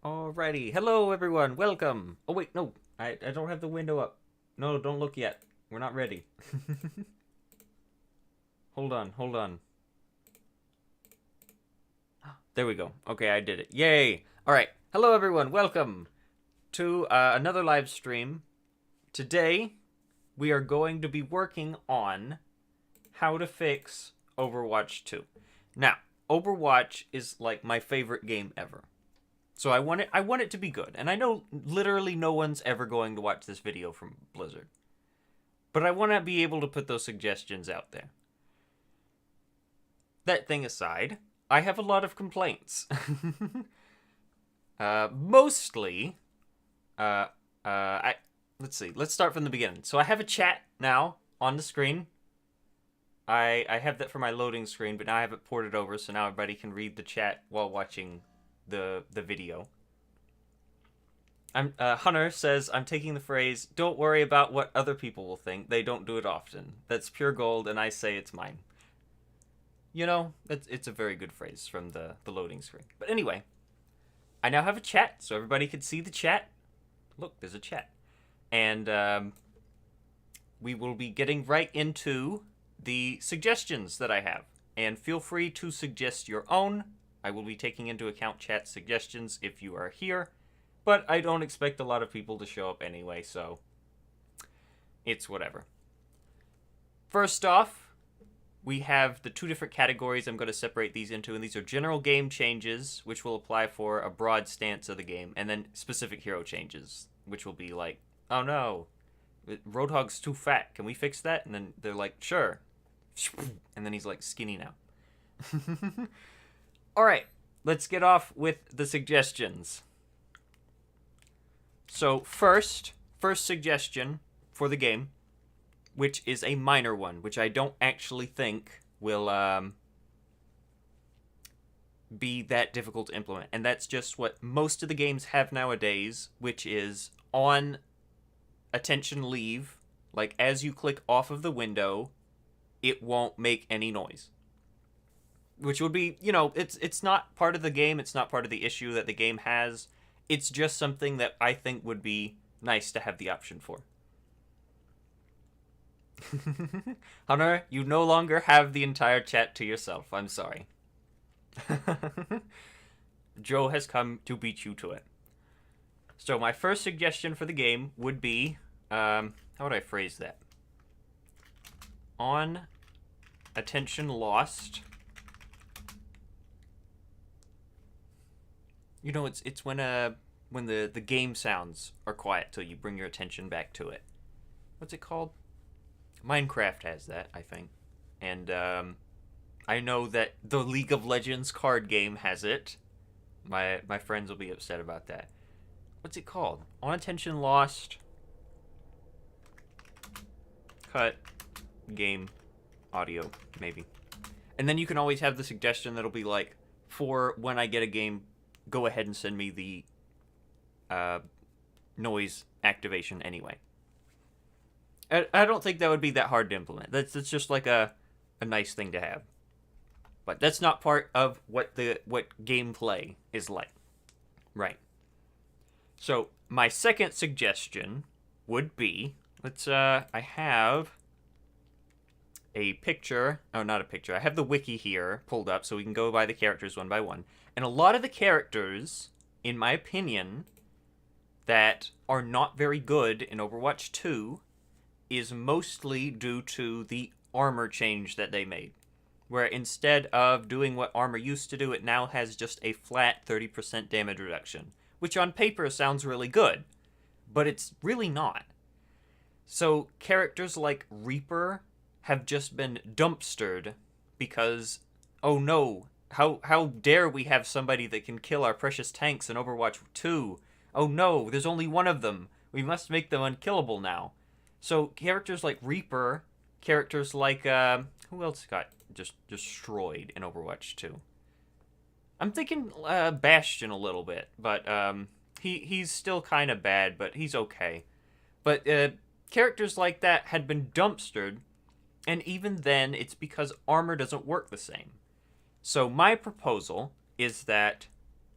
Alrighty, hello everyone, welcome. Oh wait, no, I don't have the window up. No, don't look yet. We're not ready. Hold on. There we go. Okay, I did it. Yay! Alright, hello everyone, welcome to another live stream. Today, we are going to be working on how to fix Overwatch 2. Now, Overwatch is like my favorite game ever. So I want it to be good. And I know literally no one's ever going to watch this video from Blizzard. But I want to be able to put those suggestions out there. That thing aside, I have a lot of complaints. Mostly, let's see. Let's start from the beginning. So I have a chat now on the screen. I have that for my loading screen, but now I have it ported over, so now everybody can read the chat while watching the video. Hunter says, I'm taking the phrase, don't worry about what other people will think. They don't do it often. That's pure gold, and I say it's mine. You know, it's a very good phrase from the loading screen. But anyway, I now have a chat, so everybody can see the chat. Look, there's a chat. And we will be getting right into the suggestions that I have. And feel free to suggest your own. I will be taking into account chat suggestions if you are here. But I don't expect a lot of people to show up anyway, so it's whatever. First off, we have the two different categories I'm going to separate these into, and these are general game changes, which will apply for a broad stance of the game, and then specific hero changes, which will be like, oh no, Roadhog's too fat, can we fix that? And then they're like, sure. And then he's like skinny now. Alright, let's get off with the suggestions. So first suggestion for the game, which is a minor one, which I don't actually think will be that difficult to implement. And that's just what most of the games have nowadays, which is on attention leave, like as you click off of the window, it won't make any noise. Which would be, you know, it's not part of the game, it's not part of the issue that the game has. It's just something that I think would be nice to have the option for. Hunter, you no longer have the entire chat to yourself. I'm sorry. Joe has come to beat you to it. So my first suggestion for the game would be, how would I phrase that? On attention lost. You know, it's when the game sounds are quiet till you bring your attention back to it. What's it called? Minecraft has that, I think. And I know that the League of Legends card game has it. My friends will be upset about that. What's it called? On attention lost. Cut. Game. Audio. Maybe. And then you can always have the suggestion that'll be like, for when I get a game, go ahead and send me the noise activation anyway. I don't think that would be that hard to implement. That's just like a nice thing to have. But that's not part of what gameplay is like. Right. So my second suggestion would be, I have a picture. Oh, not a picture. I have the wiki here pulled up so we can go by the characters one by one. And a lot of the characters, in my opinion, that are not very good in Overwatch 2 is mostly due to the armor change that they made. Where instead of doing what armor used to do, it now has just a flat 30% damage reduction. Which on paper sounds really good, but it's really not. So characters like Reaper have just been dumpstered because, oh no, how dare we have somebody that can kill our precious tanks in Overwatch 2? Oh no, there's only one of them. We must make them unkillable now. So characters like Reaper, characters like, who else got just destroyed in Overwatch 2? I'm thinking Bastion a little bit, but he's still kind of bad, but he's okay. But characters like that had been dumpstered, and even then, it's because armor doesn't work the same. So my proposal is that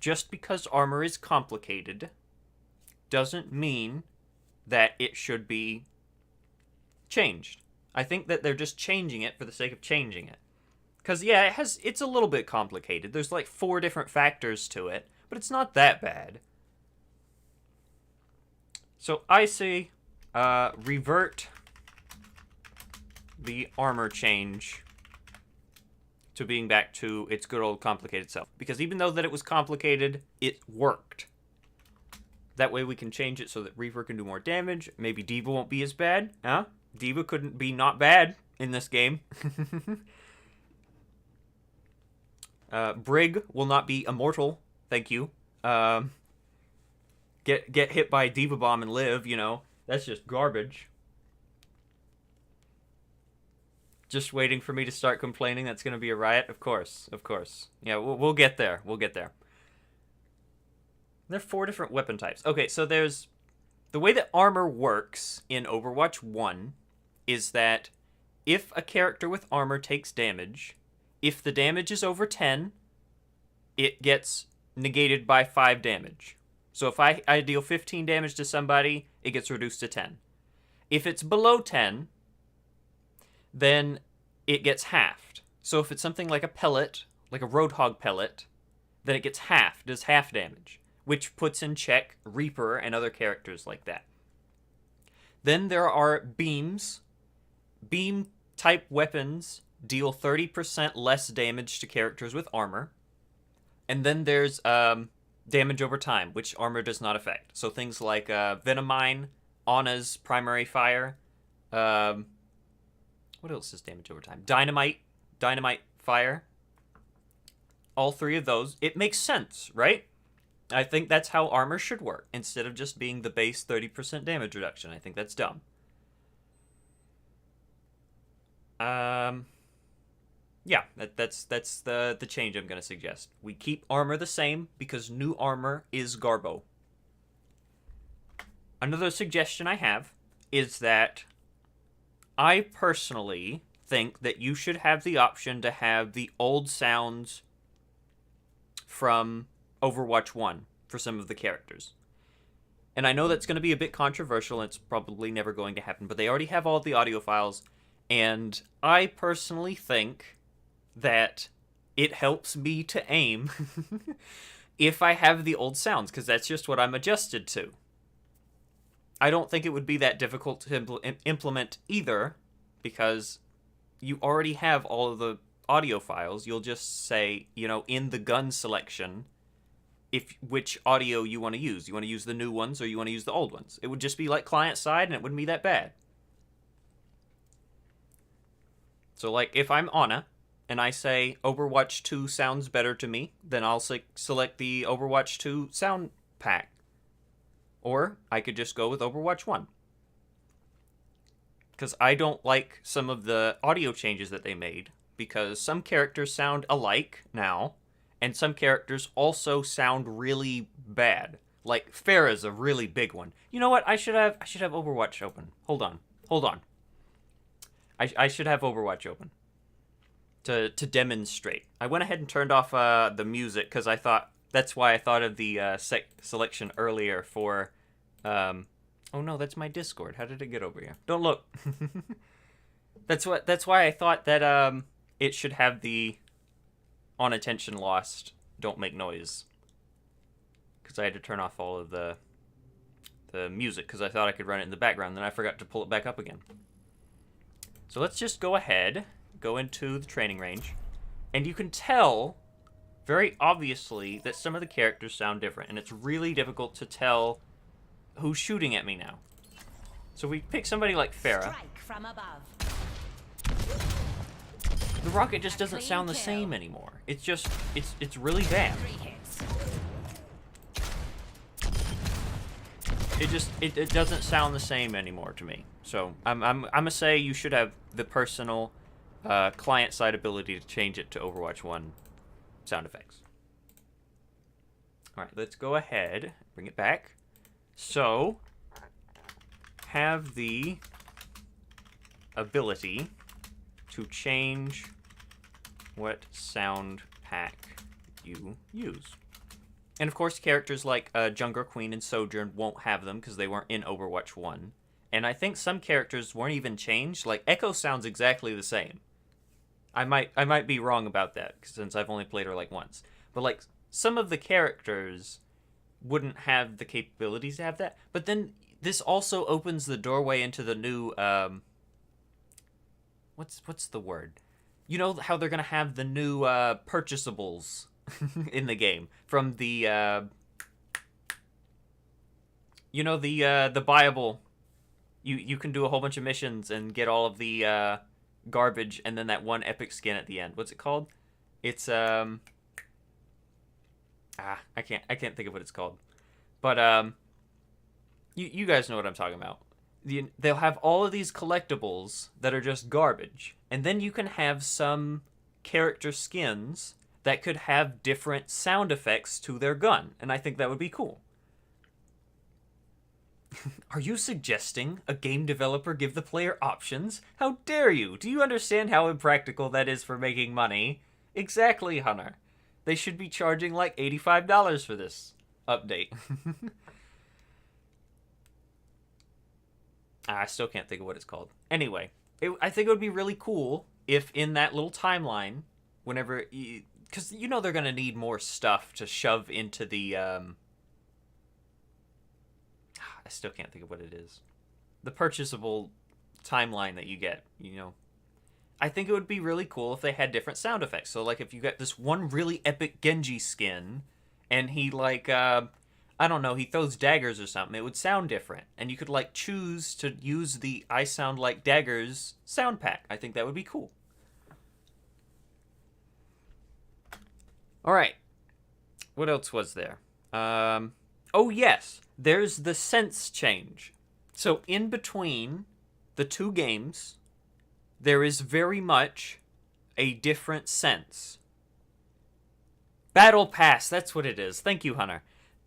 just because armor is complicated doesn't mean that it should be changed. I think that they're just changing it for the sake of changing it. Because, yeah, it's a little bit complicated. There's like 4 different factors to it, but it's not that bad. So I say revert the armor change to being back to its good old complicated self. Because even though that it was complicated, it worked. That way we can change it so that Reaver can do more damage. Maybe Diva won't be as bad. Huh? Diva couldn't be not bad in this game. Brig will not be immortal. Thank you. Get hit by a Diva bomb and live, you know. That's just garbage. Just waiting for me to start complaining that's going to be a riot? Of course, of course. Yeah, we'll get there. We'll get there. There are 4 different weapon types. Okay, so there's... The way that armor works in Overwatch 1 is that if a character with armor takes damage, if the damage is over 10, it gets negated by 5 damage. So if I deal 15 damage to somebody, it gets reduced to 10. If it's below 10, then it gets halved. So if it's something like a pellet, like a Roadhog pellet, then it gets halved, does half damage, which puts in check Reaper and other characters like that. Then there are beams. Beam-type weapons deal 30% less damage to characters with armor. And then there's damage over time, which armor does not affect. So things like Venomine, Ana's primary fire. What else is damage over time? Dynamite fire. All 3 of those. It makes sense, right? I think that's how armor should work, instead of just being the base 30% damage reduction. I think that's dumb. Yeah, that's the change I'm going to suggest. We keep armor the same, because new armor is garbo. Another suggestion I have is that I personally think that you should have the option to have the old sounds from Overwatch 1 for some of the characters. And I know that's going to be a bit controversial, and it's probably never going to happen, but they already have all the audio files, and I personally think that it helps me to aim if I have the old sounds, because that's just what I'm adjusted to. I don't think it would be that difficult to implement either, because you already have all of the audio files. You'll just say, you know, in the gun selection, which audio you want to use. You want to use the new ones or you want to use the old ones. It would just be like client side, and it wouldn't be that bad. So, like, if I'm Ana, and I say Overwatch 2 sounds better to me, then I'll select the Overwatch 2 sound pack. Or I could just go with Overwatch 1. Because I don't like some of the audio changes that they made, because some characters sound alike now, and some characters also sound really bad. Like, Pharah's a really big one. You know what? I should have Overwatch open. Hold on. I should have Overwatch open to demonstrate. I went ahead and turned off the music, because I thought... That's why I thought of the selection earlier for... oh no, that's my Discord. How did it get over here? Don't look. That's why I thought that it should have the on attention lost, don't make noise. Because I had to turn off all of the music, because I thought I could run it in the background, then I forgot to pull it back up again. So let's just go ahead, go into the training range, and you can tell very obviously that some of the characters sound different, and it's really difficult to tell who's shooting at me now. So we pick somebody like Pharah. Strike from above. The rocket just doesn't sound the same anymore. It's just, it's really bad. It doesn't sound the same anymore to me. So I'm gonna say you should have the personal client side ability to change it to Overwatch 1 sound effects. All right, let's go ahead, bring it back. So have the ability to change what sound pack you use. And of course, characters like Jungler Queen and Sojourn won't have them because they weren't in Overwatch 1. And I think some characters weren't even changed. Like, Echo sounds exactly the same. I might be wrong about that since I've only played her like once. But like some of the characters wouldn't have the capabilities to have that. But then this also opens the doorway into the new what's the word? You know how they're gonna have the new purchasables in the game from the the buyable. You can do a whole bunch of missions and get all of the garbage and then that one epic skin at the end. What's it called? It's I can't think of what it's called. But you guys know what I'm talking about. They'll have all of these collectibles that are just garbage, and then you can have some character skins that could have different sound effects to their gun, and I think that would be cool. Are you suggesting a game developer give the player options? How dare you? Do you understand how impractical that is for making money? Exactly, Hunter. They should be charging like $85 for this update. I still can't think of what it's called. Anyway, I think it would be really cool if in that little timeline, whenever... Because you know they're going to need more stuff to shove into the... I still can't think of what it is. The purchasable timeline that you get, I think it would be really cool if they had different sound effects. So, like, if you got this one really epic Genji skin, and he, like, I don't know, he throws daggers or something, it would sound different. And you could, like, choose to use the I Sound Like Daggers sound pack. I think that would be cool. Alright. What else was there? Oh, yes. There's the sense change. So in between the two games, there is very much a different sense. Battle Pass, that's what it is. Thank you, Hunter.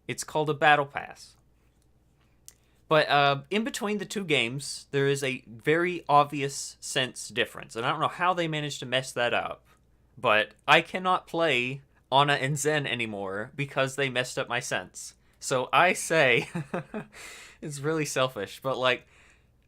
It's called a Battle Pass. But in between the two games, there is a very obvious sense difference. And I don't know how they managed to mess that up. But I cannot play Ana and Zen anymore because they messed up my sense. So I say, it's really selfish, but like,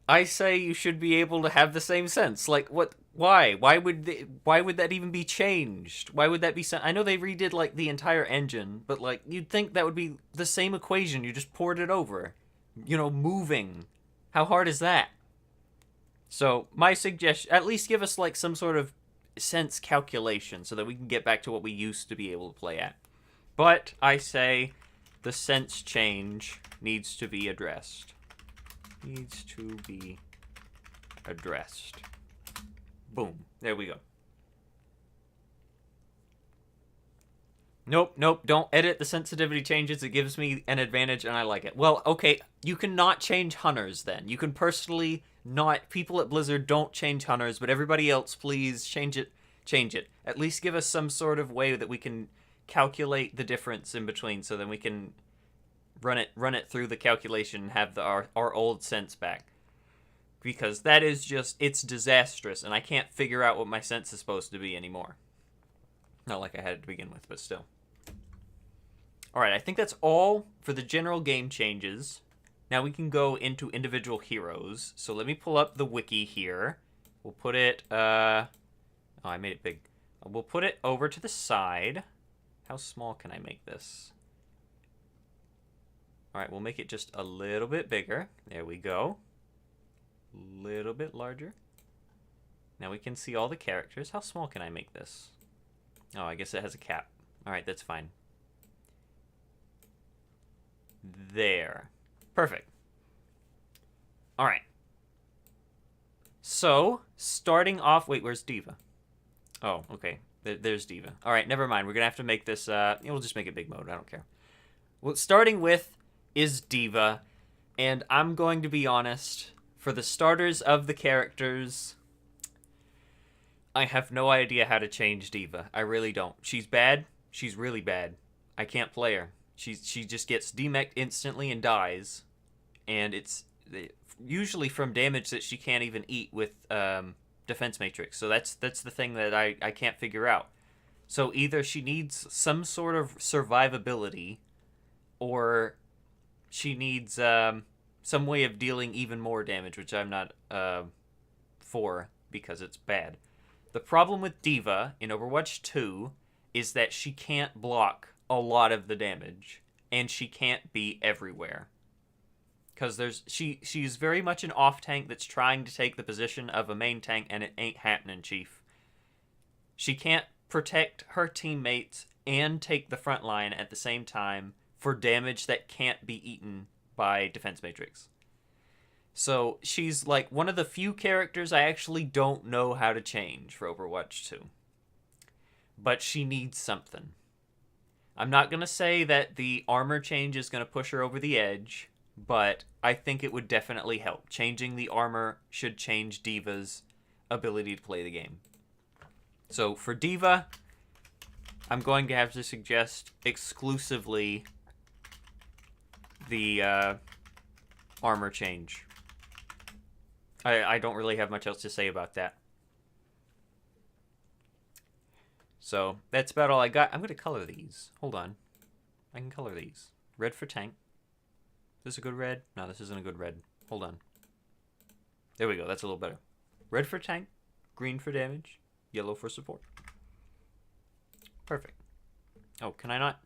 I say you should be able to have the same sense. Like, what? Why? Why would that even be changed? Why would that be? I know they redid like the entire engine, but like, you'd think that would be the same equation. You just poured it over. Moving. How hard is that? So my suggestion, at least give us like some sort of sense calculation so that we can get back to what we used to be able to play at. But I say the sense change needs to be addressed. Needs to be addressed. Boom. There we go. Nope, don't edit the sensitivity changes. It gives me an advantage and I like it. Well, okay, you cannot change hunters then. You can personally not... People at Blizzard don't change hunters, but everybody else, please change it. Change it. At least give us some sort of way that we can calculate the difference in between so then we can run it through the calculation and have our old sense back. Because that is just... It's disastrous, and I can't figure out what my sense is supposed to be anymore. Not like I had it to begin with, but still. Alright, I think that's all for the general game changes. Now we can go into individual heroes. So let me pull up the wiki here. We'll put it, oh, I made it big. We'll put it over to the side. How small can I make this? Alright, we'll make it just a little bit bigger. There we go. A little bit larger. Now we can see all the characters. How small can I make this? Oh, I guess it has a cap. Alright, that's fine. There. Perfect. Alright. So, starting off... Wait, where's Diva? Oh, okay. There's Diva. Alright, never mind. We're going to have to make this... we'll just make it big mode. I don't care. Well, starting with is Diva. And I'm going to be honest. For the starters of the characters... I have no idea how to change Diva. I really don't. She's bad. She's really bad. I can't play her. She just gets demeched instantly and dies. And it's usually from damage that she can't even eat with defense matrix. So that's the thing that I can't figure out. So either she needs some sort of survivability, or she needs some way of dealing even more damage, which I'm not for because it's bad. The problem with Diva in Overwatch 2 is that she can't block a lot of the damage, and she can't be everywhere. Because she's very much an off tank that's trying to take the position of a main tank, and it ain't happening, Chief. She can't protect her teammates and take the front line at the same time for damage that can't be eaten by Defense Matrix. So she's like one of the few characters I actually don't know how to change for Overwatch 2. But she needs something. I'm not going to say that the armor change is going to push her over the edge, but I think it would definitely help. Changing the armor should change Diva's ability to play the game. So for Diva, I'm going to have to suggest exclusively the armor change. I don't really have much else to say about that. So that's about all I got. I'm going to color these. Hold on. I can color these. Red for tank. Is this a good red? No, this isn't a good red. Hold on. There we go. That's a little better. Red for tank. Green for damage. Yellow for support. Perfect. Oh, can I not?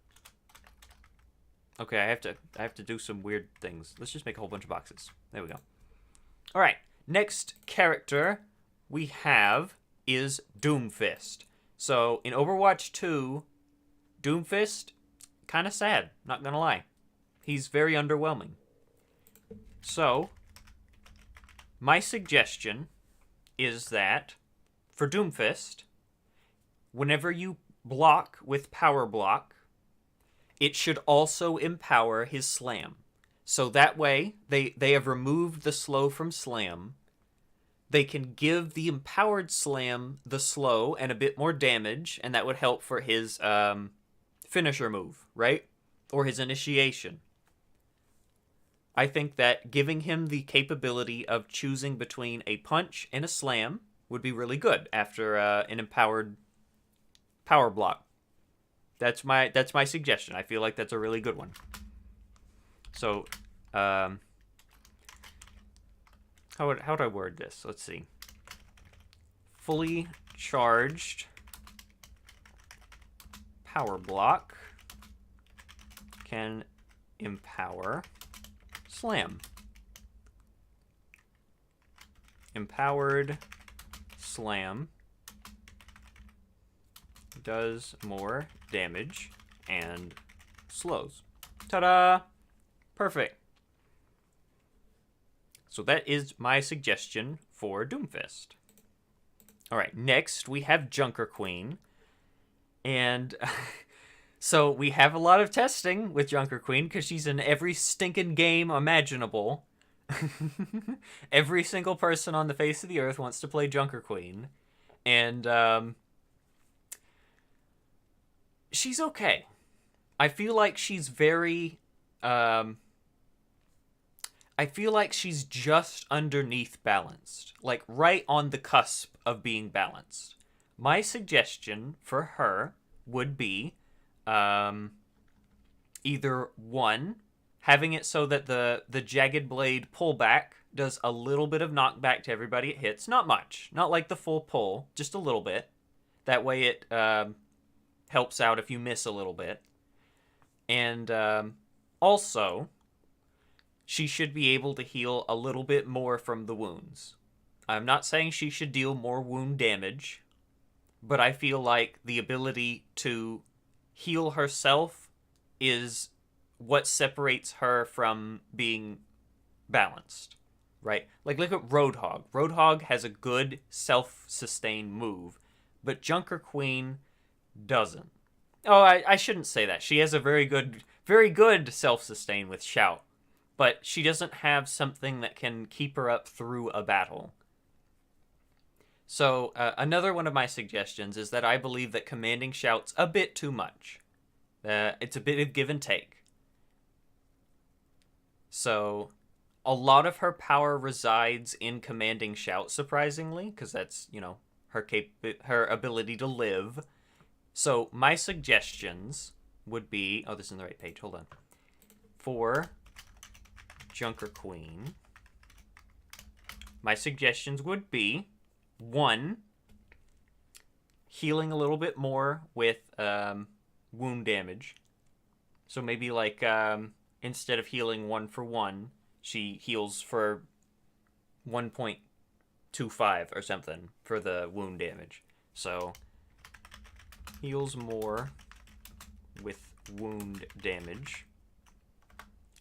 Okay, I have to do some weird things. Let's just make a whole bunch of boxes. There we go. All right. Next character we have is Doomfist. So in Overwatch 2, Doomfist, kind of sad, not gonna lie. He's very underwhelming. So, my suggestion is that for Doomfist, whenever you block with Power Block, it should also empower his Slam. So that way, they have removed the slow from Slam. They can give the empowered Slam the slow and a bit more damage, and that would help for his finisher move, right? Or his initiation. I think that giving him the capability of choosing between a punch and a slam would be really good after an empowered power block. That's my suggestion. I feel like that's a really good one. So, how would I word this? Let's see. Fully charged power block can empower slam. Empowered slam does more damage and slows. Ta-da! Perfect. So that is my suggestion for Doomfist. Alright, next we have Junker Queen. And so we have a lot of testing with Junker Queen because she's in every stinking game imaginable. Every single person on the face of the earth wants to play Junker Queen. And she's okay. I feel like she's very... I feel like she's just underneath balanced. Like, right on the cusp of being balanced. My suggestion for her would be either one, having it so that the Jagged Blade pullback does a little bit of knockback to everybody it hits. Not much. Not like the full pull. Just a little bit. That way it helps out if you miss a little bit. And also, she should be able to heal a little bit more from the wounds. I'm not saying she should deal more wound damage, but I feel like the ability to heal herself is what separates her from being balanced, right? Like, look at Roadhog. Roadhog has a good self-sustain move, but Junker Queen doesn't. Oh, I shouldn't say that. She has a very good self-sustain with Shout, but she doesn't have something that can keep her up through a battle. So, another one of my suggestions is that I believe that commanding Shout's a bit too much. It's a bit of give and take. So, a lot of her power resides in commanding Shout, surprisingly, because that's, her ability to live. So, my suggestions would be... Oh, this is on the right page. Hold on. for Junker Queen, my suggestions would be, 1, healing a little bit more with wound damage. So maybe like instead of healing 1 for 1, she heals for 1.25 or something for the wound damage. So heals more with wound damage.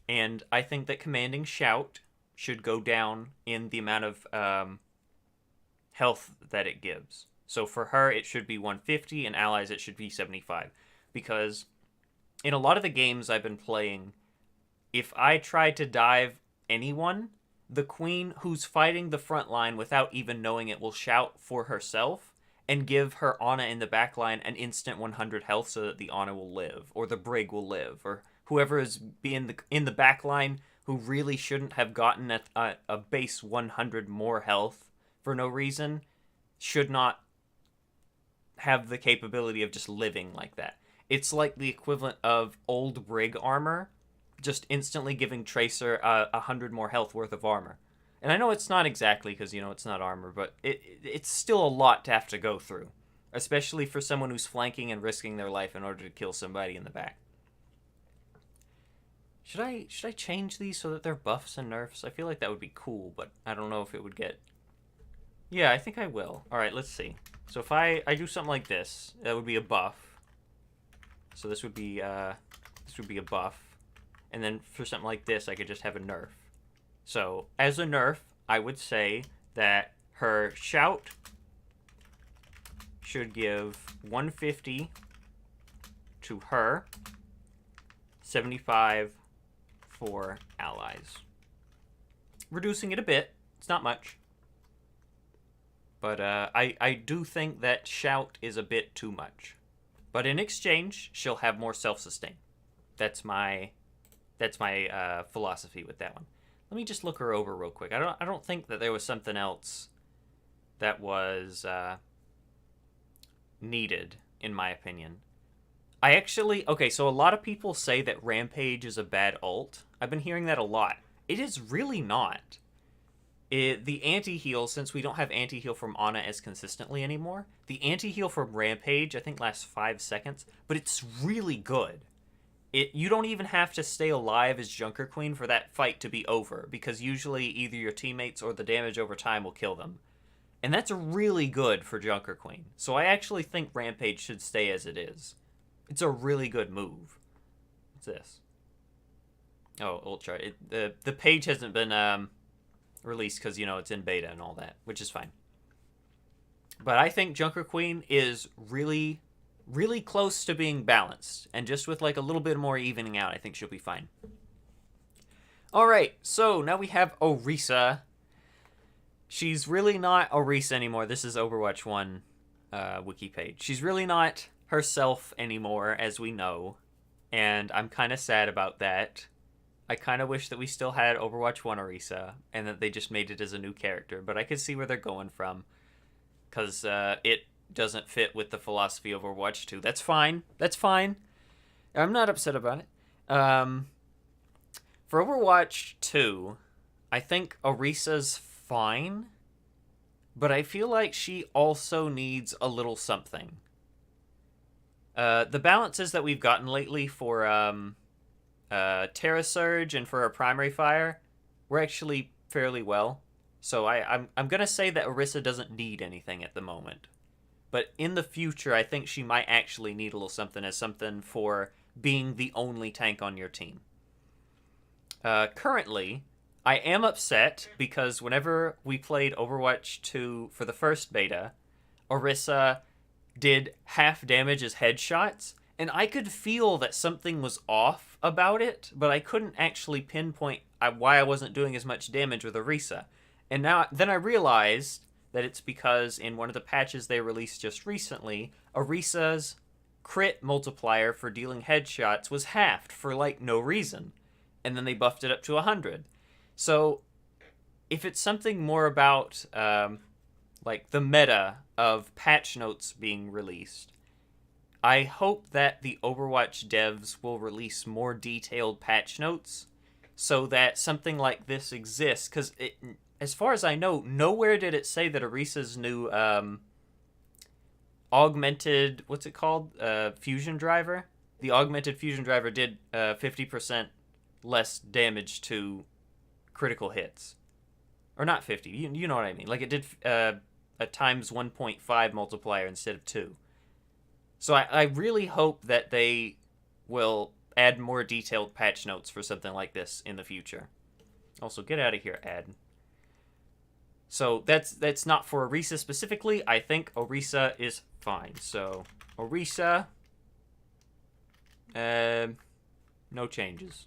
And I think that commanding Shout should go down in the amount of health that it gives. So for her, it should be 150, and allies, it should be 75. Because in a lot of the games I've been playing, if I try to dive anyone, the queen who's fighting the front line without even knowing it will shout for herself and give her Ana in the back line an instant 100 health so that the Ana will live, or the Brig will live, or whoever is in the back line who really shouldn't have gotten a base 100 more health for no reason should not have the capability of just living like that. It's like the equivalent of old Brig armor just instantly giving Tracer 100 more health worth of armor. And I know it's not exactly, because, it's not armor, but it's still a lot to have to go through. Especially for someone who's flanking and risking their life in order to kill somebody in the back. Should I change these so that they're buffs and nerfs? I feel like that would be cool, but I don't know if it would get... Yeah, I think I will. Alright, let's see. So if I do something like this, that would be a buff. So this would be a buff. And then for something like this, I could just have a nerf. So, as a nerf, I would say that her Shout should give 150 to her, 75 for allies. Reducing it a bit. It's not much. But I do think that Shout is a bit too much. But in exchange, she'll have more self-sustain. That's my philosophy with that one. Let me just look her over real quick. I don't think that there was something else that was needed, in my opinion. Okay, so a lot of people say that Rampage is a bad ult. I've been hearing that a lot. It is really not. The anti-heal, since we don't have anti-heal from Ana as consistently anymore, the anti-heal from Rampage, I think, lasts 5 seconds, but it's really good. You don't even have to stay alive as Junker Queen for that fight to be over, because usually either your teammates or the damage over time will kill them. And that's really good for Junker Queen. So I actually think Rampage should stay as it is. It's a really good move. What's this? Oh, ult chart. The page hasn't been released because, it's in beta and all that, which is fine. But I think Junker Queen is really... really close to being balanced, and just with like a little bit more evening out, I think she'll be fine. Alright, so now we have Orisa. She's really not Orisa anymore. This is Overwatch 1 wiki page. She's really not herself anymore, as we know, and I'm kind of sad about that. I kind of wish that we still had Overwatch 1 Orisa, and that they just made it as a new character, but I could see where they're going from, because it doesn't fit with the philosophy of Overwatch 2. That's fine. That's fine. I'm not upset about it. For Overwatch 2, I think Orisa's fine, but I feel like she also needs a little something. The balances that we've gotten lately for Terra Surge and for our primary fire were actually fairly well. So I'm going to say that Orisa doesn't need anything at the moment. But in the future, I think she might actually need a little something as something for being the only tank on your team. Currently, I am upset because whenever we played Overwatch 2 for the first beta, Orisa did half damage as headshots, and I could feel that something was off about it, but I couldn't actually pinpoint why I wasn't doing as much damage with Orisa. And then I realized that it's because in one of the patches they released just recently, Orisa's crit multiplier for dealing headshots was halved for, like, no reason. And then they buffed it up to 100. So, if it's something more about, like, the meta of patch notes being released, I hope that the Overwatch devs will release more detailed patch notes so that something like this exists. Because as far as I know, nowhere did it say that Orisa's new augmented, what's it called? Fusion driver? The augmented fusion driver did 50% less damage to critical hits. Or not 50, you know what I mean. Like, it did a times 1.5 multiplier instead of 2. So I really hope that they will add more detailed patch notes for something like this in the future. Also, get out of here, ad. So that's not for Orisa specifically. I think Orisa is fine. So Orisa, no changes.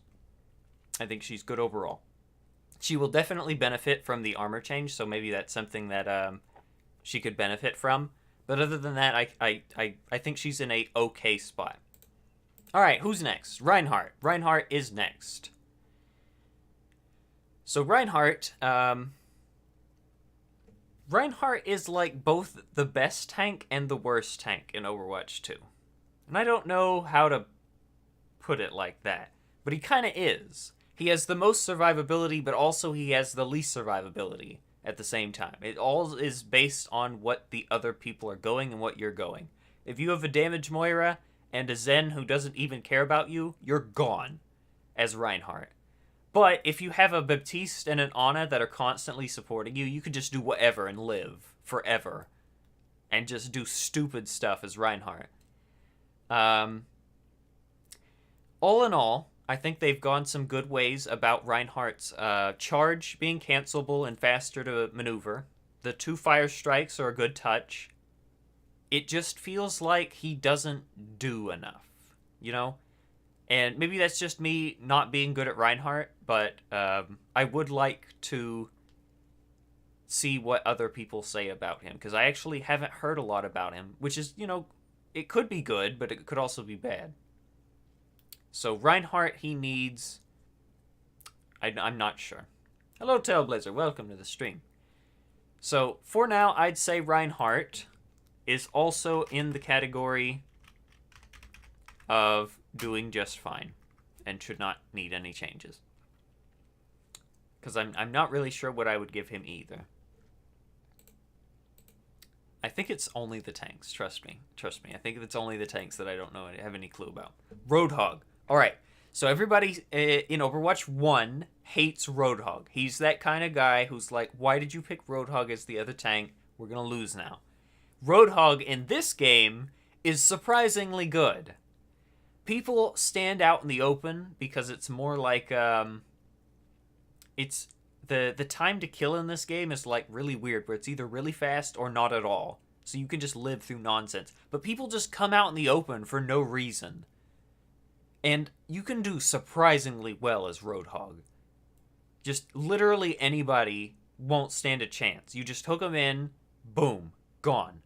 I think she's good overall. She will definitely benefit from the armor change, so maybe that's something that she could benefit from. But other than that, I think she's in a okay spot. All right, who's next? Reinhardt. Reinhardt is next. So Reinhardt is like both the best tank and the worst tank in Overwatch 2. And I don't know how to put it like that, but he kind of is. He has the most survivability, but also he has the least survivability at the same time. It all is based on what the other people are going and what you're going. If you have a damage Moira and a Zen who doesn't even care about you, you're gone as Reinhardt. But if you have a Baptiste and an Ana that are constantly supporting you, you can just do whatever and live forever. And just do stupid stuff as Reinhardt. All in all, I think they've gone some good ways about Reinhardt's charge being cancelable and faster to maneuver. The 2 fire strikes are a good touch. It just feels like he doesn't do enough, you know? And maybe that's just me not being good at Reinhardt, but I would like to see what other people say about him, because I actually haven't heard a lot about him, which is, you know, it could be good, but it could also be bad. So Reinhardt, he needs... I'm not sure. Hello, Tailblazer. Welcome to the stream. So, for now, I'd say Reinhardt is also in the category of doing just fine and should not need any changes. Because I'm not really sure what I would give him either. I think it's only the tanks, trust me. Trust me. I think it's only the tanks that I don't know, I have any clue about. Roadhog. All right, so everybody in Overwatch 1 hates Roadhog. He's that kind of guy who's like, why did you pick Roadhog as the other tank? We're going to lose now. Roadhog in this game is surprisingly good. People stand out in the open because it's more like, it's the time to kill in this game is like really weird, where it's either really fast or not at all. So you can just live through nonsense. But people just come out in the open for no reason. And you can do surprisingly well as Roadhog. Just literally anybody won't stand a chance. You just hook them in, boom, gone.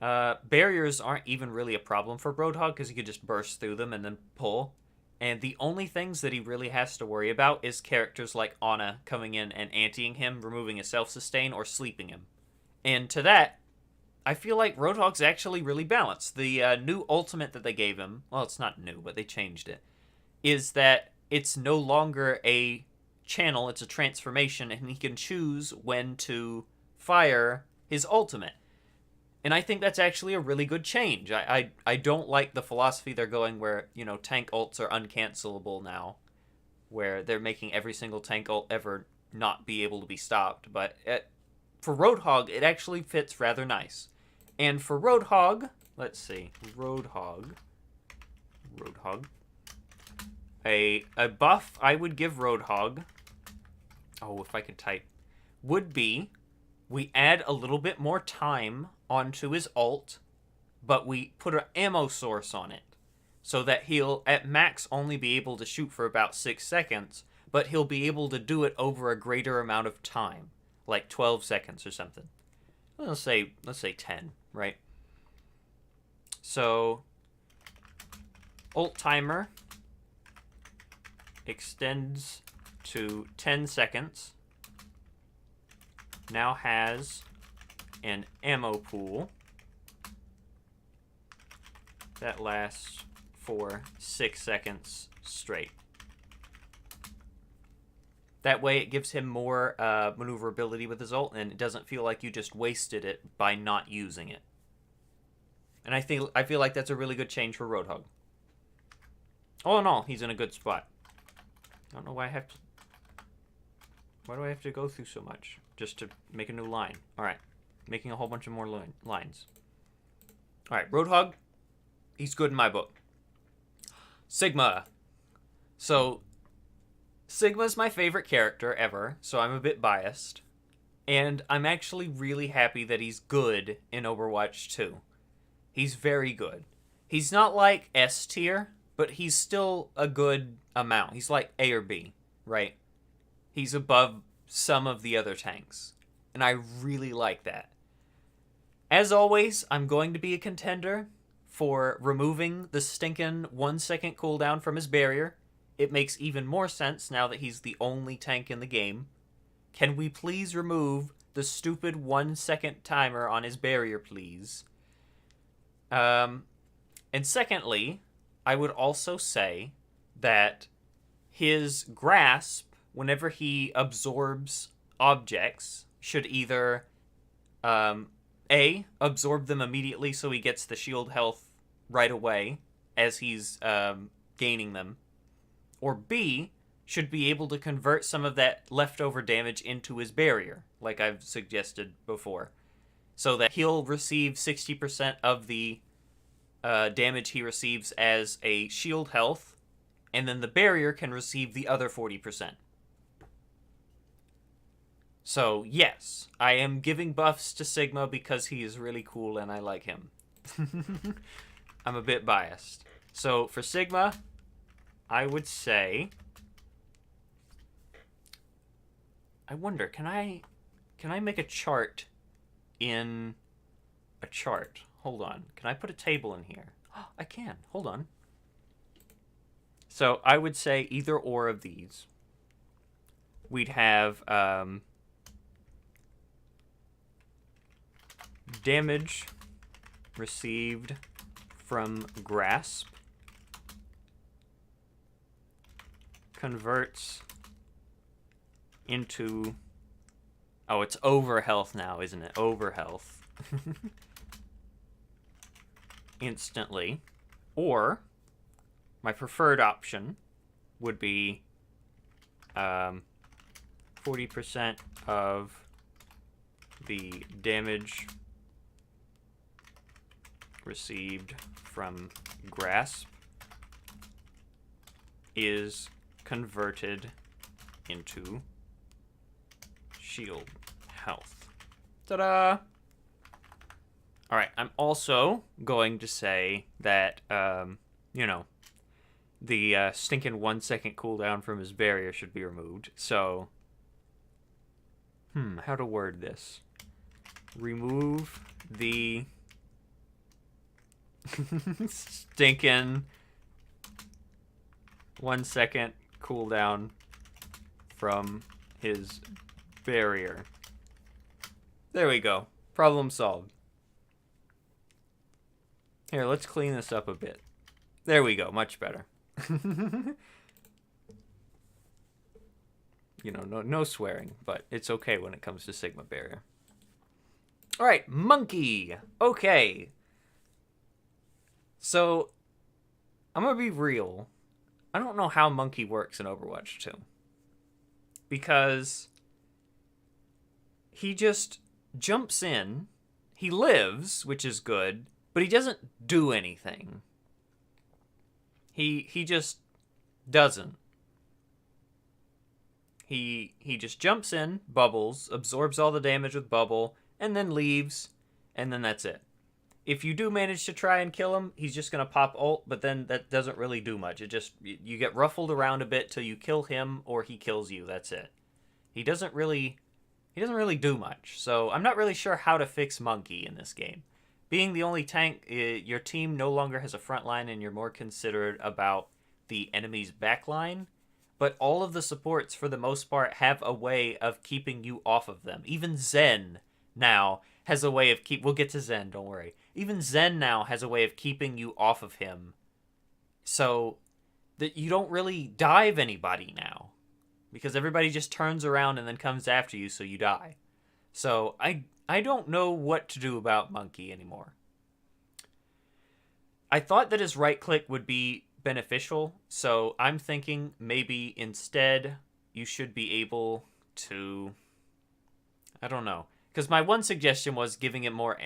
Barriers aren't even really a problem for Roadhog because you can just burst through them and then pull. And the only things that he really has to worry about is characters like Ana coming in and antiing him, removing his self-sustain, or sleeping him. And to that, I feel like Roadhog's actually really balanced. The new ultimate that they gave him, well, it's not new, but they changed it, is that it's no longer a channel, it's a transformation, and he can choose when to fire his ultimate. And I think that's actually a really good change. I don't like the philosophy they're going where, you know, tank ults are uncancelable now, where they're making every single tank ult ever not be able to be stopped. But for Roadhog, it actually fits rather nice. And for Roadhog, let's see, Roadhog, a buff I would give Roadhog, oh, if I could type, would be, we add a little bit more time onto his ult, but we put an ammo source on it, so that he'll, at max, only be able to shoot for about 6 seconds, but he'll be able to do it over a greater amount of time, like 12 seconds or something. Let's say 10, right? So, ult timer extends to 10 seconds. Now has an ammo pool. that lasts for 6 seconds straight. That way it gives him more maneuverability with his ult, and it doesn't feel like you just wasted it by not using it. And I feel like that's a really good change for Roadhog. All in all, he's in a good spot. I don't know why I have to... Why do I have to go through so much? Just to make a new line. Alright. Making a whole bunch of more lines. Alright, Roadhog. He's good in my book. Sigma. So, Sigma's my favorite character ever, so I'm a bit biased. And I'm actually really happy that he's good in Overwatch 2. He's very good. He's not like S tier, but he's still a good amount. He's like A or B, right? He's above some of the other tanks. And I really like that. As always, I'm going to be a contender for removing the stinking 1 second cooldown from his barrier. It makes even more sense now that he's the only tank in the game. Can we please remove the stupid 1 second timer on his barrier, please? And secondly, I would also say that his grasp, whenever he absorbs objects, should either A, absorb them immediately so he gets the shield health right away as he's gaining them, or B, should be able to convert some of that leftover damage into his barrier, like I've suggested before, so that he'll receive 60% of the damage he receives as a shield health, and then the barrier can receive the other 40%. So, yes, I am giving buffs to Sigma because he is really cool and I like him. I'm a bit biased. So, for Sigma, I would say... I wonder, can I make a chart in a chart? Hold on. Can I put a table in here? Oh, I can. Hold on. So, I would say either or of these. We'd have... damage received from grasp converts into... Oh, it's over health now, isn't it? Over health. Instantly. Or, my preferred option would be 40% of the damage received from grasp is converted into shield health. Ta-da! Alright, I'm also going to say that, you know, the stinking 1 second cooldown from his barrier should be removed. So, how to word this? Remove the stinking 1 second cooldown from his barrier. There we go. Problem solved. Here, let's clean this up a bit. There we go. Much better. You know, no swearing, but it's okay when it comes to Sigma barrier. All right, Monkey. Okay. So, I'm going to be real. I don't know how Monkey works in Overwatch 2. Because he just jumps in. He lives, which is good, but he doesn't do anything. He just doesn't. He just jumps in, bubbles, absorbs all the damage with bubble, and then leaves, and then that's it. If you do manage to try and kill him, he's just going to pop ult, but then that doesn't really do much. It just, you get ruffled around a bit till you kill him or he kills you. That's it. He doesn't really do much. So I'm not really sure how to fix Monkey in this game. Being the only tank, your team no longer has a front line and you're more considerate about the enemy's back line. But all of the supports, for the most part, have a way of keeping you off of them. Even Zen now has a way of we'll get to Zen, don't worry. even Zen now has a way of keeping you off of him, so that you don't really dive anybody now, because everybody just turns around and then comes after you, so you die. So I don't know what to do about Monkey anymore. I thought that his right click would be beneficial, so I'm thinking maybe instead you should be able to, I don't know, because my one suggestion was giving it more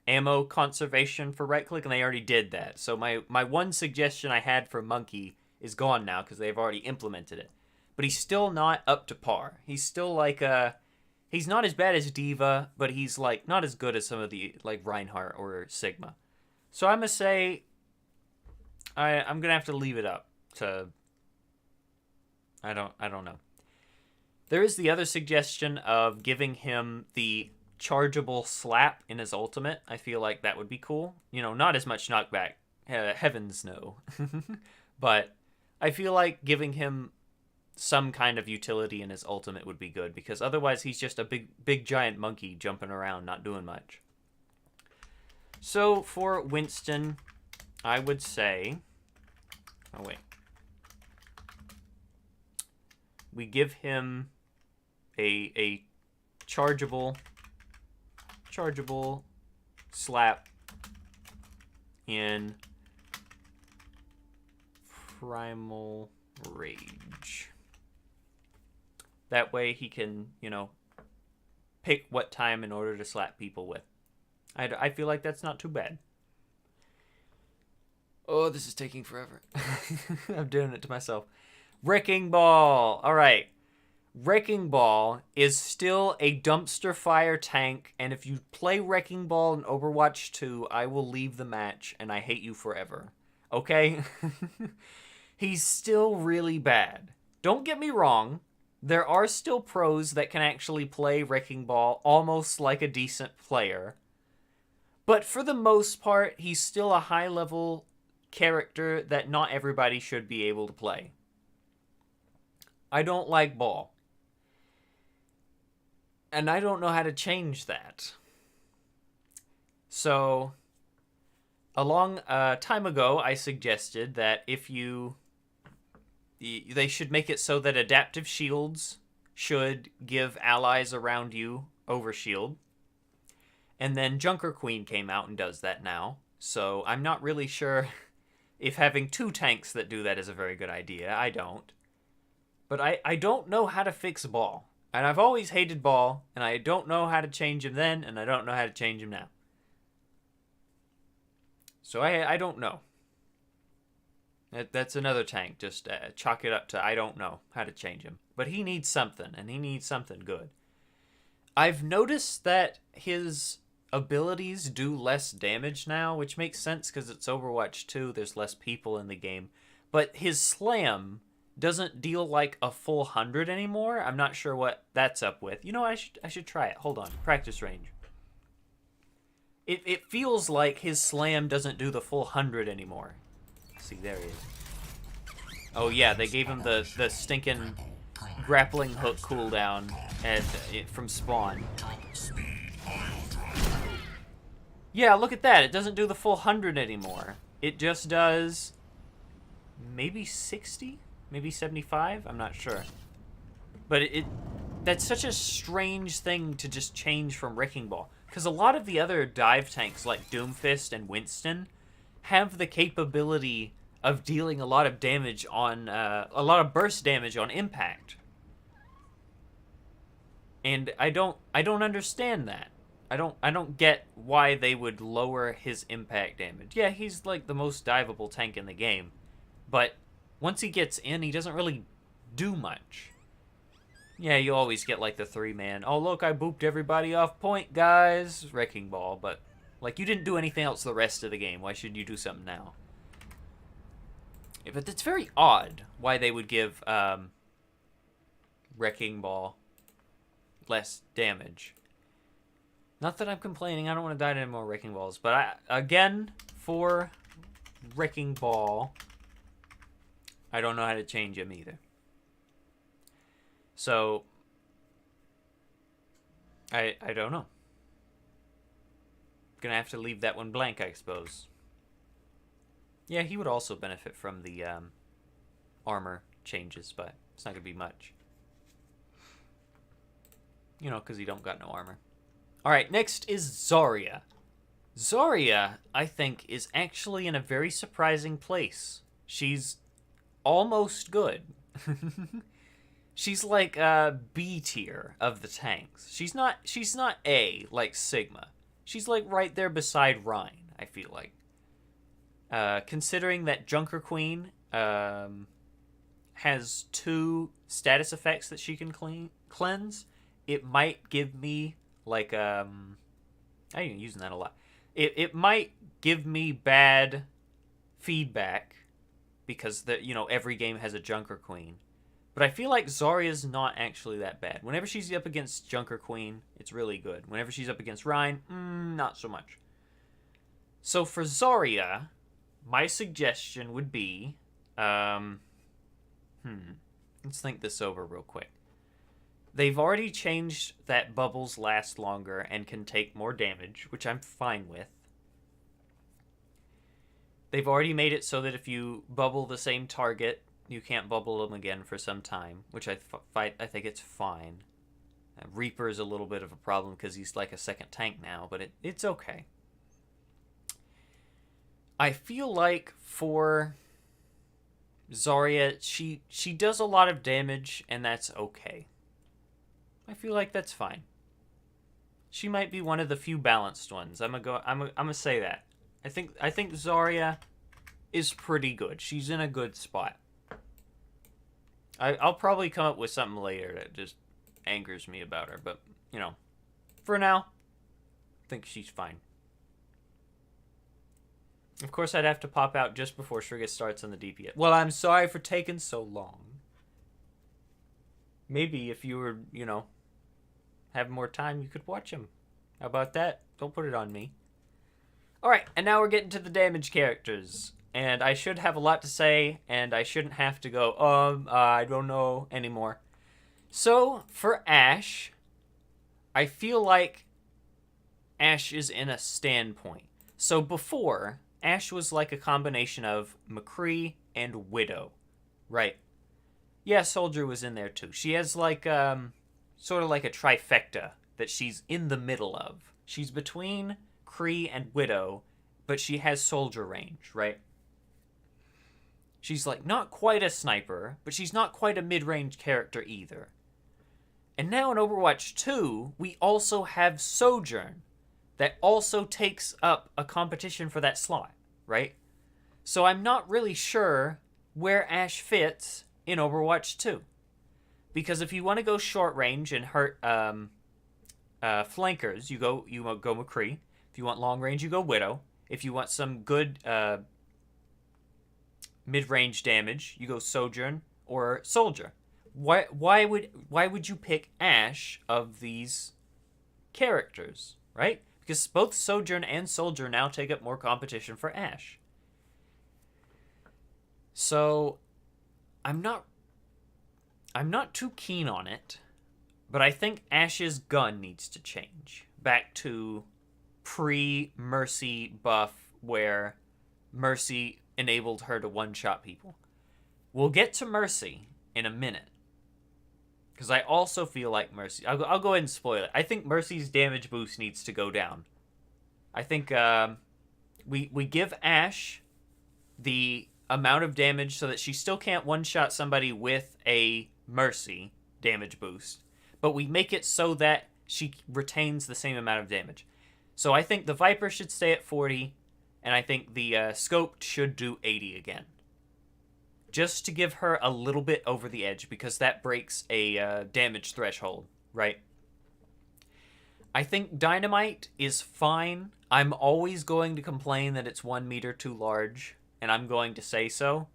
ammo conservation for right click, and they already did that. So my one suggestion I had for Monkey is gone now because they've already implemented it. But he's still not up to par. He's still like he's not as bad as Diva, but he's like not as good as some of the like Reinhardt or Sigma. So I'm gonna say I'm gonna have to leave it up to, I don't know. There is the other suggestion of giving him the chargeable slap in his ultimate. I feel like that would be cool. You know, not as much knockback. Heavens no. But I feel like giving him some kind of utility in his ultimate would be good, because otherwise he's just a big giant monkey jumping around, not doing much. So for Winston, I would say, oh wait, we give him a chargeable slap in Primal Rage. That way he can, you know, pick what time in order to slap people with. I feel like that's not too bad. Oh, this is taking forever. I'm doing it to myself. Wrecking Ball. All right. Wrecking Ball is still a dumpster fire tank, and if you play Wrecking Ball in Overwatch 2, I will leave the match, and I hate you forever. Okay? He's still really bad. Don't get me wrong. There are still pros that can actually play Wrecking Ball almost like a decent player. But for the most part, he's still a high-level character that not everybody should be able to play. I don't like Ball. And I don't know how to change that. So, a long time ago, I suggested that they should make it so that adaptive shields should give allies around you overshield. And then Junker Queen came out and does that now. So I'm not really sure if having 2 tanks that do that is a very good idea. I don't. But I don't know how to fix Ball. And I've always hated Ball, and I don't know how to change him then, and I don't know how to change him now. So I don't know. That's another tank. Just chalk it up to I don't know how to change him. But he needs something, and he needs something good. I've noticed that his abilities do less damage now, which makes sense because it's Overwatch 2, there's less people in the game. But his slam doesn't deal like a full 100 anymore. I'm not sure what that's up with. You know, I should try it. Hold on. Practice range. It feels like his slam doesn't do the full 100 anymore. See, there he is. Oh yeah, they gave him the stinking grappling hook cooldown from spawn. Yeah, look at that. It doesn't do the full 100 anymore. It just does maybe 60? Maybe 75? I'm not sure. But that's such a strange thing to just change from Wrecking Ball. Because a lot of the other dive tanks like Doomfist and Winston have the capability of dealing a lot of damage on, a lot of burst damage on impact. And I don't understand that. I don't get why they would lower his impact damage. Yeah, he's like the most diveable tank in the game. But once he gets in, he doesn't really do much. Yeah, you always get like the 3-man. Oh, look, I booped everybody off point, guys. Wrecking Ball. But, like, you didn't do anything else the rest of the game. Why should you do something now? Yeah, but it's very odd why they would give Wrecking Ball less damage. Not that I'm complaining. I don't want to die to any more Wrecking Balls. But, again, for Wrecking Ball, I don't know how to change him either. So, I don't know. Gonna have to leave that one blank, I suppose. Yeah, he would also benefit from the armor changes, but it's not gonna be much. You know, because he don't got no armor. Alright, next is Zarya. Zarya, I think, is actually in a very surprising place. She's almost good. She's like B tier of the tanks. She's not A like Sigma. She's like right there beside Rein, I feel like. Considering that Junker Queen has 2 status effects that she can cleanse, it might give me like I'm using that a lot. It might give me bad feedback because every game has a Junker Queen. But I feel like Zarya's not actually that bad. Whenever she's up against Junker Queen, it's really good. Whenever she's up against Rein, not so much. So for Zarya, my suggestion would be, let's think this over real quick. They've already changed that bubbles last longer and can take more damage, which I'm fine with. They've already made it so that if you bubble the same target, you can't bubble them again for some time, which I think it's fine. Reaper is a little bit of a problem because he's like a second tank now, but it's okay. I feel like for Zarya, she does a lot of damage, and that's okay. I feel like that's fine. She might be one of the few balanced ones. I'm gonna say that. I think Zarya is pretty good. She's in a good spot. I'll probably come up with something later that just angers me about her, but for now, I think she's fine. Of course, I'd have to pop out just before Shriga starts on the DPS. Well, I'm sorry for taking so long. Maybe if you were, have more time, you could watch him. How about that? Don't put it on me. Alright, and now we're getting to the damage characters. And I should have a lot to say, and I shouldn't have to go, I don't know anymore. So, for Ashe, I feel like Ashe is in a standpoint. So before, Ashe was like a combination of McCree and Widow, right? Yeah, Soldier was in there too. She has like, sort of like a trifecta that she's in the middle of. She's between Kree and Widow, but she has Soldier range, right? She's like not quite a sniper, but she's not quite a mid-range character either. And now in Overwatch 2, we also have Sojourn that also takes up a competition for that slot, right? So I'm not really sure where Ashe fits in Overwatch 2. Because if you want to go short range and hurt flankers, you go McCree. If you want long range, you go Widow. If you want some good mid-range damage, you go Sojourn or Soldier. Why would you pick Ashe of these characters, right? Because both Sojourn and Soldier now take up more competition for Ashe. So I'm not too keen on it, but I think Ashe's gun needs to change back to pre-Mercy buff where Mercy enabled her to one-shot people. We'll get to Mercy in a minute. Because I also feel like Mercy... I'll go ahead and spoil it. I think Mercy's damage boost needs to go down. I think we give Ashe the amount of damage so that she still can't one-shot somebody with a Mercy damage boost. But we make it so that she retains the same amount of damage. So I think the Viper should stay at 40... and I think the Scoped should do 80 again. Just to give her a little bit over the edge, because that breaks a damage threshold, right? I think Dynamite is fine. I'm always going to complain that it's 1 meter too large, and I'm going to say so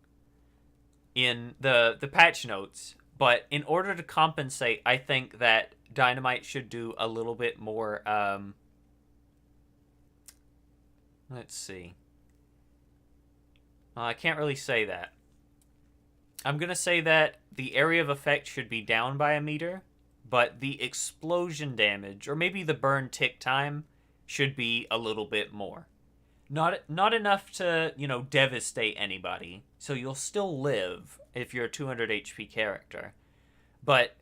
in the patch notes. But in order to compensate, I think that Dynamite should do a little bit more... let's see. I can't really say that. I'm going to say that the area of effect should be down by 1 meter, but the explosion damage, or maybe the burn tick time, should be a little bit more. Not enough to, you know, devastate anybody, so you'll still live if you're a 200 HP character. But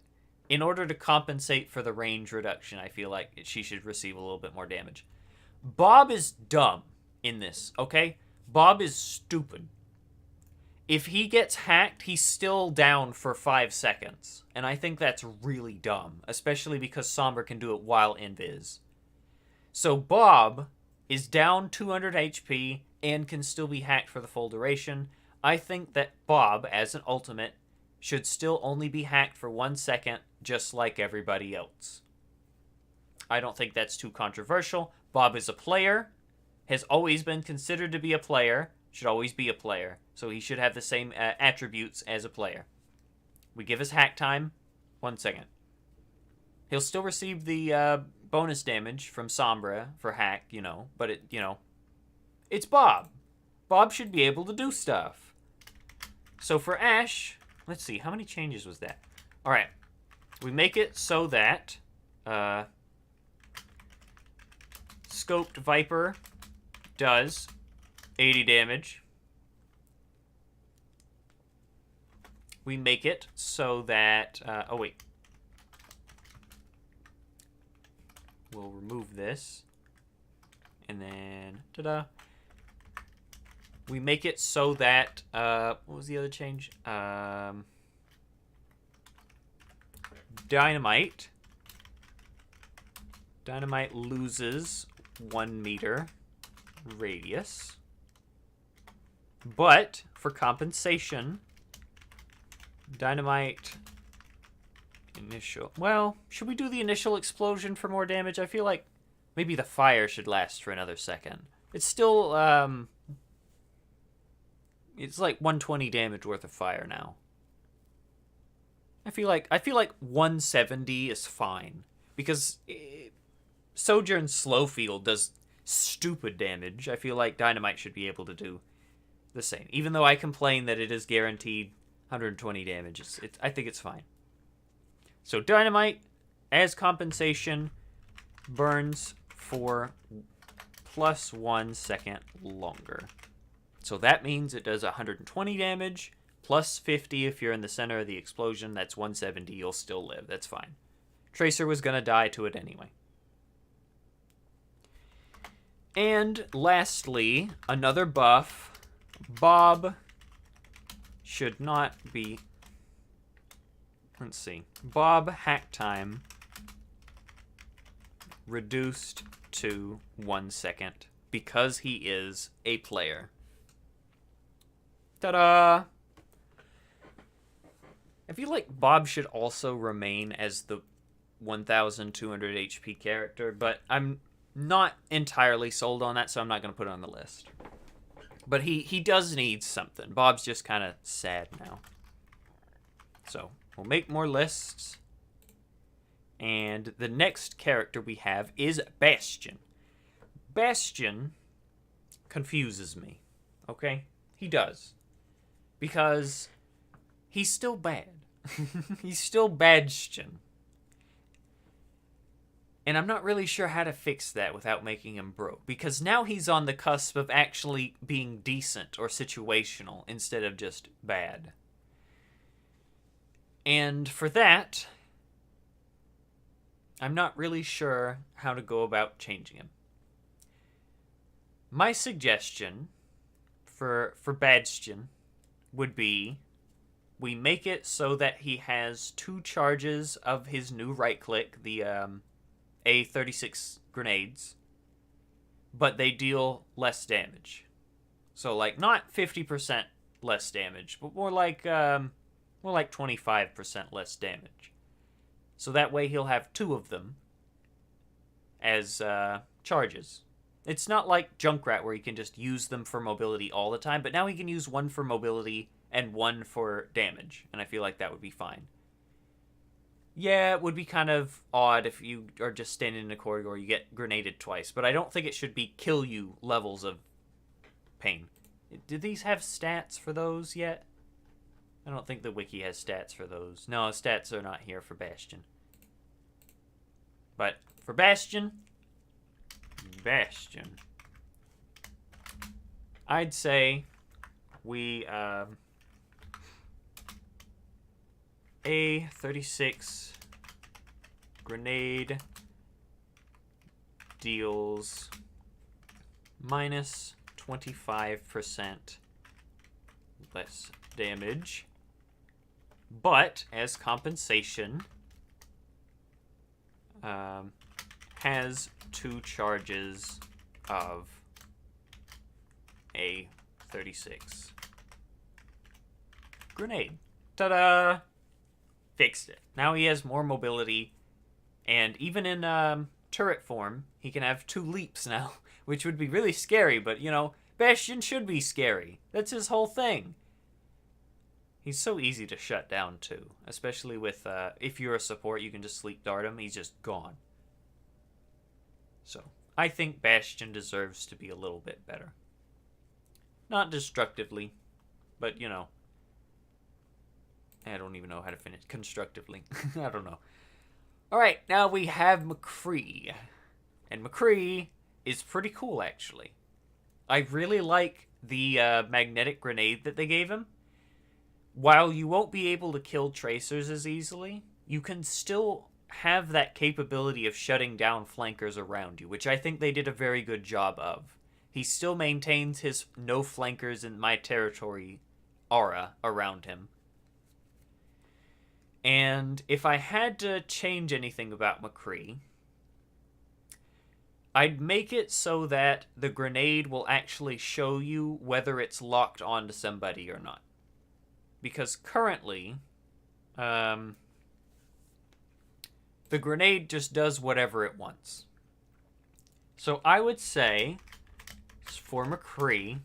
in order to compensate for the range reduction, I feel like she should receive a little bit more damage. Bob is dumb in this, okay? Bob is stupid. If he gets hacked, he's still down for 5 seconds. And I think that's really dumb, especially because Sombra can do it while invis. So Bob is down 200 HP and can still be hacked for the full duration. I think that Bob, as an ultimate, should still only be hacked for 1 second, just like everybody else. I don't think that's too controversial. Bob is a player, has always been considered to be a player, should always be a player, so he should have the same attributes as a player. We give his hack time 1 second. He'll still receive the bonus damage from Sombra for hack, you know, but it's Bob. Bob should be able to do stuff. So for Ashe, let's see, how many changes was that? All right, we make it so that Scoped Viper does 80 damage. We make it so that, oh wait. We'll remove this. And then, ta-da. We make it so that, what was the other change? Dynamite. Dynamite loses 1 meter radius. But, for compensation, Dynamite initial... Well, should we do the initial explosion for more damage? I feel like maybe the fire should last for another second. It's still, it's like 120 damage worth of fire now. I feel like 170 is fine. Because Sojourn Slowfield does stupid damage. I feel like Dynamite should be able to do the same. Even though I complain that it is guaranteed 120 damage, I think it's fine. So Dynamite, as compensation, burns for plus 1 second longer. So that means it does 120 damage, plus 50 if you're in the center of the explosion. That's 170. You'll still live. That's fine. Tracer was going to die to it anyway. And lastly, another buff. Bob should not be... Let's see. Bob hack time reduced to 1 second because he is a player. Ta-da! I feel like Bob should also remain as the 1,200 HP character, but I'm not entirely sold on that, so I'm not going to put it on the list. But he does need something. Bob's just kind of sad now. So, we'll make more lists. And the next character we have is Bastion. Bastion confuses me. Okay? He does. Because he's still bad. He's still Bastion. And I'm not really sure how to fix that without making him broke. Because now he's on the cusp of actually being decent or situational instead of just bad. And for that, I'm not really sure how to go about changing him. My suggestion for Bastion would be we make it so that he has 2 charges of his new right click, the A36 grenades, but they deal less damage. So like not 50% less damage, but more like 25% less damage. So that way he'll have 2 of them as charges. It's not like Junkrat where he can just use them for mobility all the time, but now he can use 1 for mobility and 1 for damage, and I feel like that would be fine. Yeah, it would be kind of odd if you are just standing in a corridor, you get grenaded twice, but I don't think it should be kill you levels of pain. Do these have stats for those yet? I don't think the wiki has stats for those. No, stats are not here for Bastion. But for Bastion, Bastion. I'd say we, A36 grenade deals minus 25% less damage, but as compensation, has 2 charges of A36 grenade. Ta-da! Fixed it. Now he has more mobility, and even in turret form, he can have 2 leaps now, which would be really scary, but, you know, Bastion should be scary. That's his whole thing. He's so easy to shut down, too, especially with, if you're a support, you can just sleep dart him. He's just gone. So, I think Bastion deserves to be a little bit better. Not destructively, but, you know, I don't even know how to finish constructively. I don't know. Alright, now we have McCree. And McCree is pretty cool, actually. I really like the magnetic grenade that they gave him. While you won't be able to kill tracers as easily, you can still have that capability of shutting down flankers around you, which I think they did a very good job of. He still maintains his no flankers in my territory aura around him. And if I had to change anything about McCree, I'd make it so that the grenade will actually show you whether it's locked onto somebody or not. Because currently, the grenade just does whatever it wants. So I would say, for McCree,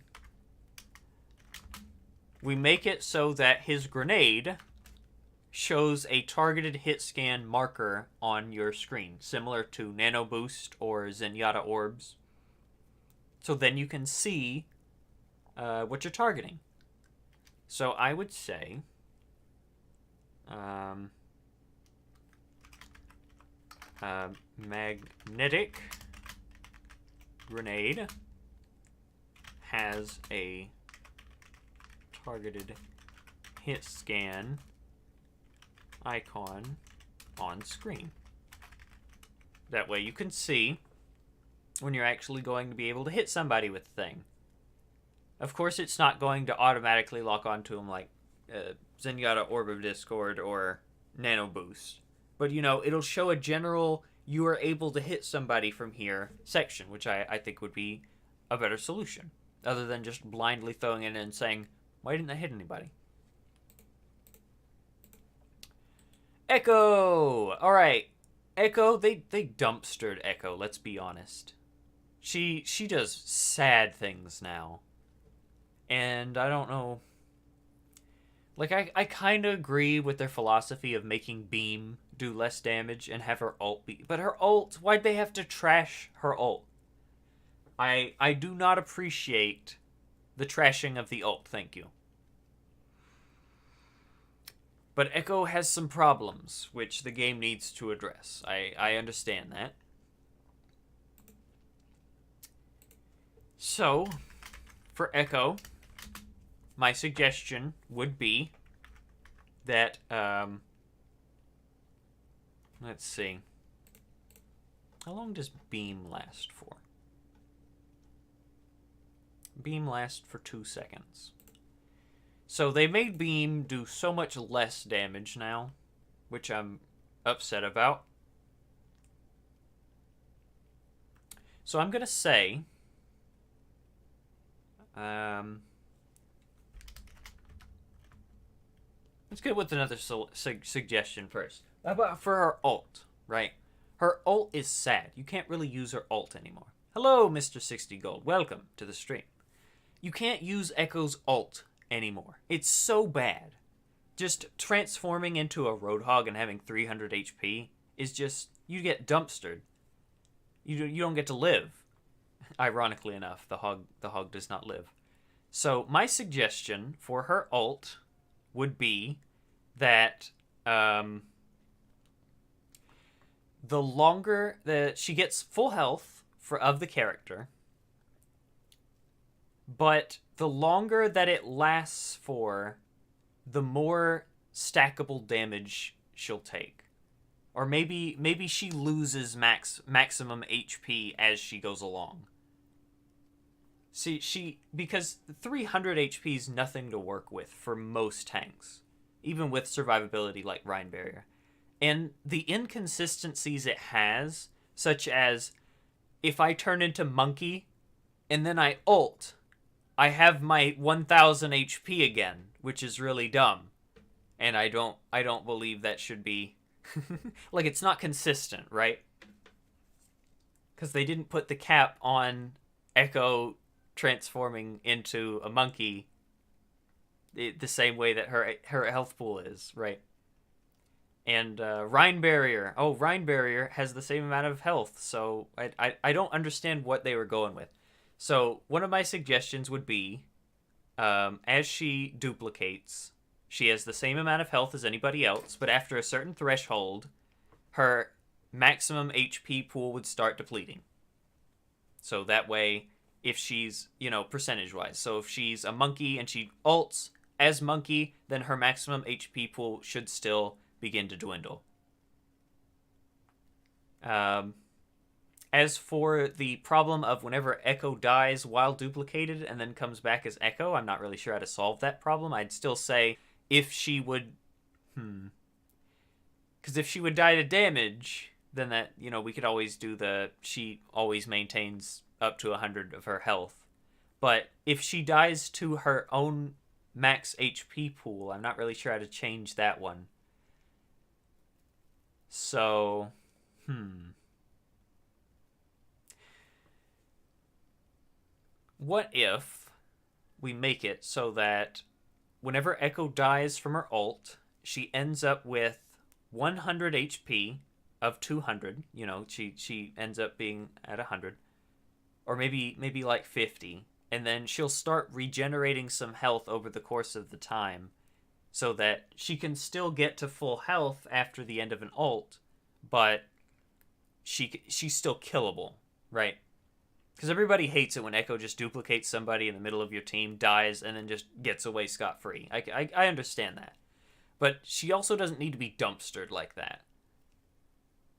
we make it so that his grenade shows a targeted hit scan marker on your screen, similar to Nano Boost or Zenyatta Orbs. So then you can see what you're targeting. So I would say magnetic grenade has a targeted hit scan icon on screen. That way you can see when you're actually going to be able to hit somebody with the thing. Of course, it's not going to automatically lock onto them like Zenyatta Orb of Discord or Nano Boost. But, you know, it'll show a general you are able to hit somebody from here section, which I think would be a better solution. Other than just blindly throwing it in and saying, why didn't I hit anybody? Echo! Alright. Echo, they dumpstered Echo, let's be honest. She does sad things now. And I don't know. Like, I kind of agree with their philosophy of making Beam do less damage and have her ult be... But her ult, why'd they have to trash her ult? I do not appreciate the trashing of the ult, thank you. But Echo has some problems, which the game needs to address. I understand that. So, for Echo, my suggestion would be that, let's see. How long does Beam last for? Beam lasts for 2 seconds. So they made Beam do so much less damage now, which I'm upset about. So I'm going to say... let's get with another suggestion first. How about for her ult, right? Her ult is sad. You can't really use her ult anymore. Hello, Mr. 60 Gold. Welcome to the stream. You can't use Echo's ult anymore. It's so bad. Just transforming into a Roadhog and having 300 HP is just... You get dumpstered. You don't get to live. Ironically enough, the hog does not live. So my suggestion for her ult would be that the longer that she gets full health of the character. But the longer that it lasts for, the more stackable damage she'll take. Or maybe she loses maximum HP as she goes along. See, because 300 HP is nothing to work with for most tanks, even with survivability like Rhine Barrier. And the inconsistencies it has, such as if I turn into Monkey and then I ult, I have my 1000 HP again, which is really dumb. And I don't believe that should be like, it's not consistent, right? Because they didn't put the cap on Echo transforming into a monkey the same way that her health pool is, right? And Rhine Barrier. Oh, Rhine Barrier has the same amount of health, so I don't understand what they were going with. So one of my suggestions would be, as she duplicates, she has the same amount of health as anybody else, but after a certain threshold, her maximum HP pool would start depleting. So that way, if she's, percentage-wise. So if she's a monkey and she ults as monkey, then her maximum HP pool should still begin to dwindle. As for the problem of whenever Echo dies while duplicated and then comes back as Echo, I'm not really sure how to solve that problem. I'd still say if she would... Because if she would die to damage, then that, we could always do she always maintains up to 100 of her health. But if she dies to her own max HP pool, I'm not really sure how to change that one. So, what if we make it so that whenever Echo dies from her ult, she ends up with 100 HP of 200. She ends up being at 100. Or maybe like 50. And then she'll start regenerating some health over the course of the time, so that she can still get to full health after the end of an ult, but she's still killable, right? Because everybody hates it when Echo just duplicates somebody in the middle of your team, dies, and then just gets away scot-free. I understand that. But she also doesn't need to be dumpstered like that.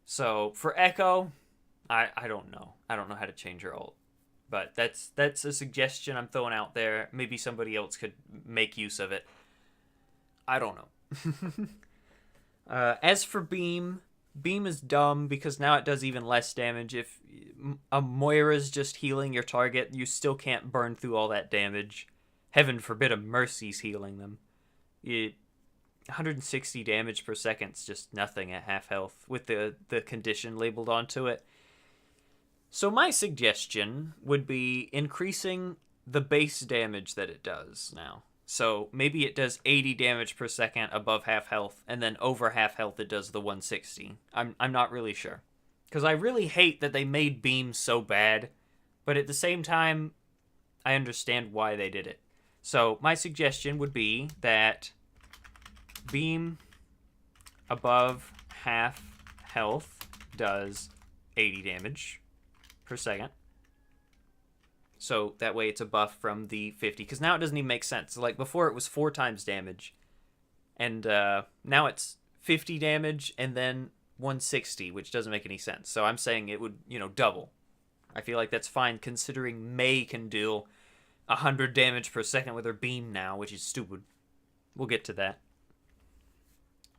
So, for Echo, I don't know. I don't know how to change her ult. But that's a suggestion I'm throwing out there. Maybe somebody else could make use of it. I don't know. As for Beam is dumb because now it does even less damage. If a Moira's just healing your target, you still can't burn through all that damage. Heaven forbid a Mercy's healing them. 160 damage per second is just nothing at half health with the condition labeled onto it. So my suggestion would be increasing the base damage that it does now. So maybe it does 80 damage per second above half health, and then over half health it does the 160. I'm not really sure. Because I really hate that they made Beam so bad, but at the same time, I understand why they did it. So my suggestion would be that Beam above half health does 80 damage per second. So that way it's a buff from the 50. Because now it doesn't even make sense. Like before it was 4 times damage. And now it's 50 damage and then 160, which doesn't make any sense. So I'm saying it would, double. I feel like that's fine considering Mei can do 100 damage per second with her beam now, which is stupid. We'll get to that.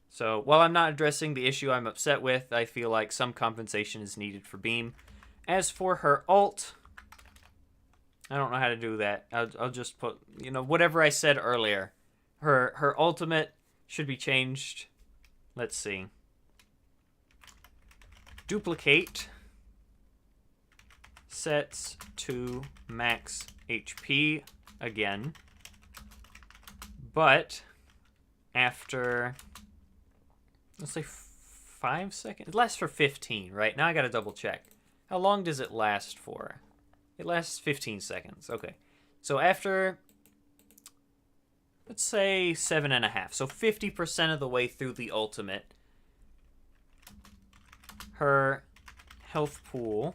So while I'm not addressing the issue I'm upset with, I feel like some compensation is needed for Beam. As for her ult, I don't know how to do that. I'll just put, whatever I said earlier. Her ultimate should be changed. Let's see. Duplicate sets to max HP again. But after, let's say 5 seconds. It lasts for 15, right? Now I gotta double check. How long does it last for? It lasts 15 seconds. Okay. So after, let's say 7.5. So 50% of the way through the ultimate, her health pool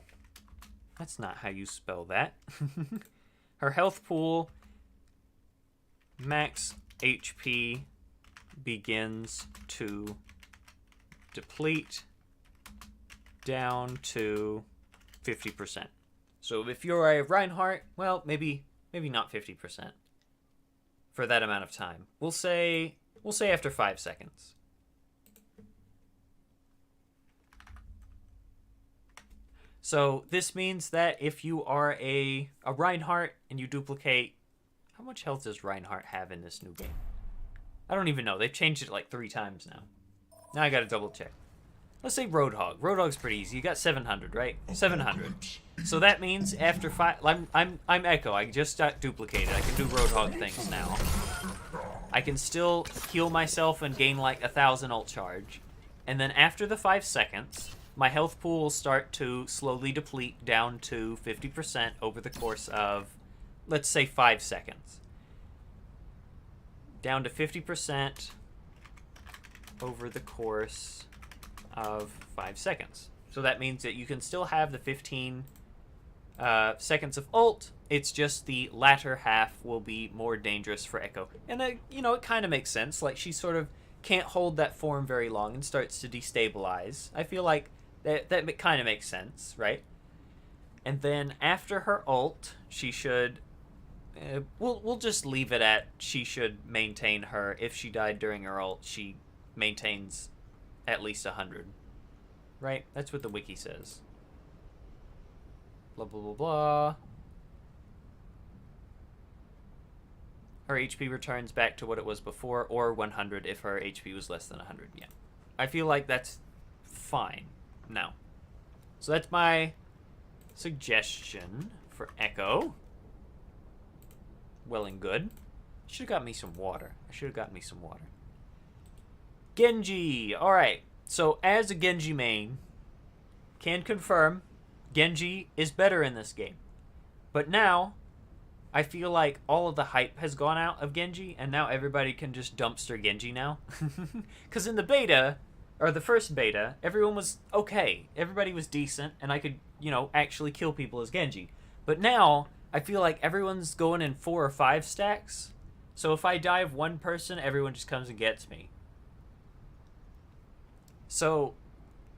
That's not how you spell that. Her health pool, max HP, begins to deplete down to 50%. So if you're a Reinhardt, well, maybe not 50% for that amount of time. We'll say after 5 seconds. So this means that if you are a Reinhardt and you duplicate, how much health does Reinhardt have in this new game? I don't even know. They've changed it like 3 times now. Now I gotta double check. Let's say Roadhog. Roadhog's pretty easy. You got 700, right? 700. So that means after 5, I'm Echo. I just got duplicated. I can do Roadhog things now. I can still heal myself and gain like 1,000 ult charge, and then after the 5 seconds, my health pool will start to slowly deplete down to 50% over the course of, let's say, 5 seconds. Down to 50% over the course of 5 seconds. So that means that you can still have the 15 seconds of ult. It's just the latter half will be more dangerous for Echo. And, you know, it kind of makes sense. Like, she sort of can't hold that form very long and starts to destabilize. I feel like that kind of makes sense, right? And then after her ult, she should... we'll just leave it at she should maintain her. If she died during her ult, she maintains at least 100. Right? That's what the wiki says. Blah, blah, blah, blah. Her HP returns back to what it was before, or 100 if her HP was less than 100. Yeah. I feel like that's fine now. So that's my suggestion for Echo. Well and good. Should have got me some water. Genji. Alright. So as a Genji main, can confirm Genji is better in this game. But now, I feel like all of the hype has gone out of Genji, and now everybody can just dumpster Genji now. Because in the beta, or the first beta, everyone was okay. Everybody was decent, and I could, you know, actually kill people as Genji. But now, I feel like everyone's going in 4 or 5 stacks. So if I die of one person, everyone just comes and gets me. So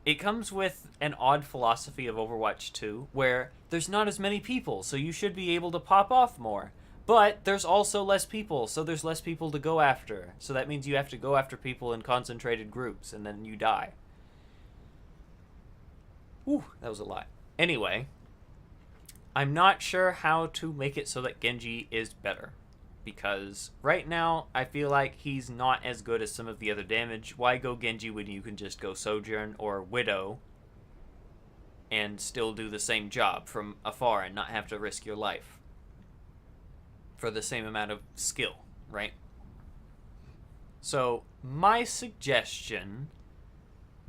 it comes with an odd philosophy of Overwatch 2, where there's not as many people, so you should be able to pop off more. But there's also less people, so there's less people to go after. So that means you have to go after people in concentrated groups, and then you die. Whew, that was a lot. Anyway, I'm not sure how to make it so that Genji is better. Because right now, I feel like he's not as good as some of the other damage. Why go Genji when you can just go Sojourn or Widow and still do the same job from afar and not have to risk your life for the same amount of skill, right? So my suggestion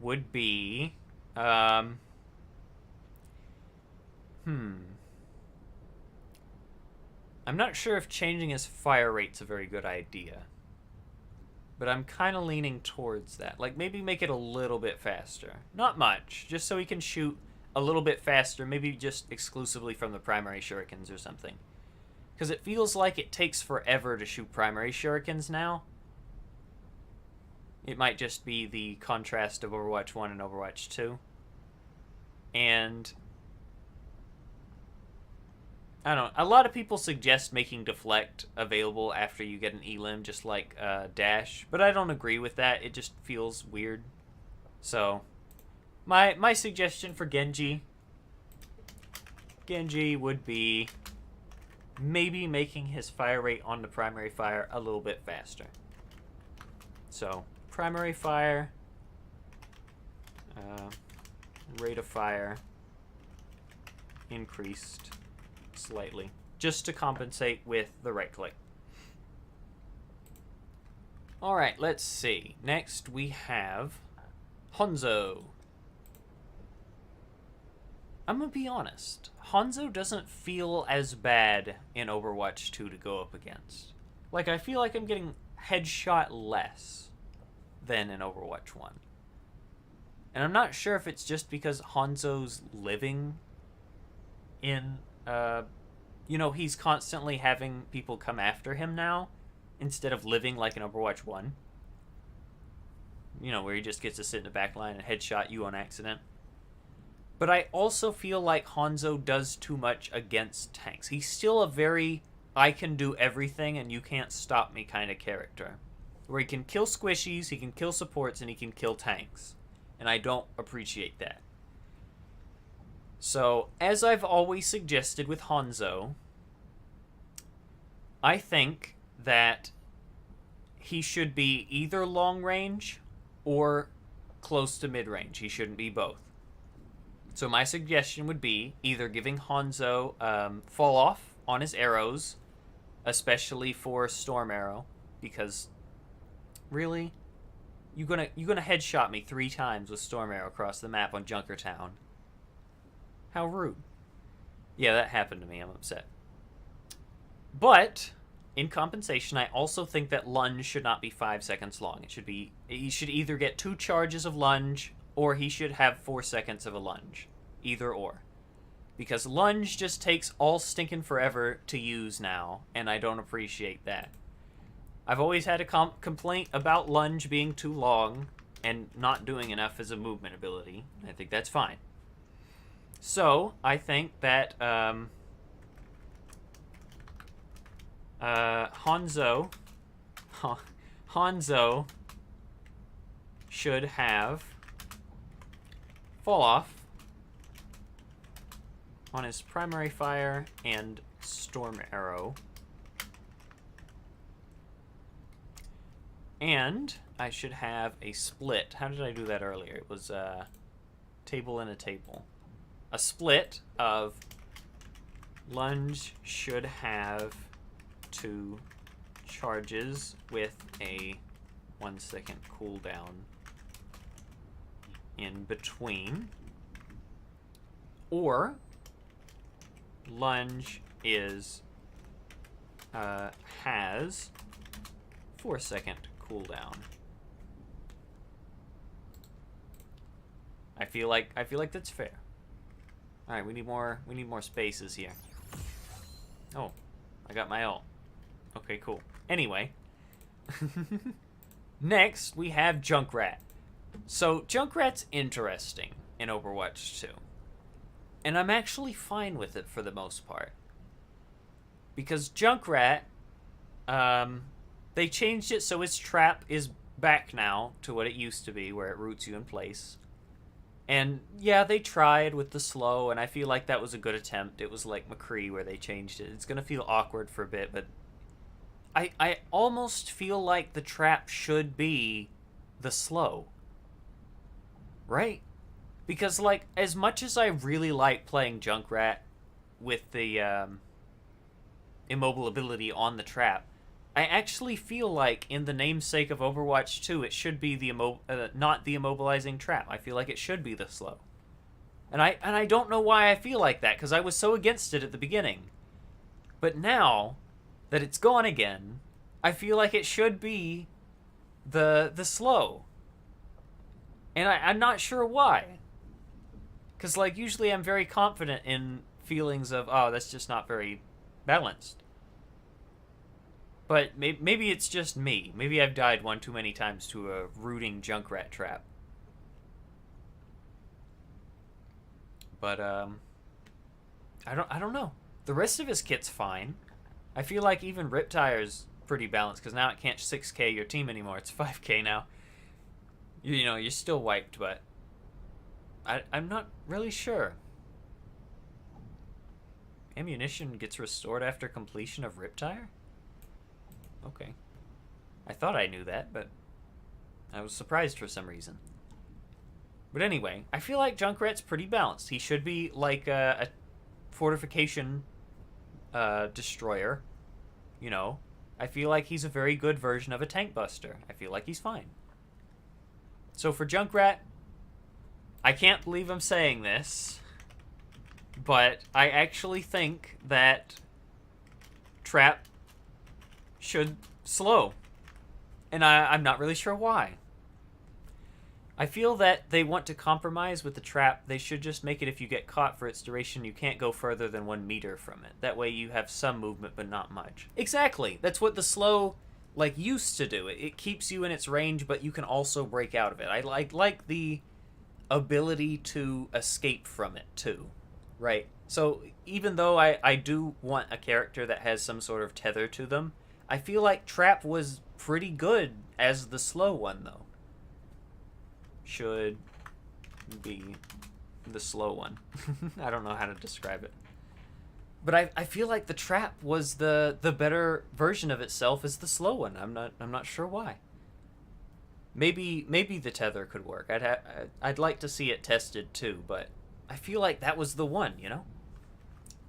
would be, I'm not sure if changing his fire rate's a very good idea. But I'm kind of leaning towards that. Like, maybe make it a little bit faster. Not much, just so he can shoot a little bit faster, maybe just exclusively from the primary shurikens or something. Because it feels like it takes forever to shoot primary shurikens now. It might just be the contrast of Overwatch 1 and Overwatch 2. And I don't know. A lot of people suggest making deflect available after you get an elim, just like dash, but I don't agree with that. It just feels weird. So, my suggestion for Genji would be maybe making his fire rate on the primary fire a little bit faster. So, primary fire, rate of fire increased slightly, just to compensate with the right click. Alright, let's see. Next we have Hanzo. I'm gonna be honest, Hanzo doesn't feel as bad in Overwatch 2 to go up against. Like, I feel like I'm getting headshot less than in Overwatch 1. And I'm not sure if it's just because Hanzo's living in, he's constantly having people come after him now instead of living like in Overwatch 1. Where he just gets to sit in the back line and headshot you on accident. But I also feel like Hanzo does too much against tanks. He's still a very I can do everything and you can't stop me kind of character. Where he can kill squishies, he can kill supports, and he can kill tanks. And I don't appreciate that. So, as I've always suggested with Hanzo, I think that he should be either long range or close to mid range. He shouldn't be both. So my suggestion would be either giving Hanzo fall off on his arrows, especially for Storm Arrow, because really, you gonna headshot me 3 times with Storm Arrow across the map on Junkertown? How rude. Yeah, that happened to me. I'm upset. But in compensation, I also think that lunge should not be 5 seconds long. He should either get 2 charges of lunge, or he should have 4 seconds of a lunge. Either or. Because lunge just takes all stinking forever to use now, and I don't appreciate that. I've always had a complaint about lunge being too long and not doing enough as a movement ability. I think that's fine. So, I think that Hanzo should have fall off on his primary fire and Storm Arrow. And I should have a split. How did I do that earlier? It was a table and a table. A split of lunge should have 2 charges with a 1 second cooldown in between. Or lunge has 4 second cooldown. I feel like that's fair. All right, we need more spaces here. Oh, I got my ult. Okay, cool. Anyway, next we have Junkrat. So Junkrat's interesting in Overwatch 2. And I'm actually fine with it for the most part. Because Junkrat, they changed it so its trap is back now to what it used to be, where it roots you in place. And yeah, they tried with the slow, and I feel like that was a good attempt. It was like McCree where they changed it. It's going to feel awkward for a bit, but I almost feel like the trap should be the slow. Right? Because, like, as much as I really like playing Junkrat with the immobile ability on the trap, I actually feel like in the namesake of Overwatch 2, it should be the not the immobilizing trap. I feel like it should be the slow. And I don't know why I feel like that, because I was so against it at the beginning. But now that it's gone again, I feel like it should be the slow. And I'm not sure why. Because, like, usually I'm very confident in feelings of, oh, that's just not very balanced. But maybe it's just me. Maybe I've died one too many times to a rooting Junkrat trap. But, I don't know. The rest of his kit's fine. I feel like even Riptire's pretty balanced, because now it can't 6k your team anymore. It's 5k now. You know, you're still wiped, but I'm not really sure. Ammunition gets restored after completion of Riptire? Okay. I thought I knew that, but I was surprised for some reason. But anyway, I feel like Junkrat's pretty balanced. He should be like a fortification destroyer. You know, I feel like he's a very good version of a tank buster. I feel like he's fine. So for Junkrat, I can't believe I'm saying this, but I actually think that trap should slow. And I'm not really sure why. I feel that they want to compromise with the trap. They should just make it if you get caught for its duration, you can't go further than 1 meter from it. That way you have some movement, but not much. Exactly. That's what the slow, like, used to do. It keeps you in its range, but you can also break out of it. I like the ability to escape from it, too. Right? So even though I do want a character that has some sort of tether to them, I feel like Trap was pretty good as the slow one, though. Should be the slow one. I don't know how to describe it. But I feel like the Trap was the better version of itself as the slow one. I'm not sure why. Maybe the tether could work. I'd like to see it tested too, but I feel like that was the one, you know?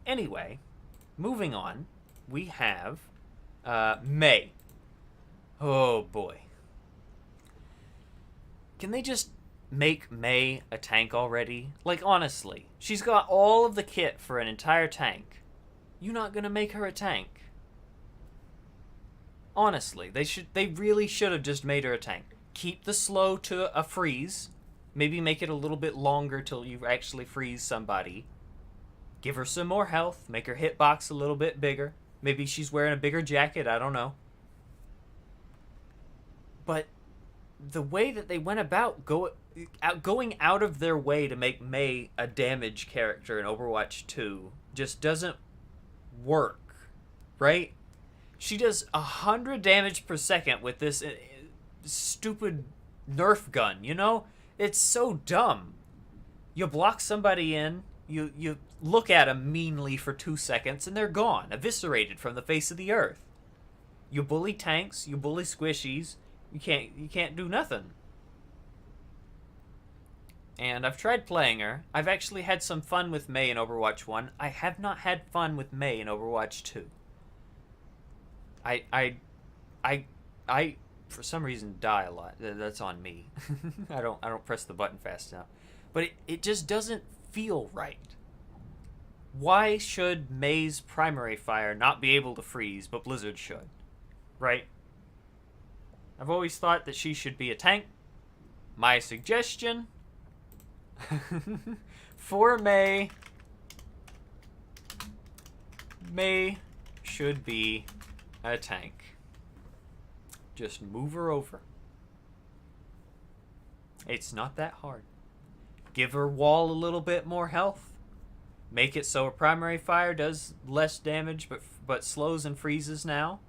Anyway, moving on, we have Mei. Oh boy. Can they just make Mei a tank already? Like, honestly, she's got all of the kit for an entire tank. You not gonna make her a tank? Honestly, they really should have just made her a tank. Keep the slow to a freeze. Maybe make it a little bit longer till you actually freeze somebody. Give her some more health. Make her hitbox a little bit bigger. Maybe she's wearing a bigger jacket. I don't know. But the way that they went about going out of their way to make Mei a damage character in Overwatch 2 just doesn't work, right? She does 100 damage per second with this stupid Nerf gun, you know? It's so dumb. You block somebody in, you look at them meanly for 2 seconds, and they're gone, eviscerated from the face of the earth. You bully tanks, you bully squishies, you can't do nothing. And I've tried playing her. I've actually had some fun with Mei in Overwatch 1. I have not had fun with Mei in Overwatch 2. I for some reason die a lot. That's on me. I don't press the button fast enough. But it just doesn't feel right. Why should Mei's primary fire not be able to freeze, but Blizzard should? Right? I've always thought that she should be a tank. My suggestion for Mei should be a tank. Just move her over. It's not that hard. Give her wall a little bit more health. Make it so her primary fire does less damage but slows and freezes now.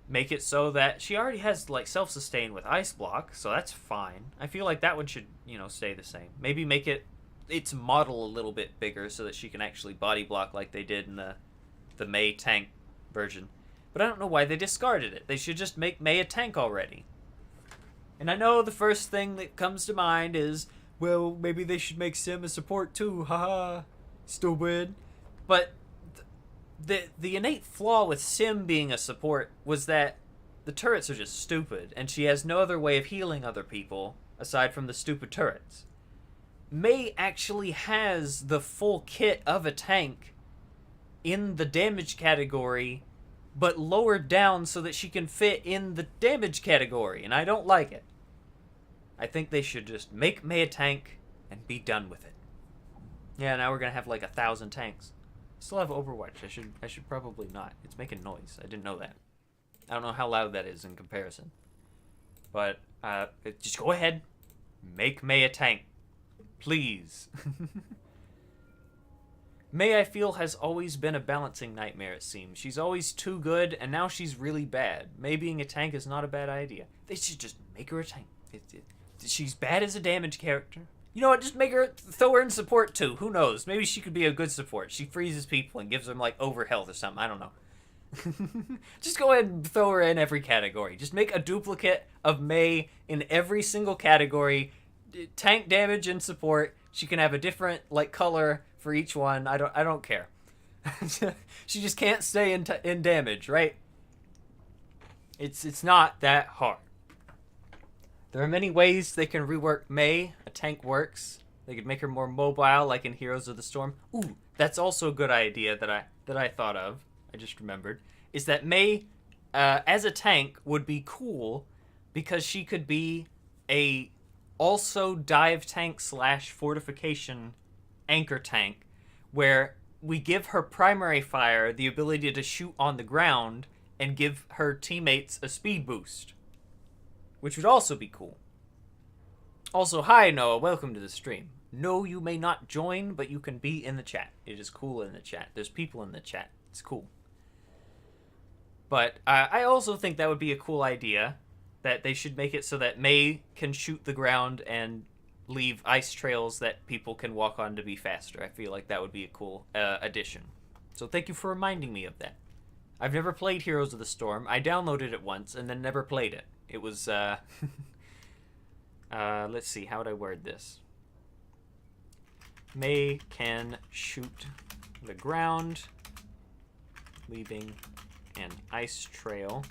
Make it so that she already has like self-sustain with ice block, so that's fine. I feel like that one should, stay the same. Maybe make its model a little bit bigger so that she can actually body block like they did in the Mei tank version. But I don't know why they discarded it. They should just make Mei a tank already. And I know the first thing that comes to mind is, well, maybe they should make Sim a support too. Haha. Stupid. But the innate flaw with Sim being a support was that the turrets are just stupid, and she has no other way of healing other people aside from the stupid turrets. Mei actually has the full kit of a tank in the damage category, but lowered down so that she can fit in the damage category, and I don't like it. I think they should just make Mei a tank and be done with it. Yeah, now we're gonna have like 1,000 tanks. Still have Overwatch. I should probably not. It's making noise. I didn't know that. I don't know how loud that is in comparison. But just go ahead. Make Mei a tank. Please. Mei, I feel, has always been a balancing nightmare, it seems. She's always too good, and now she's really bad. Mei being a tank is not a bad idea. They should just make her a tank. She's bad as a damage character. You know what, just throw her in support too. Who knows? Maybe she could be a good support. She freezes people and gives them, like, over health or something. I don't know. Just go ahead and throw her in every category. Just make a duplicate of Mei in every single category. Tank, damage, and support. She can have a different, like, color for each one. I don't care. She just can't stay in damage, right? It's not that hard. There are many ways they can rework Mei. A tank works. They could make her more mobile, like in Heroes of the Storm. Ooh, that's also a good idea that I thought of. I just remembered. Is that Mei, as a tank, would be cool because she could be a also dive tank slash fortification anchor tank, where we give her primary fire the ability to shoot on the ground and give her teammates a speed boost, which would also be cool. Also, hi Noah, welcome to the stream. No, you may not join, but you can be in the chat. It is cool in the chat. There's people in the chat. It's cool. But I also think that would be a cool idea, that they should make it so that Mei can shoot the ground and leave ice trails that people can walk on to be faster. I feel like that would be a cool addition. So thank you for reminding me of that. I've never played Heroes of the Storm. I downloaded it once and then never played it. It was, let's see, how would I word this? Mei can shoot the ground, leaving an ice trail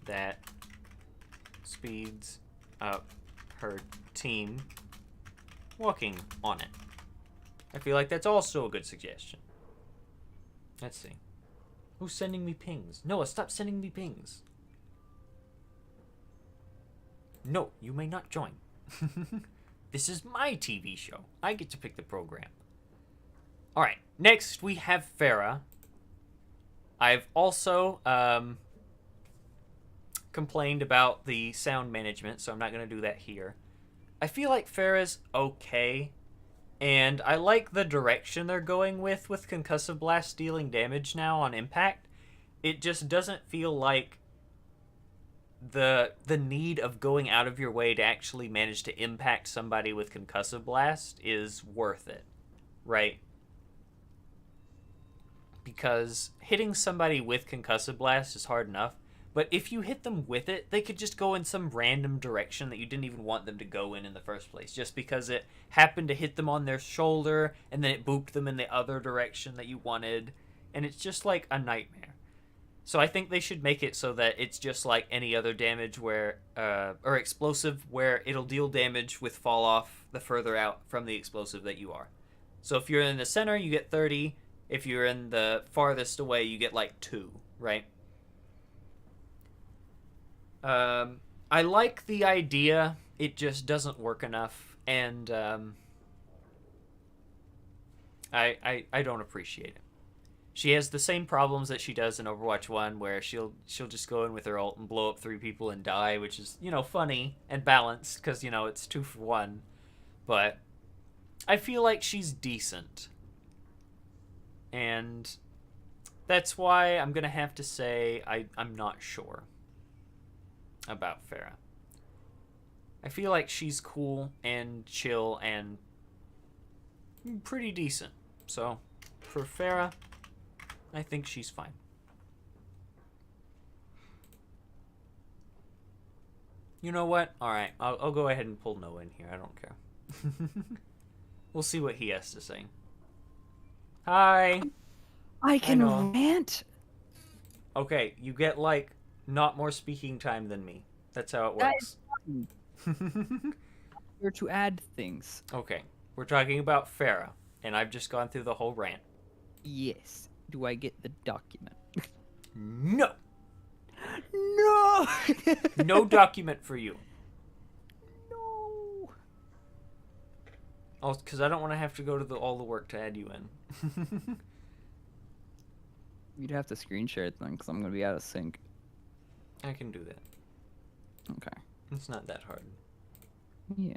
that speeds up her team walking on it. I feel like that's also a good suggestion. Let's see. Who's sending me pings? Noah, stop sending me pings. No, you may not join. This is my TV show. I get to pick the program. Alright, next we have Farah. I've also complained about the sound management, so I'm not going to do that here. I feel like Farah's okay, and I like the direction they're going with Concussive Blast dealing damage now on impact. It just doesn't feel like the need of going out of your way to actually manage to impact somebody with Concussive Blast is worth it, right? Because hitting somebody with Concussive Blast is hard enough, but if you hit them with it, they could just go in some random direction that you didn't even want them to go in the first place, just because it happened to hit them on their shoulder, and then it booped them in the other direction that you wanted, and it's just like a nightmare. So I think they should make it so that it's just like any other damage where, or explosive, where it'll deal damage with fall off the further out from the explosive that you are. So if you're in the center, you get 30. If you're in the farthest away, you get like 2, right? I like the idea. It just doesn't work enough, and I don't appreciate it. She has the same problems that she does in Overwatch 1, where she'll just go in with her ult and blow up 3 people and die, which is, funny and balanced, because, it's 2 for 1. But I feel like she's decent. And that's why I'm going to have to say I'm not sure about Farah. I feel like she's cool and chill and pretty decent. So, for Farah, I think she's fine. You know what? Alright, I'll go ahead and pull Noah in here. I don't care. We'll see what he has to say. Hi! I can rant? Okay, you get, not more speaking time than me. That's how it works. Here to add things. Okay, we're talking about Farah, and I've just gone through the whole rant. Yes. Do I get the document? No! No! No document for you. No! Oh, because I don't want to have to go to all the work to add you in. You'd have to screen share it then, because I'm going to be out of sync. I can do that. Okay. It's not that hard. Yeah.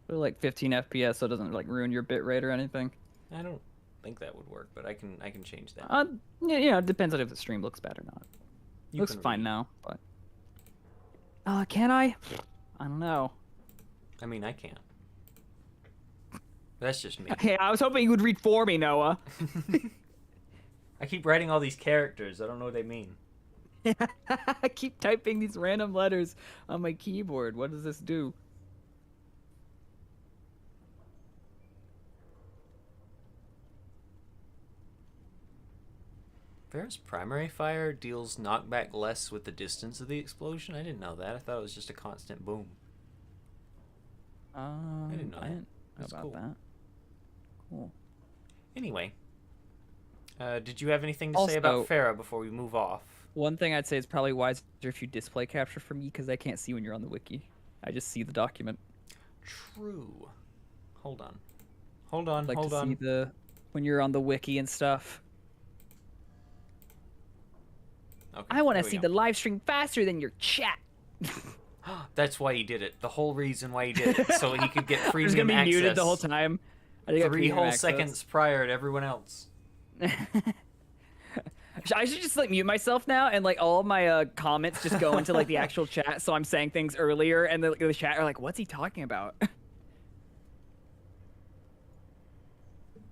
But like 15 FPS, so it doesn't ruin your bitrate or anything. I don't think that would work, but I can change that. Yeah, it depends on if the stream looks bad or not. Looks fine now, but can I? I don't know. I mean, I can't. That's just me. Hey, I was hoping you would read for me, Noah. I keep writing all these characters. I don't know what they mean. I keep typing these random letters on my keyboard. What does this do? Farah's primary fire deals knockback less with the distance of the explosion? I didn't know that. I thought it was just a constant boom. I didn't know that. know about cool. that. Cool. Anyway, did you have anything to say about Farah before we move off? One thing I'd say is probably wiser if you display capture for me, because I can't see when you're on the wiki. I just see the document. True. Hold on. Hold on. I'd like hold to on. see the when you're on the wiki and stuff. Okay, I want to there we see go. the live stream faster than your chat. That's why he did it. The whole reason why he did it, so he could get I was premium gonna be access. muted the whole time. I think I got 3 premium whole access. seconds prior to everyone else. I should just like mute myself now and like all of my comments just go into like the actual chat, so I'm saying things earlier and the chat are like, "What's he talking about?"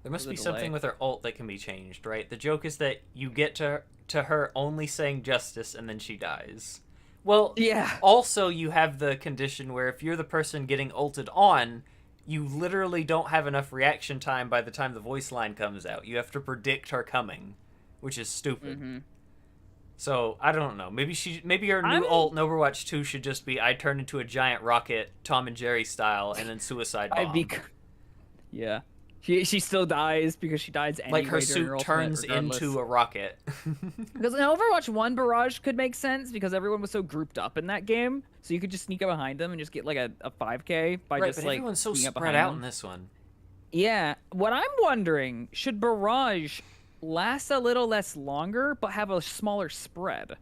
There must There's be a something delay. with her ult that can be changed, right? The joke is that you get to her only saying justice and then she dies. Well, Yeah. also you have the condition where if you're the person getting ulted on, you literally don't have enough reaction time by the time the voice line comes out. You have to predict her coming, which is stupid. Mm-hmm. So, I don't know. Maybe her new ult in Overwatch 2 should just be I turn into a giant rocket, Tom and Jerry style, and then suicide bomb. Yeah. She still dies because she dies anyway. Like her during her suit ultimate, turns regardless. into a rocket. Because in Overwatch 1, Barrage could make sense because everyone was so grouped up in that game, so you could just sneak up behind them and just get like a 5k by Right, just but like everyone's so sneaking up spread behind out them. in this one. Yeah, what I'm wondering, should Barrage last a little less longer but have a smaller spread?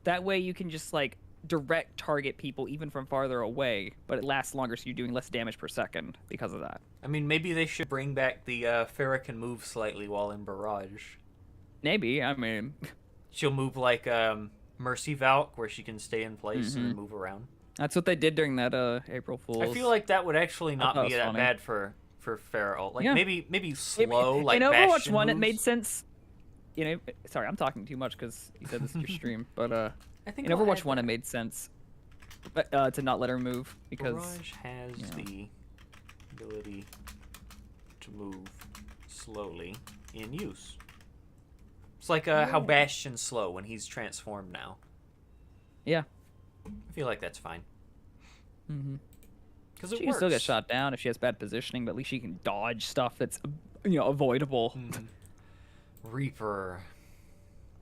That way you can just like direct target people even from farther away, but it lasts longer, so you're doing less damage per second because of that. I mean, maybe they should bring back the Pharah can move slightly while in Barrage. Maybe, I mean... She'll move like Mercy Valk, where she can stay in place and then move around. That's what they did during that April Fool's. I feel like that would actually not be that funny. bad for Pharah ult. Like, Yeah. maybe slow, like in Overwatch Bastion 1, it moves. made sense. You know, sorry, I'm talking too much because you said this is your stream, but I think in I'll Overwatch add 1, that. it made sense to not let her move because Barrage has the ability to move slowly in use. It's like how Bastion's slow when he's transformed now. yeah, I feel like that's fine. Because it she can works. still get shot down if she has bad positioning, but at least she can dodge stuff that's avoidable. Reaper.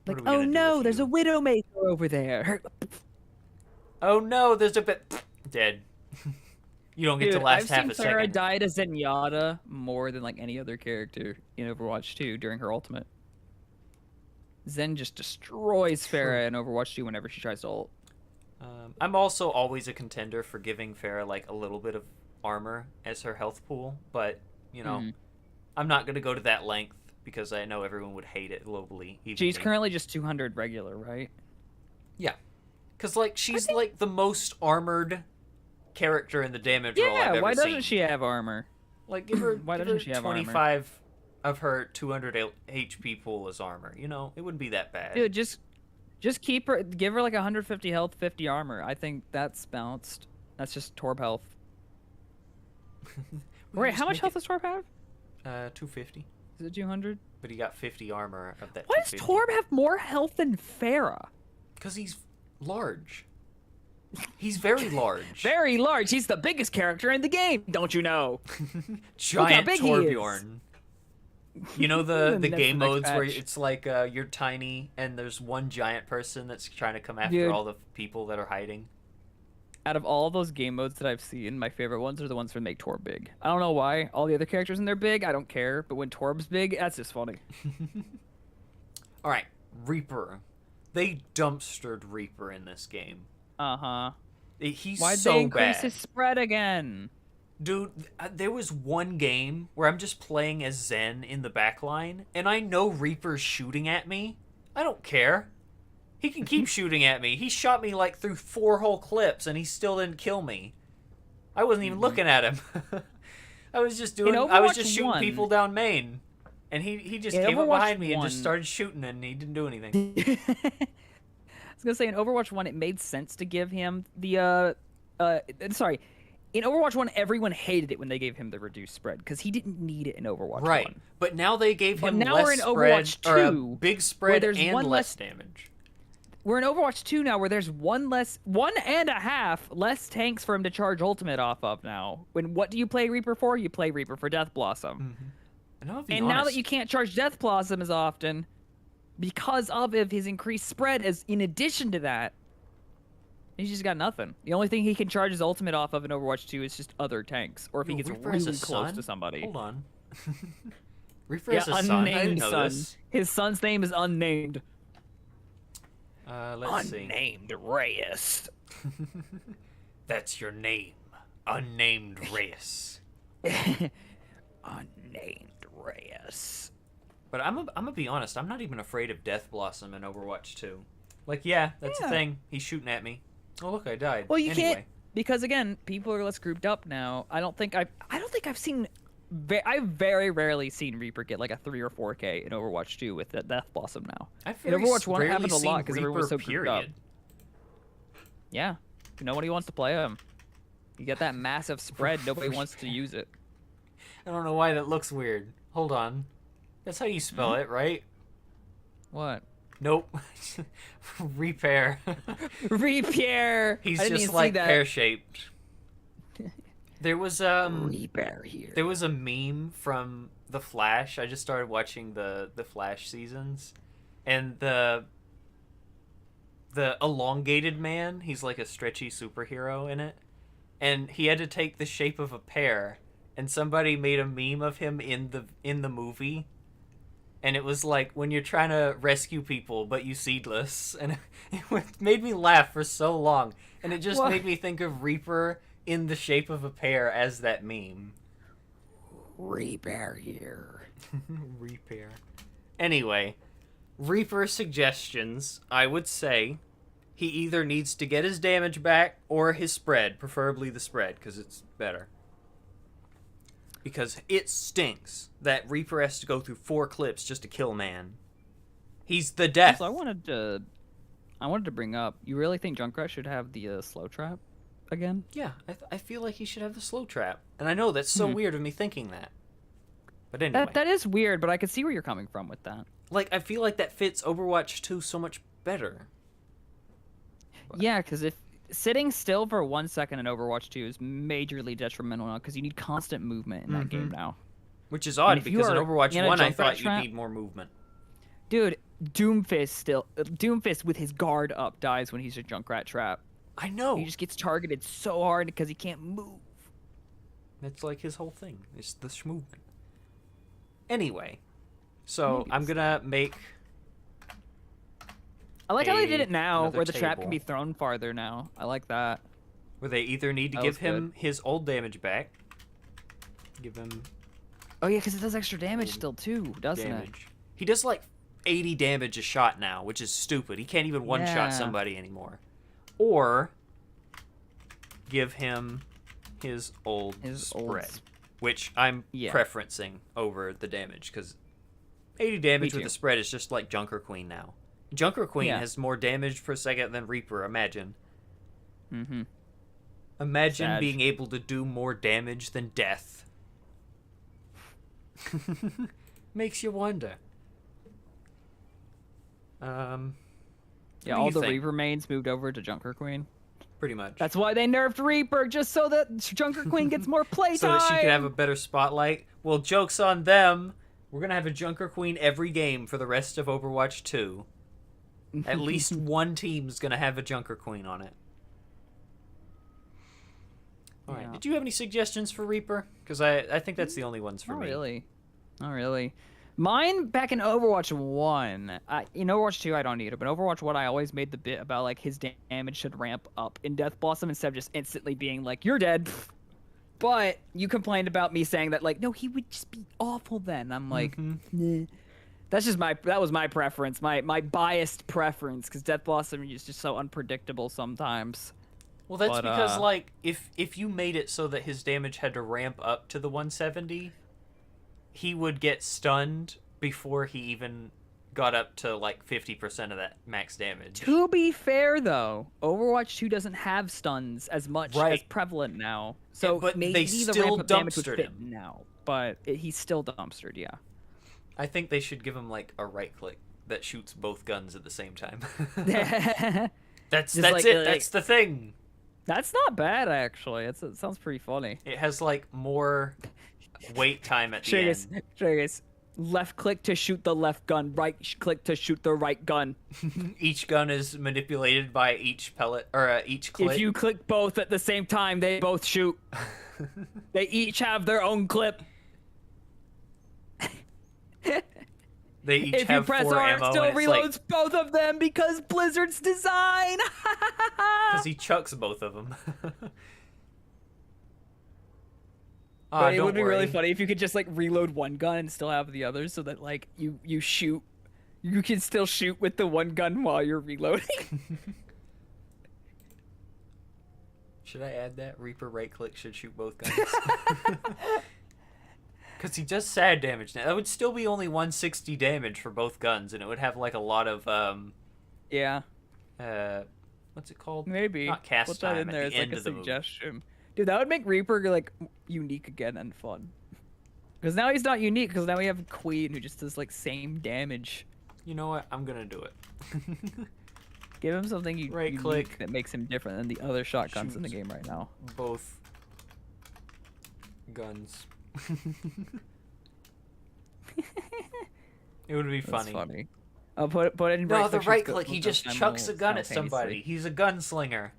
Like, What are we oh gonna do no, with there's a you? Widowmaker over there. Oh no, there's a bit dead. You don't get to last I've half seen a Pharah second. die to Zenyatta more than like any other character in Overwatch 2 during her ultimate. Zen just destroys Pharah in Overwatch 2 whenever she tries to ult. I'm also always a contender for giving Pharah like a little bit of armor as her health pool, but you know, I'm not gonna go to that length because I know everyone would hate it globally. Even She's me. currently just 200 regular, right? Yeah, because like she's like the most armored character in the damage roll I've Yeah, ever why seen. doesn't she have armor? Like give her Why give doesn't her she have armor? 25 of her 200 HP pool as armor. You know, it wouldn't be that bad. Dude, just keep her, give her like 150 health, 50 armor. I think that's balanced. That's just Torb health. Wait, how much health does Torb have? 250. Is it 200? But he got 50 armor of that. Why does Torb have more health than Pharah? Because he's large. He's very large. Very large. He's the biggest character in the game, don't you know? Giant big he is. Torbjorn. You know the That's game the next modes where patch. it's like you're tiny and there's one giant person that's trying to come after Dude. all the people that are hiding. Out of all those game modes that I've seen, my favorite ones are the ones that make Torb big. I don't know why. All the other characters in there big, I don't care. But when Torb's big, that's just funny. All right, Reaper. They dumpstered Reaper in this game. Uh-huh. He's Why'd so they increase bad. his spread again? Dude, there was one game where I'm just playing as Zen in the backline, and I know Reaper's shooting at me. I don't care. He can keep shooting at me. He shot me like through 4 whole clips, and he still didn't kill me. I wasn't even looking at him. I was just doing. I was just Overwatch shooting 1 people down main, and he just In came up Overwatch behind me and just 1 started shooting, and he didn't do anything. I was gonna say in Overwatch 1, it made sense to give him the sorry. In Overwatch 1, everyone hated it when they gave him the reduced spread because he didn't need it in Overwatch Right, 1. but now they gave But him now less we're in spread, Overwatch or a 2, big where spread there's and one less less- damage. We're in Overwatch 2 now where there's one and a half less tanks for him to charge ultimate off of now. What do you play Reaper for? You play Reaper for Death Blossom. And I'll be And now that honest, you can't charge Death Blossom as often because of his increased spread, as in addition to that, He's just got nothing. The only thing he can charge his ultimate off of in Overwatch 2 is just other tanks, or if he Yo, gets Reaper has really a close son? to somebody. Hold on. Reaper Yeah, has a son. I didn't unnamed know son. this. His son's name is unnamed. Let's see. Unnamed Reyes. That's your name. Unnamed Reyes. Unnamed Reyes. But I'm gonna be honest, I'm not even afraid of Death Blossom in Overwatch 2. Like, yeah, that's the Yeah. thing. He's shooting at me. Oh, look, I died. Well, you anyway. can't, because again, people are less grouped up now. I don't think I've seen. I've very rarely seen Reaper get like a 3 or 4K in Overwatch 2 with that Death Blossom now. I've In very Overwatch 1 it rarely happened a seen lot because everyone was so Reaper, grouped up. period. Yeah, nobody wants to play him. You get that massive spread, nobody wants to use it. I don't know why that looks weird. Hold on. That's how you spell it, right? What? Nope. Repair. Repair. He's I didn't just even like see that. pear-shaped. There was Repair here. There was a meme from The Flash. I just started watching the Flash seasons, and the elongated man, he's like a stretchy superhero in it, and he had to take the shape of a pear, and somebody made a meme of him in the movie, and it was like when you're trying to rescue people but you seedless, and it made me laugh for so long, and it just What? made me think of Reaper in the shape of a pear as that meme. Repair here. Repair. Anyway, Reaper suggestions, I would say he either needs to get his damage back or his spread, preferably the spread, because it's better. Because it stinks that Reaper has to go through 4 clips just to kill man. He's the death. So I wanted to bring up. You really think Junkrat should have the slow trap again? Yeah, I feel like he should have the slow trap. And I know that's so weird of me thinking that. But anyway. That is weird, but I can see where you're coming from with that. Like, I feel like that fits Overwatch 2 so much better. Yeah, because if sitting still for 1 second in Overwatch 2 is majorly detrimental now, because you need constant movement in that game now. Which is odd, if you because in are Overwatch in a 1 I Junkrat thought trap- you'd need more movement. Dude, Doomfist with his guard up dies when he's a Junkrat trap. I know. He just gets targeted so hard because he can't move. That's like his whole thing. It's the movement. Anyway, so Maybe I'm it's- gonna make. I like how they did it now, another where the trap can table. be thrown farther now. I like that. Where they either need to That give was him his old damage back. Give him Oh yeah, because it does extra damage Old still too, doesn't it? damage. He does like 80 damage a shot now, which is stupid. He can't even one-shot Yeah. somebody anymore. Or give him his old spread, which I'm Yeah. preferencing over the damage, because 80 damage Me with too. the spread is just like Junker Queen now. Junker Queen Yeah. has more damage per second than Reaper, imagine. Mm-hmm. Imagine Sad. being able to do more damage than death. Makes you wonder. Yeah, what do all you the think? Reaper mains moved over to Junker Queen. Pretty much. That's why they nerfed Reaper, just so that Junker Queen gets more playtime. So that she can have a better spotlight. Well, joke's on them. We're going to have a Junker Queen every game for the rest of Overwatch 2. At least one team's going to have a Junker Queen on it. Alright, Yeah. did you have any suggestions for Reaper? Because I think that's the only ones for Not me. really. Not really. Mine back in Overwatch 1. In Overwatch 2, I don't need it, but Overwatch 1, I always made the bit about like his damage should ramp up in Death Blossom instead of just instantly being like, "You're dead." But you complained about me saying that, like, no, he would just be awful then. I'm like, nah. That was my preference, my biased preference, because Death Blossom is just so unpredictable sometimes. Well, that's But, because, like, if you made it so that his damage had to ramp up to the 170, he would get stunned before he even got up to, like, 50% of that max damage. To be fair, though, Overwatch 2 doesn't have stuns as much as Right. prevalent now. So Yeah, but maybe they the still ramp up damage would dumpstered fit him. now. But he's still dumpstered, yeah. I think they should give him, like, a right-click that shoots both guns at the same time. That's Just like- it. like- That's the thing. That's not bad, actually. It sounds pretty funny. It has, like, more wait time at the Trigus, end. Trigus, Left click to shoot the left gun, right click to shoot the right gun. Each gun is manipulated by each pellet or each clip. If you click both at the same time, they both shoot. They each have their own clip. They each If have you press 4 R, it ammo, still and it's reloads like both of them because Blizzard's design. because he chucks both of them. But it don't would be really worry. funny if you could just like reload one gun and still have the others, so that like you shoot, you can still shoot with the one gun while you're reloading. Should I add that? Reaper right click should shoot both guns. Because he does sad damage now. That would still be only 160 damage for both guns, and it would have like a lot of Yeah, what's it called? maybe. Not cast Put that time in there at as the like end a of the move. suggestion. Dude, that would make Reaper like unique again and fun. Because now he's not unique. Because now we have Queen who just does like same damage. You know what? I'm gonna do it. Give him something Right unique click. that makes him different than the other shotguns in the Shoot. game right now. Both guns. It would be That's funny. funny. I'll put it in. No, the click right shoots click. He both just chucks a gun at simultaneously. somebody. He's a gunslinger.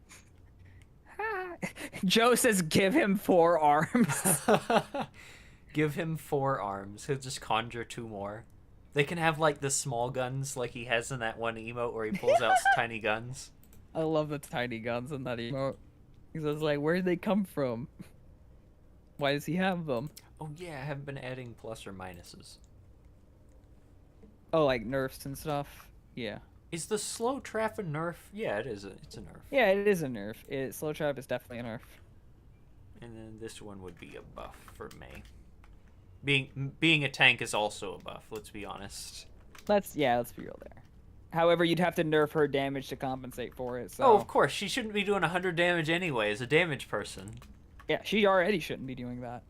Joe says, "Give him 4 arms." Give him 4 arms. He'll just conjure 2 more. They can have like the small guns, like he has in that one emote where he pulls out tiny guns. I love the tiny guns in that emote. Because I was like, where did they come from? Why does he have them? Oh yeah, I haven't been adding plus or minuses. Oh, like nerfs and stuff. Yeah. Is the slow trap a nerf? Yeah, it is. It's a nerf. Yeah, it is a nerf. Slow trap is definitely a nerf. And then this one would be a buff for May. Being a tank is also a buff. Let's be honest. Let's be real there. However, you'd have to nerf her damage to compensate for it. So. Oh, of course. She shouldn't be doing 100 damage anyway as a damage person. Yeah, she already shouldn't be doing that.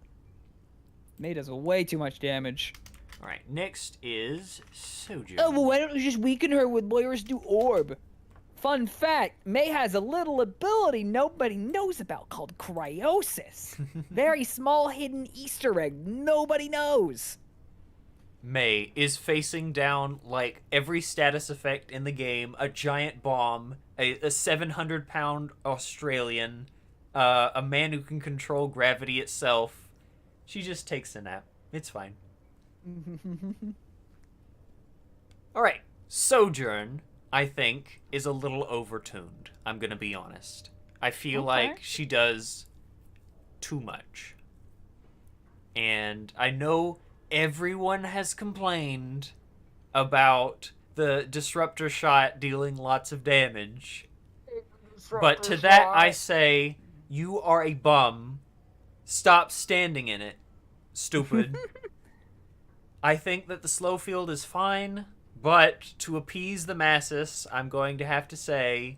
May does way too much damage. All right. Next is Sojourn. Oh, well, why don't you just weaken her with Moira's new orb? Fun fact, May has a little ability nobody knows about called cryosis. Very small hidden Easter egg nobody knows. May is facing down like every status effect in the game, a giant bomb, a 700-pound Australian, a man who can control gravity itself. She just takes a nap. It's fine. Alright, Sojourn, I think, is a little overtuned. I'm gonna be honest. I feel like she does too much. And I know everyone has complained about the disruptor shot dealing lots of damage. But to that I say, you are a bum. Stop standing in it, stupid. I think that the slow field is fine, but to appease the masses, I'm going to have to say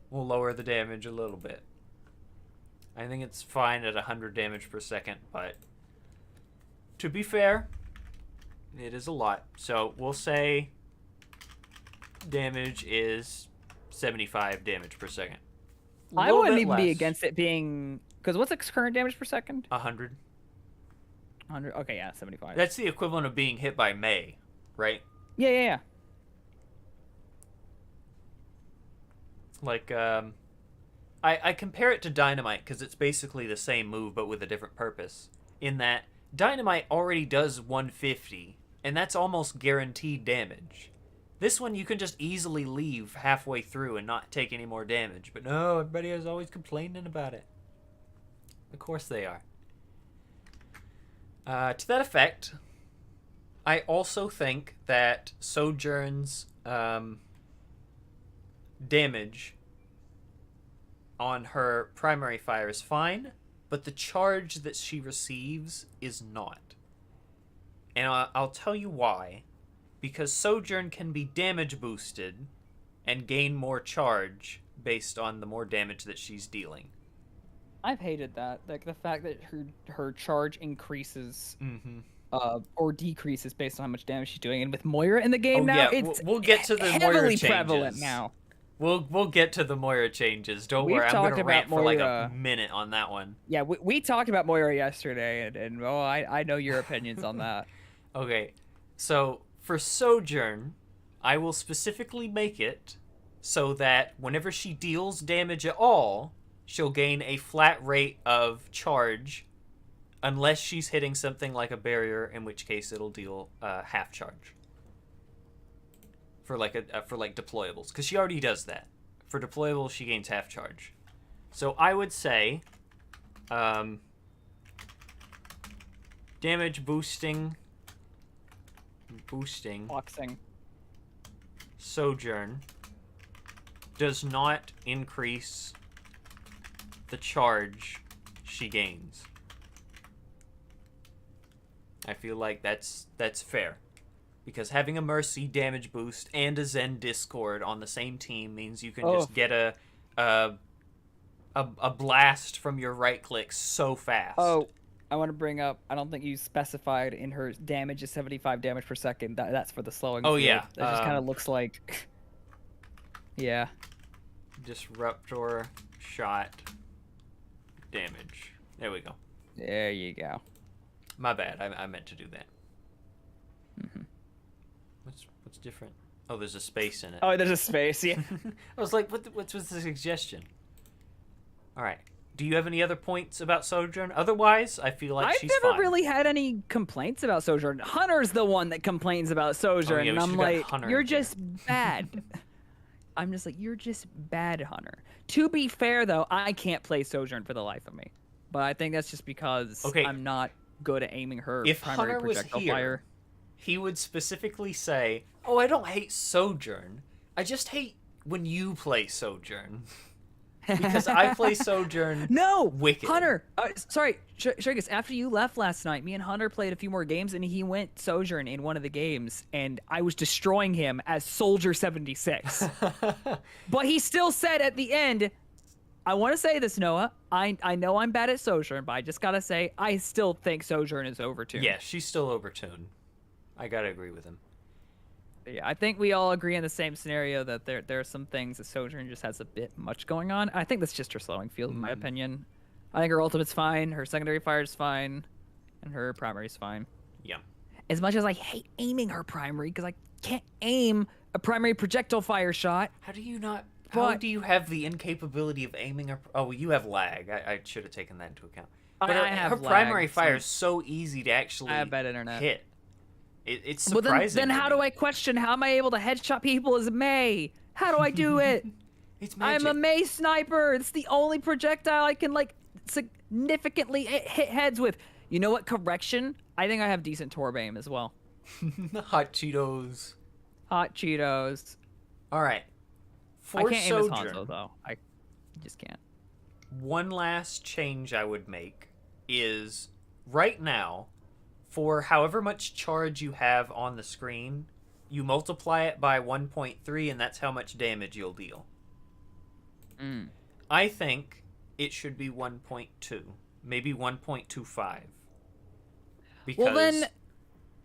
we'll lower the damage a little bit. I think it's fine at 100 damage per second, but to be fair, it is a lot. So we'll say damage is 75 damage per second. I wouldn't even be against it being... Because what's its current damage per second? 100. 100? Okay, yeah, 75. That's the equivalent of being hit by May, right? Yeah. Like, I compare it to Dynamite because it's basically the same move but with a different purpose. In that, Dynamite already does 150, and that's almost guaranteed damage. This one you can just easily leave halfway through and not take any more damage. But no, everybody is always complaining about it. Of course they are. To that effect, I also think that Sojourn's damage on her primary fire is fine, but the charge that she receives is not. And I'll tell you why. Because Sojourn can be damage boosted and gain more charge based on the more damage that she's dealing. I've hated that. Like, the fact that her charge increases or decreases based on how much damage she's doing. And with Moira in the game now, it's we'll get to the Moira heavily changes. prevalent now. We'll get to the Moira changes. Don't worry, I'm going to rant for like a minute on that one. Yeah, we talked about Moira yesterday, and well, I know your opinions on that. Okay, So for Sojourn, I will specifically make it so that whenever she deals damage at all, she'll gain a flat rate of charge, unless she's hitting something like a barrier, in which case it'll deal half charge. For like deployables, because she already does that. For deployables, she gains half charge. So I would say, damage boosting, Boxing. Sojourn does not increase the charge she gains. I feel like that's fair. Because having a Mercy damage boost and a Zen Discord on the same team means you can just get a blast from your right click so fast. Oh, I want to bring up, I don't think you specified in her damage is 75 damage per second. That's for the slowing field. Yeah. That just kind of looks like... yeah. Disruptor shot damage. There we go. There you go. My bad. I meant to do that. Mm-hmm. What's different? Oh, there's a space in it. Oh, there's a space, yeah. I was like, what was the suggestion? All right. Do you have any other points about Sojourn? Otherwise, I feel like she's fine. I've never really had any complaints about Sojourn. Hunter's the one that complains about Sojourn, and I'm like, you're just bad. I'm just like, you're just bad, Hunter. To be fair, though, I can't play Sojourn for the life of me. But I think that's just because I'm not good at aiming her primary projectile fire. He would specifically say, "Oh, I don't hate Sojourn. I just hate when you play Sojourn." Because I play Sojourn wicked. Hunter, sorry, Shrigus, after you left last night, me and Hunter played a few more games, and he went Sojourn in one of the games, and I was destroying him as Soldier 76. But he still said at the end, I want to say this, Noah, I know I'm bad at Sojourn, but I just gotta say, I still think Sojourn is overtuned. Yeah, she's still overtuned. I gotta agree with him. Yeah, I think we all agree in the same scenario that there are some things that Sojourn just has a bit much going on. I think that's just her slowing field, in my opinion. I think her ultimate's fine, her secondary fire's fine, and her primary's fine. Yeah. As much as I hate aiming her primary, because I can't aim a primary projectile fire shot. How do you not... How do you have the incapability of aiming her... Oh, you have lag. I should have taken that into account. But I have her lag, primary fire is so easy to actually I have bad internet. hit. It's surprising. Well, then how do I question? How am I able to headshot people as Mei? How do I do it? It's magic. I'm a Mei sniper. It's the only projectile I can, like, significantly hit heads with. You know what? Correction. I think I have decent Torb aim as well. Hot Cheetos. Hot Cheetos. All right. I can't aim as Hanzo, though. I just can't. One last change I would make is right now, for however much charge you have on the screen, you multiply it by 1.3, and that's how much damage you'll deal. I think it should be 1.2, maybe 1.25. Because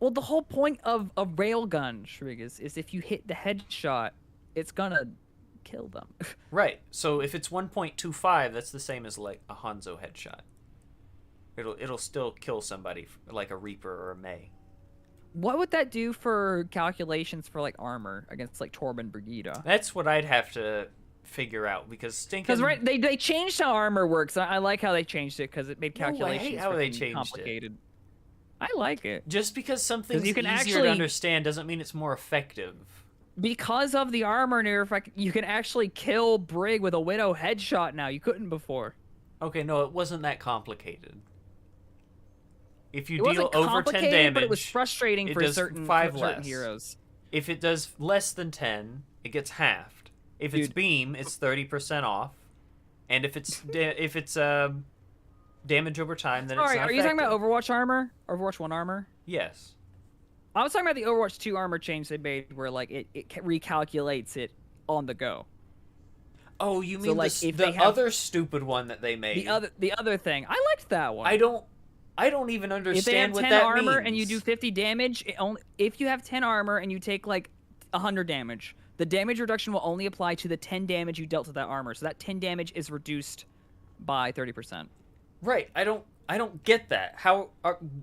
well, the whole point of a railgun, Shrig, is if you hit the headshot, it's gonna kill them. Right. So if it's 1.25, that's the same as like a Hanzo headshot. It'll still kill somebody, like a Reaper or a Mei. What would that do for calculations for, like, armor against, like, Torb and Brigida? That's what I'd have to figure out, because right, they changed how armor works. I like how they changed it, because it made calculations I hate how they changed complicated. I like it. Just because something's you can easier to understand doesn't mean it's more effective. Because of the armor nerf, you can actually kill Brig with a Widow headshot now. You couldn't before. Okay, no, it wasn't that complicated. If you it deal wasn't over 10 damage, but it was frustrating for certain heroes. If it does less than 10, it gets halved. If it's beam, it's 30% off. And if it's damage over time, then it's not are you talking effective. about Overwatch armor? Overwatch 1 armor? Yes. I was talking about the Overwatch 2 armor change they made where, like, it recalculates it on the go. Oh, you mean so, like, the other stupid one that they made? The other thing. I liked that one. I don't even understand if they have what 10 that armor means. and you do 50 damage, if you have 10 armor and you take, like, 100 damage, the damage reduction will only apply to the 10 damage you dealt to that armor. So that 10 damage is reduced by 30%. Right. I don't get that.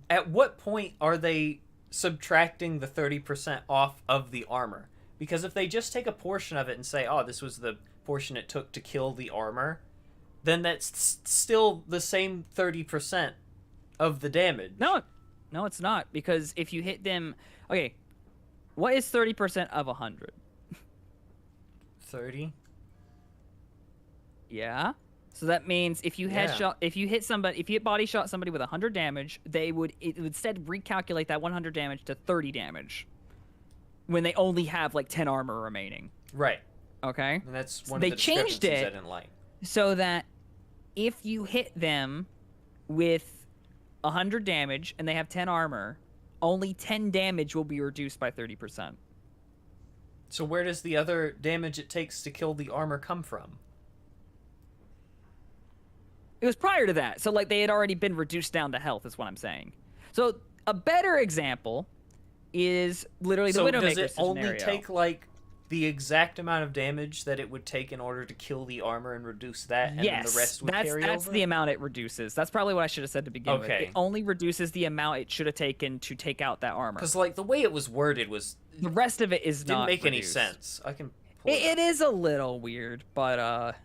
At what point are they subtracting the 30% off of the armor. Because if they just take a portion of it and say, oh, this was the portion it took to kill the armor, then that's still the same 30% of the damage. No, it's not, because if you hit them... Okay, what is 30% of 100? 30? Yeah. So that means if you hit body shot somebody with 100 damage, it would instead recalculate that 100 damage to 30 damage when they only have like 10 armor remaining. Right. Okay? And that's one they of the changed discrepancies it I didn't like. So that if you hit them with 100 damage and they have 10 armor, only 10 damage will be reduced by 30%. So where does the other damage it takes to kill the armor come from? It was prior to that. So like they had already been reduced down to health is what I'm saying. So a better example is literally the Widowmaker scenario. So does it only take like the exact amount of damage that it would take in order to kill the armor and reduce that, and then the rest would carry over? That's the amount it reduces. That's probably what I should have said to begin with. It only reduces the amount it should have taken to take out that armor. Because like the way it was worded was the rest of it didn't make any sense. I can. It is a little weird, but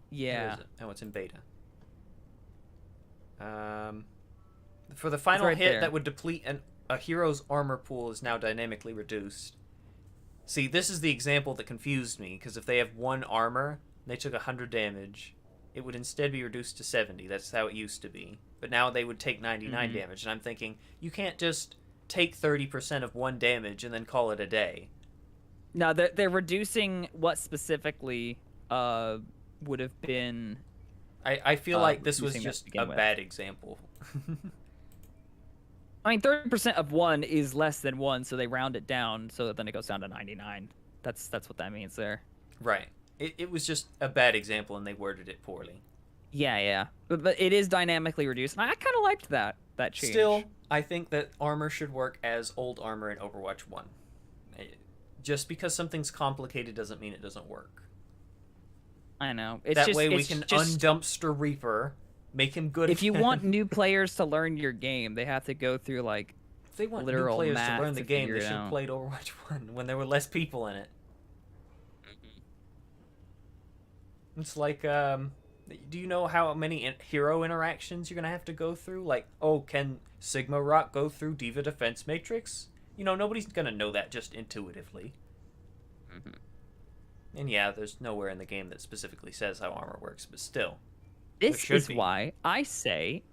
yeah. Where is it? Oh, it's in beta. For the final hit that would deplete a hero's armor pool is now dynamically reduced. See, this is the example that confused me, because if they have 1 armor, and they took 100 damage, it would instead be reduced to 70. That's how it used to be. But now they would take 99 damage, and I'm thinking, you can't just take 30% of 1 damage and then call it a day. No, they're reducing what specifically would have been... I feel like this was just a bad example. I mean, 30% of 1 is less than 1, so they round it down so that then it goes down to 99. That's what that means there. Right. It was just a bad example, and they worded it poorly. Yeah. But it is dynamically reduced, and I kind of liked that change. Still, I think that armor should work as old armor in Overwatch 1. Just because something's complicated doesn't mean it doesn't work. I know. That way we can undumpster Reaper, make him good. If you want new players to learn your game, they have to go through like if they want new literal players math to learn the game, they figure should it have out. played Overwatch 1 when there were less people in it. It's like, do you know how many hero interactions you're going to have to go through? Like, oh, can Sigma Rock go through Diva Defense Matrix? You know, nobody's going to know that just intuitively. And yeah, there's nowhere in the game that specifically says how armor works, but still. This is why I say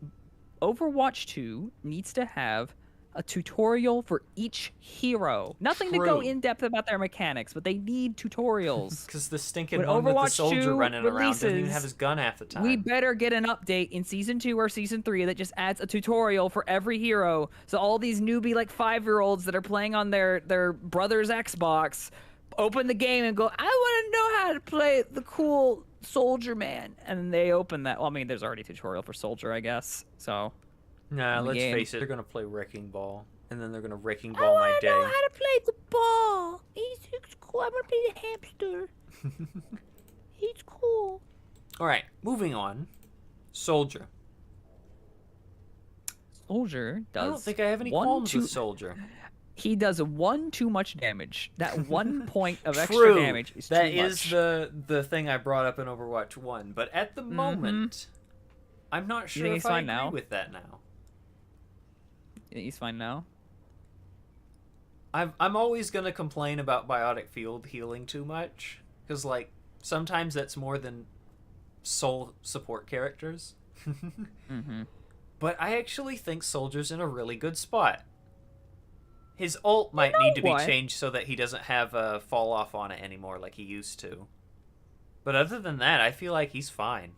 Overwatch 2 needs to have a tutorial for each hero. Nothing to go in depth about their mechanics, but they need tutorials. Because the stinking one with the soldier running around doesn't even have his gun half the time. We better get an update in Season 2 or Season 3 that just adds a tutorial for every hero. So all these newbie, like, 5-year-olds that are playing on their brother's Xbox open the game and go, I want to know how to play the cool soldier man. And then they open that. Well, I mean, there's already a tutorial for soldier, I guess. So... Nah, let's face it. They're gonna play Wrecking Ball, and then they're gonna Wrecking Ball my day. I know how to play the ball. He's cool. I'm gonna play the hamster. He's cool. All right, moving on. Soldier. Soldier does. I don't think I have any qualms with Soldier. He does 1 too much damage. That 1 point of extra damage is too much. That is the thing I brought up in Overwatch 1, but at the moment, I'm not sure if I agree with that now. He's fine now. I'm always gonna complain about Biotic Field healing too much, because like sometimes that's more than sole support characters. But I actually think Soldier's in a really good spot. His ult might need to be changed so that he doesn't have a fall off on it anymore like he used to. But other than that, I feel like he's fine.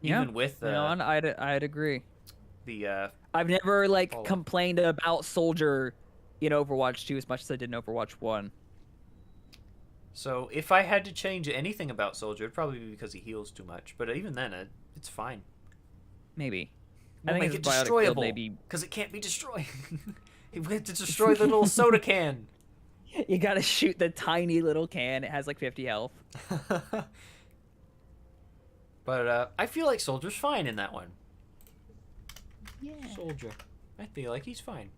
Even with I'd agree. The I've never like complained about Soldier in Overwatch 2 as much as I did in Overwatch 1. So if I had to change anything about Soldier, it'd probably be because he heals too much. But even then, it's fine. Maybe. We'll make it destroyable because it can't be destroyed. We have to destroy the little soda can. You gotta shoot the tiny little can. It has like 50 health. But I feel like Soldier's fine in that one. Yeah. Soldier. I feel like he's fine.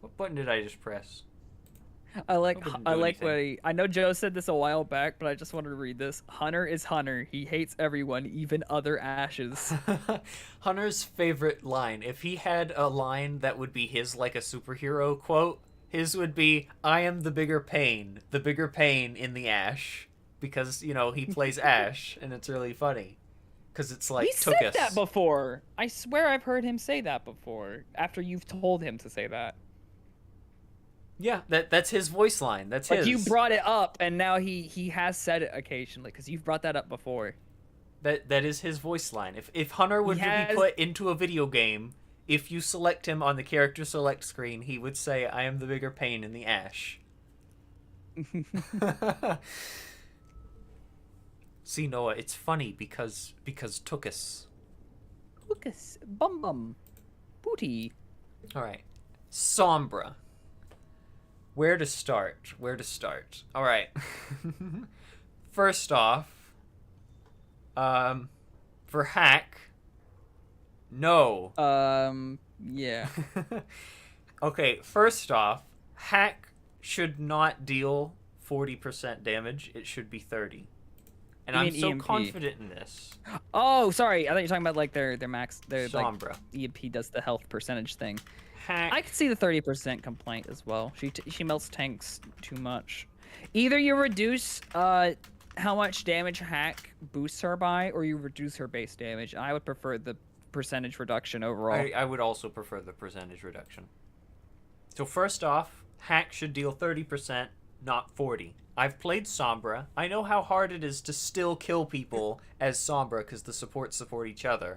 What button did I just press? I like Hope it didn't I do like anything. I know Joe said this a while back, but I just wanted to read this. Hunter is Hunter. He hates everyone, even other ashes. Hunter's favorite line. If he had a line that would be his like a superhero quote, his would be, "I am the bigger pain in the ash," because he plays Ash, and it's really funny, because it's like He said took that us. before. I swear I've heard him say that before. After you've told him to say that. Yeah, that's his voice line. That's Like his. you brought it up, and now he has said it occasionally because you've brought that up before. That is his voice line. If Hunter would be put into a video game, if you select him on the character select screen, he would say, "I am the bigger pain in the ash." See, Noah, it's funny because Tookus. Lucas, bum bum, booty. All right, Sombra. Where to start? All right. First off, for hack, no. Yeah. Okay, first off, hack should not deal 40% damage. It should be 30. And You I'm mean so EMP. confident in this. Oh, sorry. I thought you were talking about like their max. Their like Sombra. EMP does the health percentage thing. Hack. I could see the 30% complaint as well. She melts tanks too much. Either you reduce how much damage hack boosts her by, or you reduce her base damage. I would prefer the percentage reduction overall. I would also prefer the percentage reduction. So first off, hack should deal 30%, not 40. I've played Sombra. I know how hard it is to still kill people as Sombra because the supports support each other.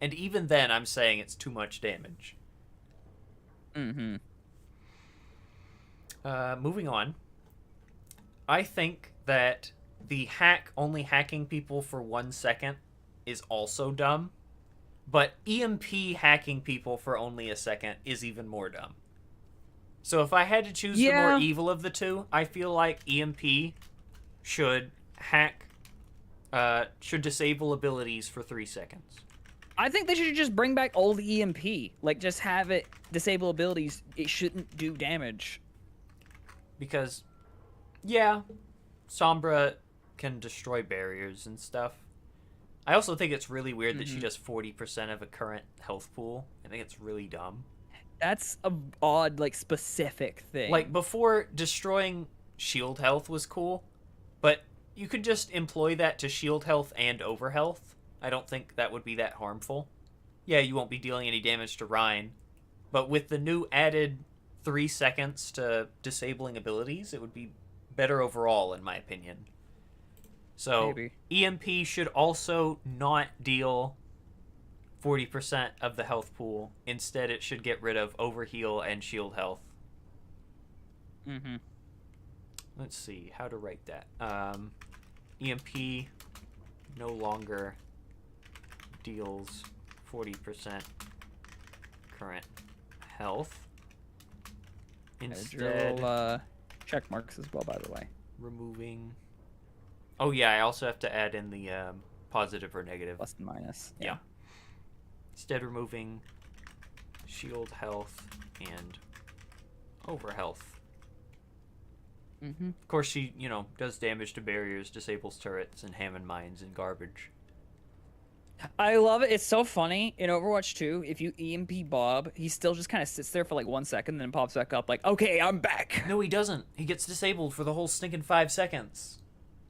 And even then, I'm saying it's too much damage. Mm-hmm. Moving on. I think that the hack only hacking people for 1 second is also dumb. But EMP hacking people for only a second is even more dumb. So if I had to choose the more evil of the two, I feel like EMP should should disable abilities for 3 seconds. I think they should just bring back old EMP. Like, just have it disable abilities. It shouldn't do damage. Because, yeah, Sombra can destroy barriers and stuff. I also think it's really weird that she does 40% of a current health pool. I think it's really dumb. That's a odd, like, specific thing. Like, before, destroying shield health was cool, but you could just employ that to shield health and over health. I don't think that would be that harmful. Yeah, you won't be dealing any damage to Rein, but with the new added 3 seconds to disabling abilities, it would be better overall, in my opinion. So, Maybe. EMP should also not deal 40% of the health pool. Instead, it should get rid of overheal and shield health. Mm-hmm. Let's see how to write that. EMP no longer deals 40% current health. Instead, check marks as well, by the way. removing... Oh yeah, I also have to add in the positive or negative. Plus and minus. Yeah. Instead, removing shield health and over health. Mm-hmm. Of course, she, does damage to barriers, disables turrets, and Hammond mines and garbage. I love it. It's so funny. In Overwatch 2, if you EMP Bob, he still just kind of sits there for like 1 second, then pops back up like, okay, I'm back. No, he doesn't. He gets disabled for the whole stinking 5 seconds.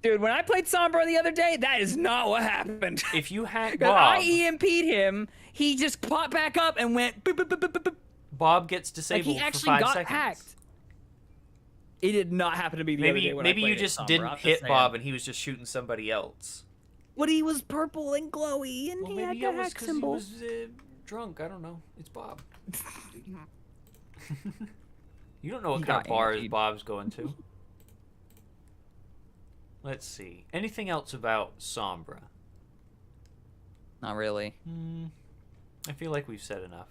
Dude, when I played Sombra the other day, that is not what happened. If you hack Because Bob, I EMP'd him, he just popped back up and went boop, boop, boop, boop, boop, boop. Bob gets Like, disabled he for actually 5 got seconds. hacked. It did not happen to me the other day when Maybe I played you just Sombra, didn't I'm just hit saying. Bob and he was just shooting somebody else. But he was purple and glowy, and Well, he maybe had it the was hack because symbol. he was drunk. I don't know. It's Bob. You don't know what He kind of got bars EMP'd. Bob's going to. Let's see. Anything else about Sombra? Not really. I feel like we've said enough.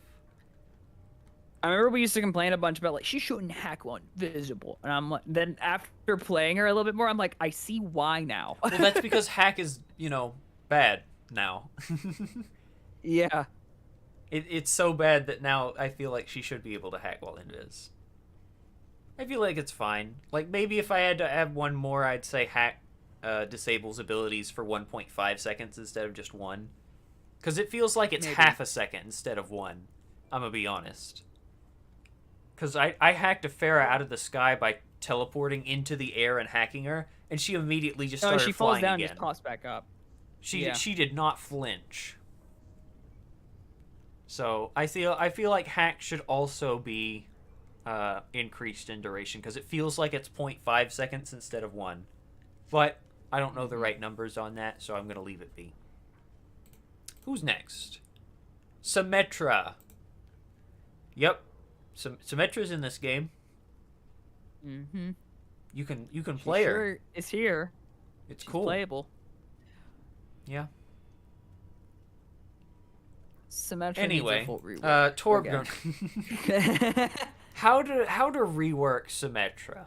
I remember we used to complain a bunch about like she shouldn't hack one visible, and I'm like, then after playing her a little bit more, I'm like, I see why now. Well, that's because hack is, bad now. Yeah. It's so bad that now I feel like she should be able to hack while invis. I feel like it's fine. Like, maybe if I had to add one more, I'd say hack disables abilities for 1.5 seconds instead of just 1. Because it feels like it's Maybe. half a second instead of 1. I'm gonna be honest. Because I hacked a Pharah out of the sky by teleporting into the air and hacking her, and she immediately just started she falls flying down and again. just pops back up. She Yeah. she did not flinch. So I feel like hack should also be increased in duration because it feels like it's 0.5 seconds instead of 1. But I don't know the right numbers on that, so I'm gonna leave it be. Who's next? Symmetra. Yep, Symmetra's in this game. Mm-hmm. You can play her. Sure is here. It's She's cool. playable. Yeah. Symmetra Anyway, needs a full rework. Torbjorn. How to rework Symmetra?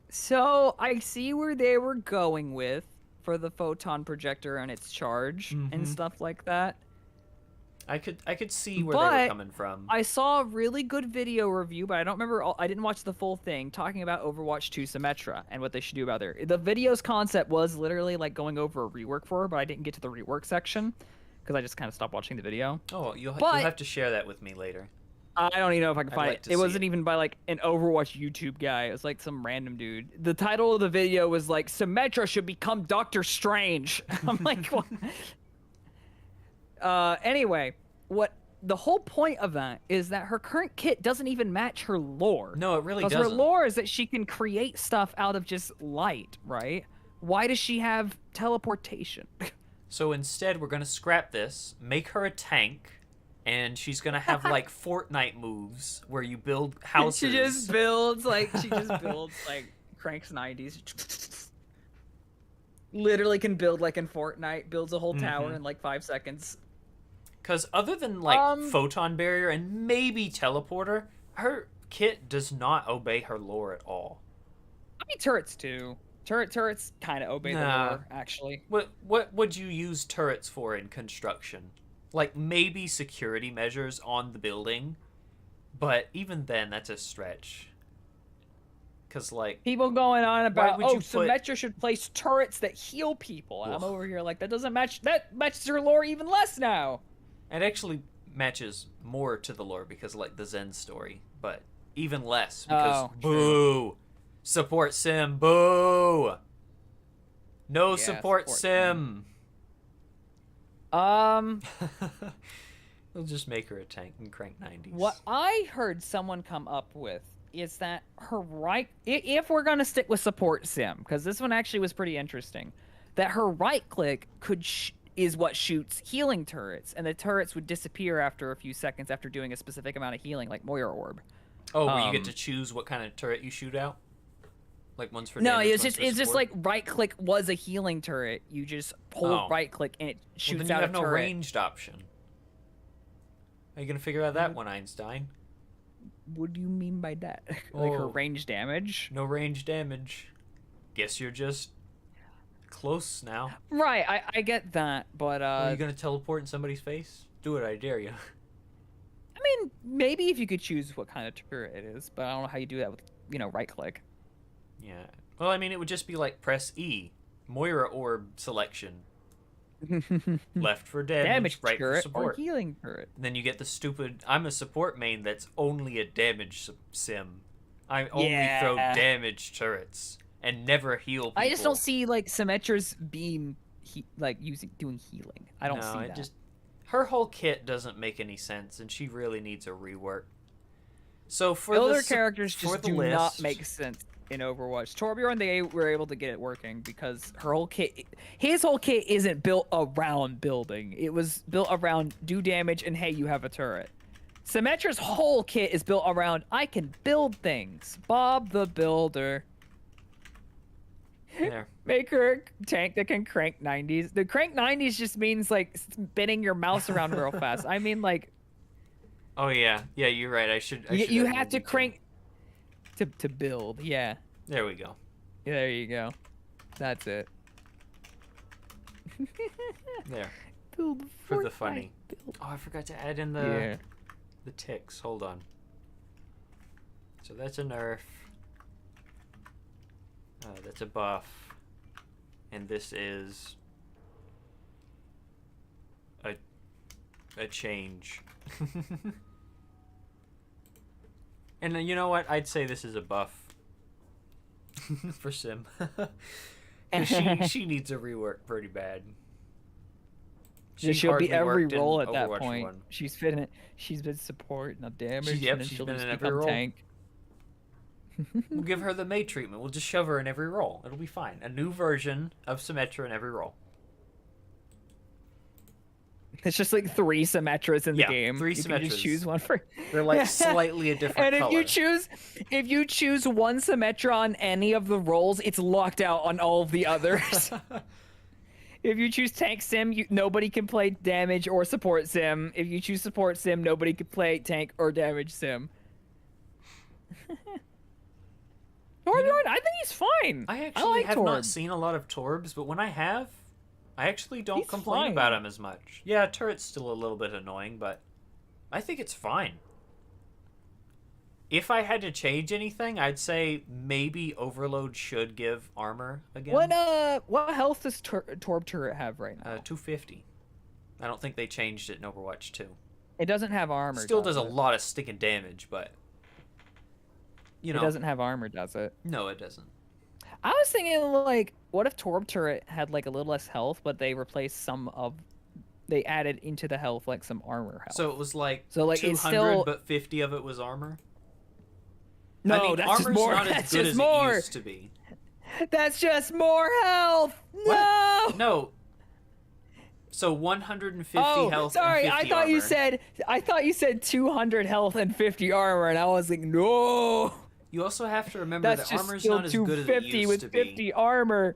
So I see where they were going with for the photon projector and its charge and stuff like that. I could see where they were coming from. I saw a really good video review, but I don't remember. I didn't watch the full thing talking about Overwatch 2 Symmetra and what they should do about there. The video's concept was literally like going over a rework for her, but I didn't get to the rework section because I just kind of stopped watching the video. Oh, you'll have to share that with me later. I don't even know if I can find like it. to It see wasn't it. even by like an Overwatch YouTube guy. It was like some random dude. The title of the video was like Symmetra should become Doctor Strange. I'm like, what? Anyway, what the whole point of that is that her current kit doesn't even match her lore. No, it really Because doesn't. her lore is that she can create stuff out of just light, right? Why does she have teleportation? So instead, we're gonna scrap this, make her a tank, and she's gonna have like Fortnite moves where you build houses. She just builds like cranks 90s. Literally can build like in Fortnite, builds a whole tower in like 5 seconds. Because other than like photon barrier and maybe teleporter, her kit does not obey her lore at all. I mean turrets too. Turrets kind of obey the lore actually. What would you use turrets for in construction? Like maybe security measures on the building, but even then that's a stretch. Cause like people going on about Symmetra should place turrets that heal people. And I'm over here like that doesn't match. That matches her lore even less now. It actually matches more to the lore because like the Zen story, but even less because boo, support sim, boo, no support sim. We'll just make her a tank and crank 90s. What I heard someone come up with is that her if we're gonna stick with support sim, because this one actually was pretty interesting, that her right click is what shoots healing turrets, and the turrets would disappear after a few seconds after doing a specific amount of healing, like Moira Orb. Oh, where you get to choose what kind of turret you shoot out? Like one's for no, damage, it's just like right click was a healing turret. You just hold right click and it shoots out a turret. Then you have no ranged option. Are you gonna figure out that one, Einstein? What do you mean by that? Like her range damage? No range damage. Guess you're just close now. Right, I get that, but Are you gonna teleport in somebody's face? Do it, I dare you. I mean, maybe if you could choose what kind of turret it is, but I don't know how you do that with, right click. Yeah. Well, I mean, it would just be like press E, Moira Orb selection. Left for damage, right turret for support. or healing turret. And then you get the stupid, I'm a support main that's only a damage sim. I only throw damage turrets and never heal people. I just don't see like Symmetra's beam doing healing. I don't see that. Her whole kit doesn't make any sense, and she really needs a rework. So for other characters just do list, not make sense in Overwatch. Torbjorn, they were able to get it working because his whole kit isn't built around building. It was built around do damage and hey, you have a turret. Symmetra's whole kit is built around I can build things. Bob the Builder. There. Make her a tank that can crank 90s. The crank 90s just means like spinning your mouse around real fast. I mean like. Oh yeah, you're right. I should you have to crank to build. Yeah. There we go. There you go. That's it. There. Build for the funny. Build. Oh, I forgot to add in the ticks. Hold on. So that's a nerf. That's a buff. And this is a change. And then, you know what? I'd say this is a buff for Sim. 'Cause she needs a rework pretty bad. She'll be every hardly worked in role at that Overwatch point. 1. She's been support, not damage, Yep, and then she's she'll been just in every become role. tank. We'll give her the May treatment. We'll just shove her in every role. It'll be fine. A new version of Symmetra in every role. It's just like 3 Symmetras in the Yeah, game. 3 You can just Symmetras. choose one for. They're like slightly a different And color. if you choose one Symmetra on any of the roles, it's locked out on all of the others. If you choose tank sim, nobody can play damage or support sim. If you choose support sim, nobody can play tank or damage sim. Torbjorn, I think he's fine. I actually like have Torb. not seen a lot of Torbs, but when I have, I actually don't He's complain fine. about him as much. Yeah, turret's still a little bit annoying, but I think it's fine. If I had to change anything, I'd say maybe Overload should give armor again. What health does Torb turret have right now? 250. I don't think they changed it in Overwatch 2. It doesn't have armor. Still does a it? lot of sticking damage, but you know. It doesn't have armor, does it? No, it doesn't. I was thinking, like, what if Torb turret had like a little less health, but they replaced they added into the health like some armor health. So it was like 200, it's still... but 50 of it was armor. No, I mean, that's armor's just more. not That's as good just as more. it used to be. That's just more health. No. What? No. So 150 health sorry. and 50 I thought armor. I thought you said 200 health and 50 armor, and I was like, no. You also have to remember That's that just armor's still not as good as it 250 used with to 50 be. armor.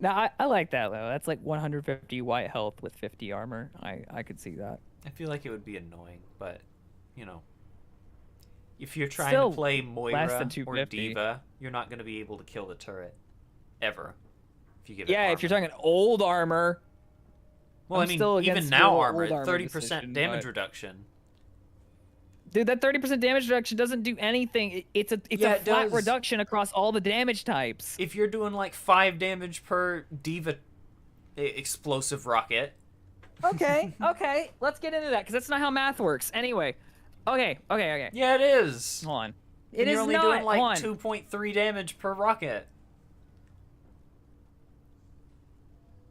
Now I like that though. That's like 150 white health with 50 armor. I could see that. I feel like it would be annoying, but you know, if you're trying Still to play less Moira than or 250. Diva, you're not going to be able to kill the turret ever if you give it Yeah, armor. if you're talking old armor. Well, I'm I mean, still even against now the armor old at armor 30% decision, damage but- reduction. Dude, that 30% damage reduction doesn't do anything. It's a Yeah, a it flat does. reduction across all the damage types. If you're doing like 5 damage per Diva explosive rocket. Okay, okay, let's get into that because that's not how math works. Anyway, okay. Yeah, it is. Hold on. And It is you're only not. doing like Hold on. 2.3 damage per rocket.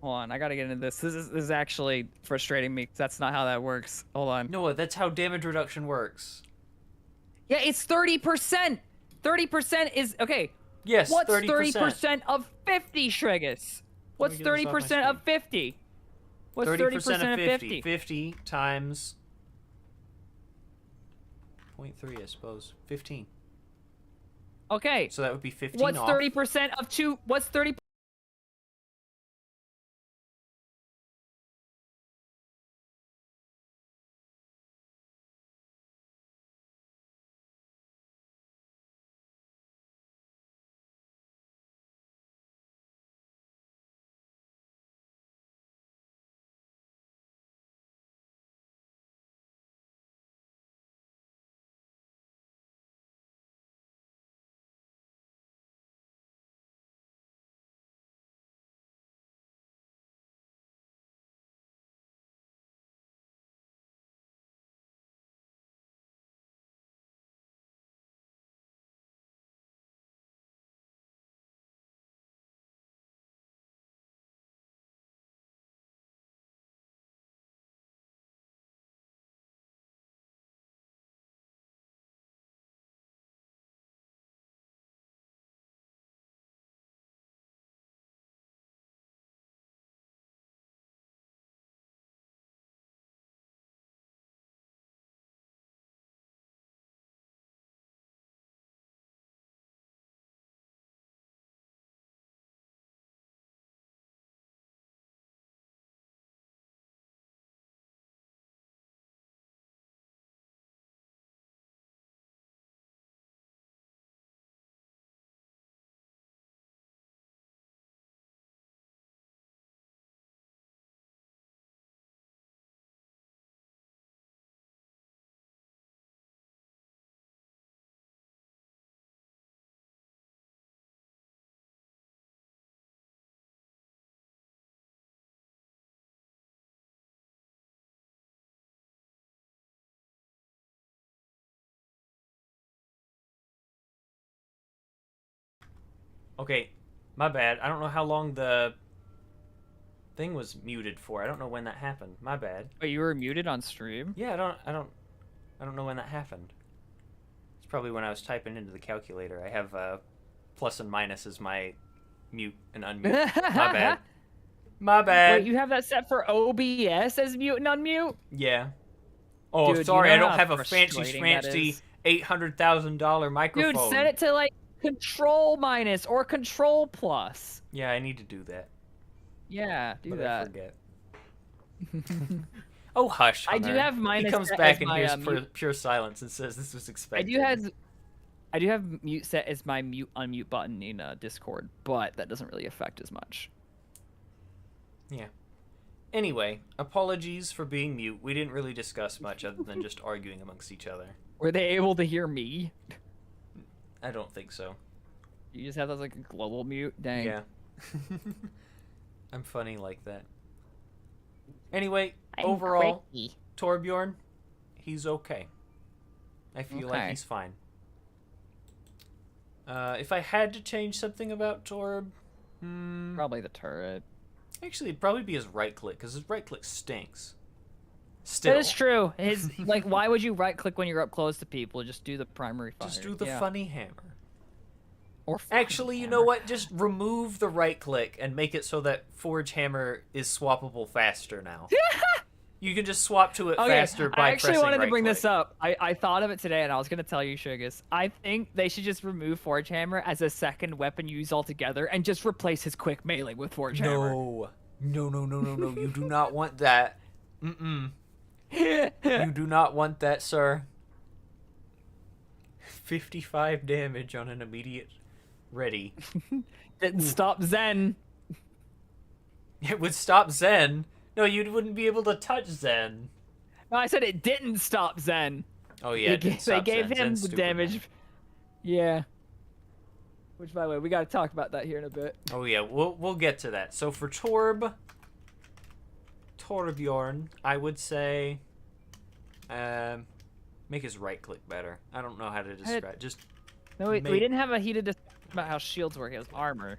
Hold on, I gotta get into this. This is actually frustrating me. 'Cause that's not how that works. Hold on. No, that's how damage reduction works. Yeah, it's 30%. 30% is okay. Yes, What's 30%. 30% of 50, Shregus? What's get this off my 30% of screen. 50? What's 30% 30% of of 50. 50 times 0.3, I suppose. 15. Okay. So that would be 15 What's off. 30% of 2? What's 30 Okay, my bad. I don't know how long the thing was muted for. I don't know when that happened. My bad. But you were muted on stream? Yeah, I don't know when that happened. It's probably when I was typing into the calculator. I have plus and minus as my mute and unmute. My bad. My bad. Wait, you have that set for OBS as mute and unmute? Yeah. Oh, Dude, sorry, you I know don't how have a fancy frustrating that schmancy is? $800,000 microphone. Dude, set it to like control minus or control plus. Yeah, I need to do that. Yeah, do But that. I forget. Oh, hush, I do Hunter. have minus He comes set back as and my, hears mute. pure silence and says this was I expected. do have mute set as my mute unmute button in Discord, but that doesn't really affect as much. Yeah. Anyway, apologies for being mute. We didn't really discuss much other than just arguing amongst each other. Were they able to hear me? I don't think so. You just have that like a global mute? Dang. Yeah. I'm funny like that. Anyway, I'm overall, quirky. Torbjorn, he's okay. I feel like Okay. he's fine. If I had to change something about Torb, Probably the turret. actually, it'd probably be his right click, because his right click stinks. Still. That is true. His like, why would you right click when you're up close to people? Just do the primary fire. Just do the Yeah. funny hammer. Or funny Actually, you hammer. know what? Just remove the right click and make it so that Forge Hammer is swappable faster now. You can just swap to it faster by I actually pressing wanted to right bring click. this up. I thought of it today, and I was going to tell you, Sugus. I think they should just remove Forge Hammer as a second weapon used altogether and just replace his quick melee with Forge Hammer. No. No. You do not want that. Mm-mm. You do not want that, sir. 55 damage on an immediate ready. Didn't stop Zen. It would stop Zen. No, you wouldn't be able to touch Zen. No, I said it didn't stop Zen. Oh, yeah, it didn't They stop gave Zen. him Zen's the stupid, damage. man. Yeah. Which, by the way, we got to talk about that here in a bit. Oh, yeah, we'll get to that. So for Torbjorn, I would say make his right click better. I don't know how to describe it. Just No, we make- didn't have a heated discussion about how shields work. It was armor.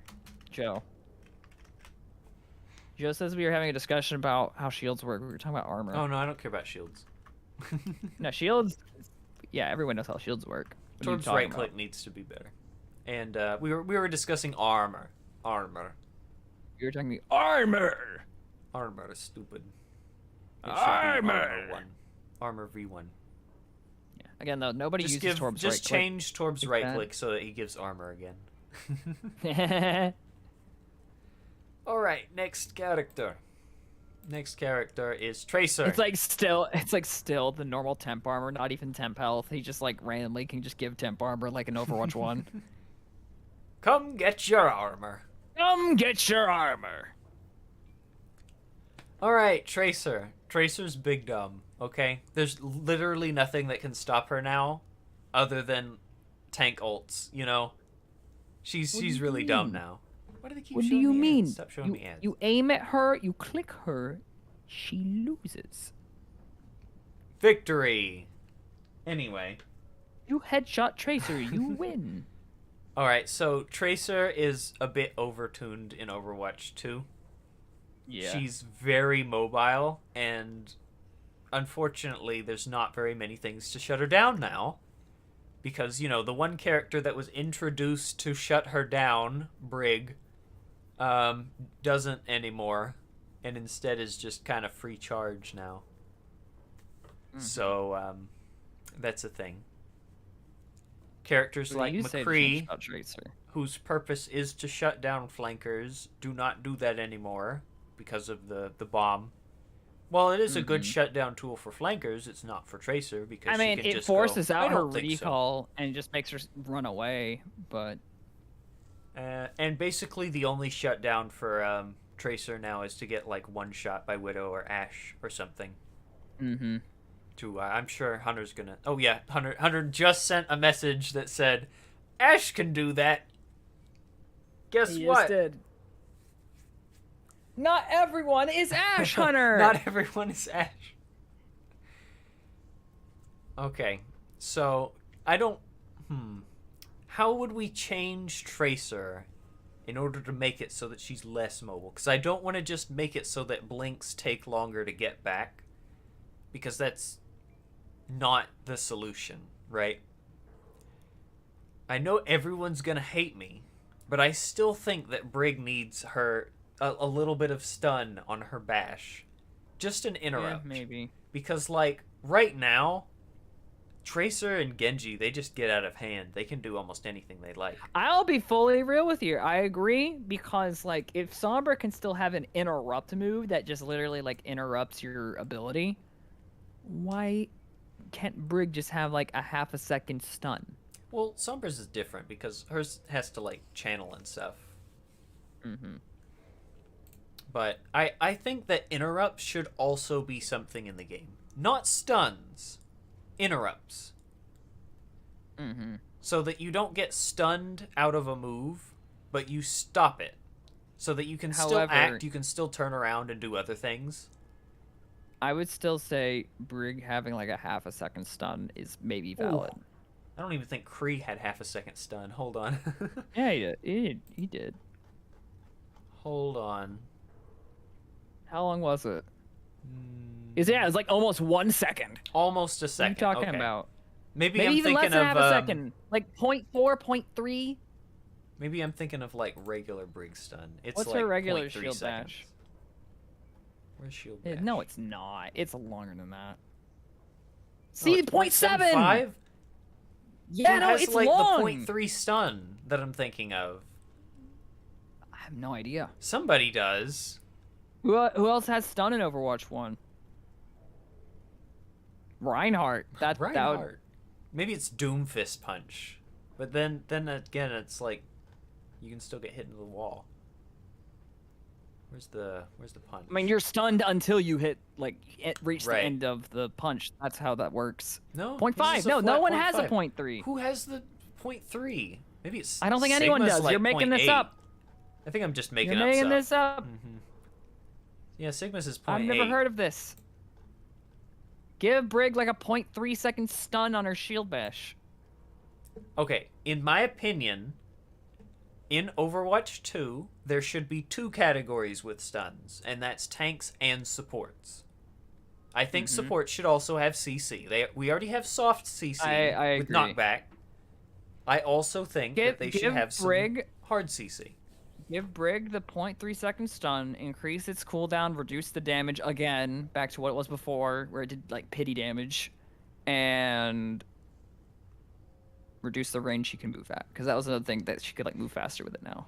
Joe. Joe says we were having a discussion about how shields work. We were talking about armor. Oh, no, I don't care about shields. No, shields. Yeah, everyone knows how shields work. What are you Torb's talking right about? click needs to be better. And we were discussing armor. Armor. You were talking about armor. Armor is stupid. It should be Armor. Armor 1. Armor V1. Yeah. Again, though, nobody Just uses Torb's right change Torb's Like right that. click so that he gives armor again. click. Alright, next character. Next character is Tracer. It's like still the normal temp armor, not even temp health. He just like randomly can just give temp armor like in Overwatch 1. Come get your armor. Come get your armor. Alright, Tracer. Tracer's big dumb, okay? There's literally nothing that can stop her now other than tank ults, you know? She's do you really dumb mean? now. Why do they keep What do showing you me mean? ads? Stop showing me ads. You aim at her, you click her, she loses. Victory! Anyway. You headshot Tracer, you win. Alright, so Tracer is a bit overtuned in Overwatch 2. Yeah. She's very mobile, and unfortunately, there's not very many things to shut her down now. Because, you know, the one character that was introduced to shut her down, Brig, doesn't anymore, and instead is just kind of free charge now. So, that's a thing. Characters like You say to McCree, headshot Tracer. whose purpose is to shut down flankers, do not do that anymore because of the bomb. While it is a good shutdown tool for flankers, it's not for Tracer because I mean, she can it just forces go, "I out her don't think so." recall and just makes her run away, but... And basically the only shutdown for Tracer now is to get like one shot by Widow or Ashe or something. Mm-hmm. I'm sure Hunter's gonna... Oh yeah, Hunter just sent a message that said, Ashe can do that. Guess He what? just did. Not everyone is Ash Hunter! Not everyone is Ashe. Okay, so I don't... How would we change Tracer in order to make it so that she's less mobile. Because I don't want to just make it so that blinks take longer to get back. Because that's not the solution, right? I know everyone's going to hate me, but I still think that Brig needs her a little bit of stun on her bash. Just an interrupt. Yeah, maybe. Because, like, right now, Tracer and Genji, they just get out of hand. They can do almost anything they like. I'll be fully real with you. I agree, because, like, if Sombra can still have an interrupt move that just literally, like, interrupts your ability, why can't Brig just have, like, a half a second stun? Well, Sombra's is different because hers has to, like, channel and stuff. Mm-hmm. But I think that interrupts should also be something in the game. Not stuns. Interrupts. Mm-hmm. So that you don't get stunned out of a move, but you stop it. So that you can still act, you can still turn around and do other things. I would still say Brig having, like, a half a second stun is maybe valid. Ooh. I don't even think Kree had half a second stun. Hold on. Yeah, he did. Hold on. How long was it? It was like almost 1 second. Almost a second. What are you talking about? Maybe I'm even thinking less than of half a second. Like 0.4, 0.3. Maybe I'm thinking of like regular Brig stun. It's What's like her regular 0.3 shield seconds. bash? Where's shield bash? No, it's not. It's longer than that. See, 0.7. 0.75? Yeah, Who no, has, it's like, long. the 0.3 stun that I'm thinking of? I have no idea. Somebody does. Who else has stun in Overwatch 1? Reinhardt. Reinhardt. Maybe it's Doomfist punch, but then again, it's like you can still get hit into the wall. Where's the punch? I mean, you're stunned until you reach Right. the end of the punch. That's how that works. No, 0.5. No one has a 0.3. Who has the 0.3? Maybe it's. I don't think anyone Sigma's does. like You're making this 0.8. up. I think I'm just making You're up making stuff. this up. Mm-hmm. Yeah, Sigma's is 0.8. I've never heard of this. Give Brig like a 0.3 second stun on her shield bash. Okay, in my opinion, in Overwatch 2, there should be 2 categories with stuns, and that's tanks and supports. I think supports should also have CC. We already have soft CC I with agree. knockback. I also think that they should have Brig, some hard CC. Give Brig the 0.3 second stun, increase its cooldown, reduce the damage again, back to what it was before, where it did like pity damage, and reduce the range she can move at. Because that was another thing that she could like move faster with it now.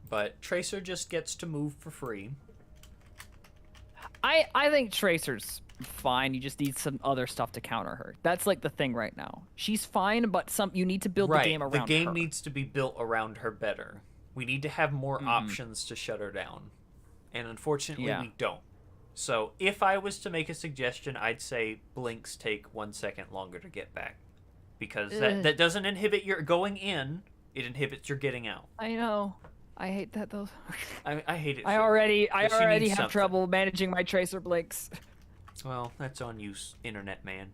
But Tracer just gets to move for free. I think Tracer's fine. You just need some other stuff to counter her. That's like the thing right now. She's fine, but you need to build the game around her. The game needs to be built around her better. We need to have more options to shut her down. And unfortunately, we don't. So if I was to make a suggestion, I'd say blinks take 1 second longer to get back. Because that doesn't inhibit your going in, it inhibits your getting out. I know. I hate that though. I hate it. I already have something. trouble managing my Tracer blinks. Well, that's on you, internet man.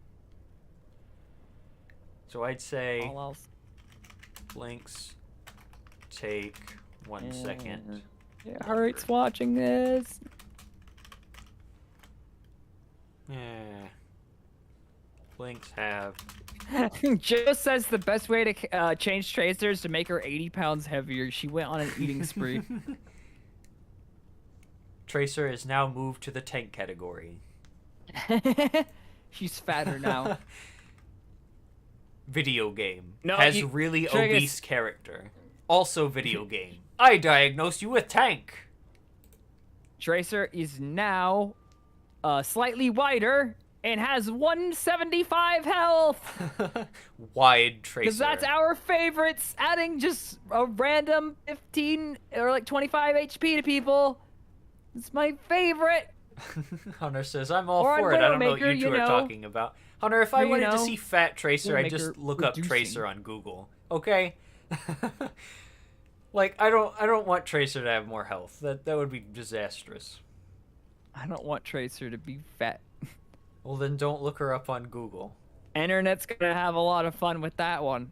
So I'd say All else. blinks take 1 second. It hurts watching this. Yeah. Blinks have. Joe says the best way to change Tracer is to make her 80 pounds heavier. She went on an eating spree. Tracer is now moved to the tank category. She's fatter now. Video game. No, has really Trigus. obese character. Also video game. I diagnose you with tank. Tracer is now slightly wider and has 175 health. Wide Tracer. Because that's our favorites. Adding just a random 15 or like 25 HP to people. It's my favorite. Hunter says, I'm all Or on for it. I don't know what Widowmaker, you two are talking about. Hunter, if I you wanted to know, see fat Tracer, I'd just Widowmaker look up reducing. Tracer on Google. Okay? Like, I don't want Tracer to have more health. That would be disastrous. I don't want Tracer to be fat. Well, then don't look her up on Google. Internet's gonna have a lot of fun with that one.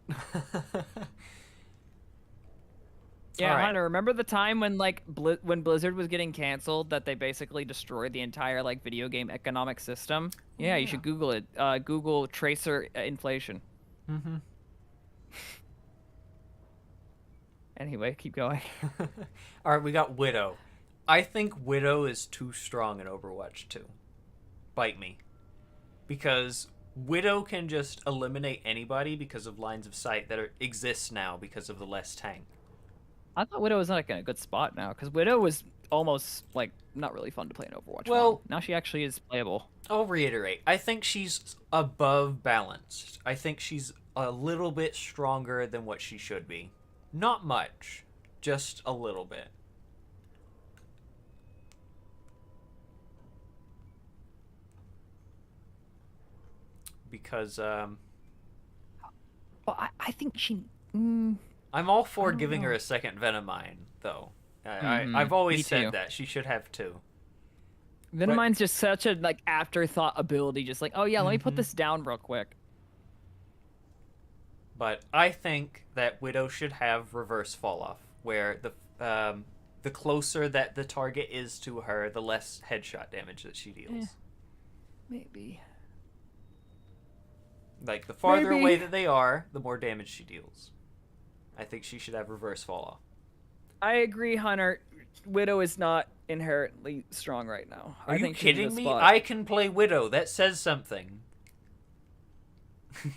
Yeah, Alright. Hunter, remember the time when like when Blizzard was getting canceled that they basically destroyed the entire like video game economic system? Yeah, you should Google it. Google tracer inflation. Mm-hmm. Anyway, keep going. Alright, we got Widow. I think Widow is too strong in Overwatch 2. Bite me. Because Widow can just eliminate anybody because of lines of sight that exist now because of the less tank. I thought Widow was like in a good spot now because Widow was almost like not really fun to play in Overwatch. Well, 1. Now she actually is playable. I'll reiterate. I think she's above balanced. I think she's a little bit stronger than what she should be. Not much, just a little bit. Because Well, I think she. I'm all for don't giving know. her a second Venomine, though. Mhm, I've always me said too. that she should have 2. Venomine's just such a like afterthought ability. Just like, oh yeah, let me put this down real quick. But I think that Widow should have reverse fall off, where the closer that the target is to her, the less headshot damage that she deals. Maybe. Like the farther Maybe. away that they are, the more damage she deals. I think she should have reverse fall off. I agree, Hunter. Widow is not inherently strong right now. Are I you think she's in a kidding me? spot. I can play Widow. That says something. I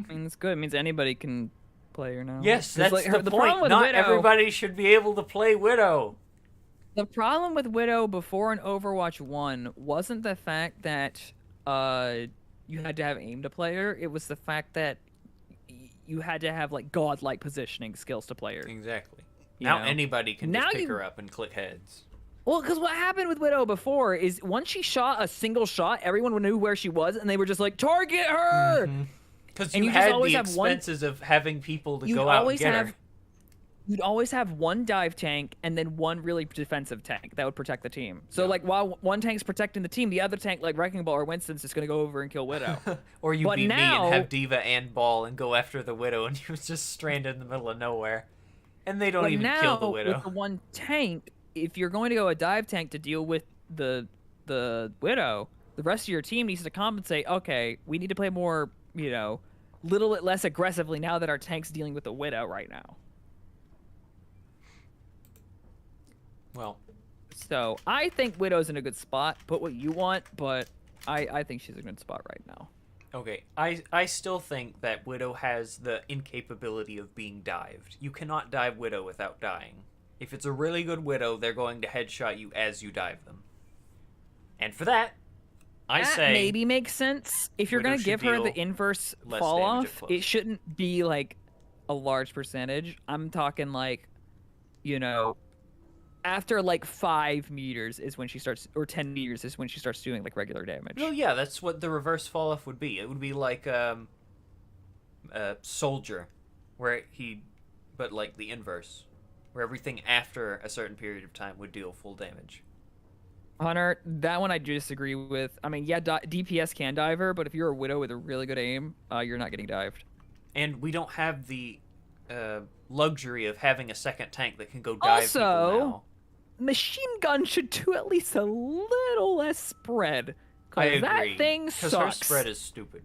mean, it's good. It means anybody can play her now. Yes, 'Cause, that's like, the problem point. with Not Widow, everybody should be able to play Widow. The problem with Widow before in Overwatch 1 wasn't the fact that you had to have aim to play her. It was the fact that you had to have like godlike positioning skills to play her. Exactly. You Now know? anybody can Now just pick you- her up and click heads. Well, because what happened with Widow before is once she shot a single shot, everyone knew where she was, and they were just like, target her! Because And you you just had always the have one- expenses of having people to You'd go out and always get have- her. You'd always have one dive tank and then one really defensive tank that would protect the team. So, like, while one tank's protecting the team, the other tank, like Wrecking Ball or Winston's, just going to go over and kill Widow. Or you But beat me now- and have Diva and Ball and go after the Widow, and you're just stranded in the middle of nowhere. And they don't But even now, kill the Widow. with the one tank, if you're going to go a dive tank to deal with the Widow, the rest of your team needs to compensate. Okay, we need to play more, little bit less aggressively now that our tank's dealing with the Widow right now. Well, So I think Widow's in a good spot. Put what you want, but I think she's in a good spot right now. okay. I still think that Widow has the incapability of being dived. You cannot dive Widow without dying. If it's a really good Widow, they're going to headshot you as you dive them. And for that, I That say maybe makes sense. If you're Widow gonna should give her the deal inverse less fall damage at off, close. it shouldn't be like a large percentage. I'm talking like, after like 5 meters is when she starts, or 10 meters is when she starts doing like regular damage. Well, yeah, that's what the reverse fall off would be. It would be like a soldier, but like the inverse, where everything after a certain period of time would deal full damage. Hunter, that one I do disagree with. I mean, yeah, DPS can dive her, but if you're a Widow with a really good aim, you're not getting dived. And we don't have the luxury of having a second tank that can go dive people Also, now. Machine gun should do at least a little less spread. I 'Cause agree. that thing Because sucks. her spread is stupid.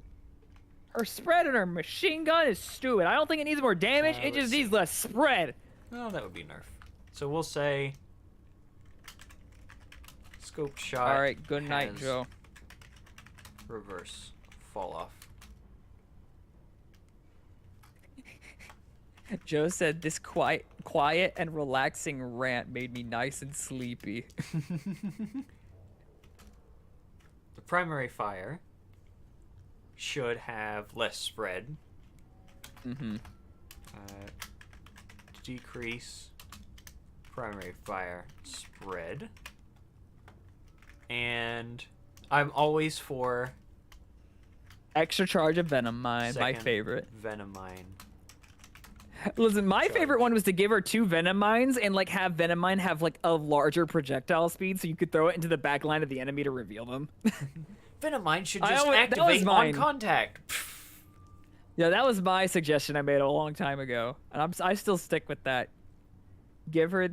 Her spread and her machine gun is stupid. I don't think it needs more damage. It let's just see. needs less spread. Well, that would be nerf. So we'll say scope shot. All right, good night, has Joe. Reverse fall off. Joe said this quiet and relaxing rant made me nice and sleepy. The primary fire should have less spread. Mm-hmm. Decrease primary fire spread. And I'm always for Extra charge of Venom Mine, my second favorite. Venom Mine. Listen, my charge. favorite one was to give her 2 Venom Mines and like have Venom Mine have like a larger projectile speed so you could throw it into the back line of the enemy to reveal them. Venom Mine should I just always- that was activate on mine. contact. Yeah, that was my suggestion I made a long time ago, and I still stick with that. Give her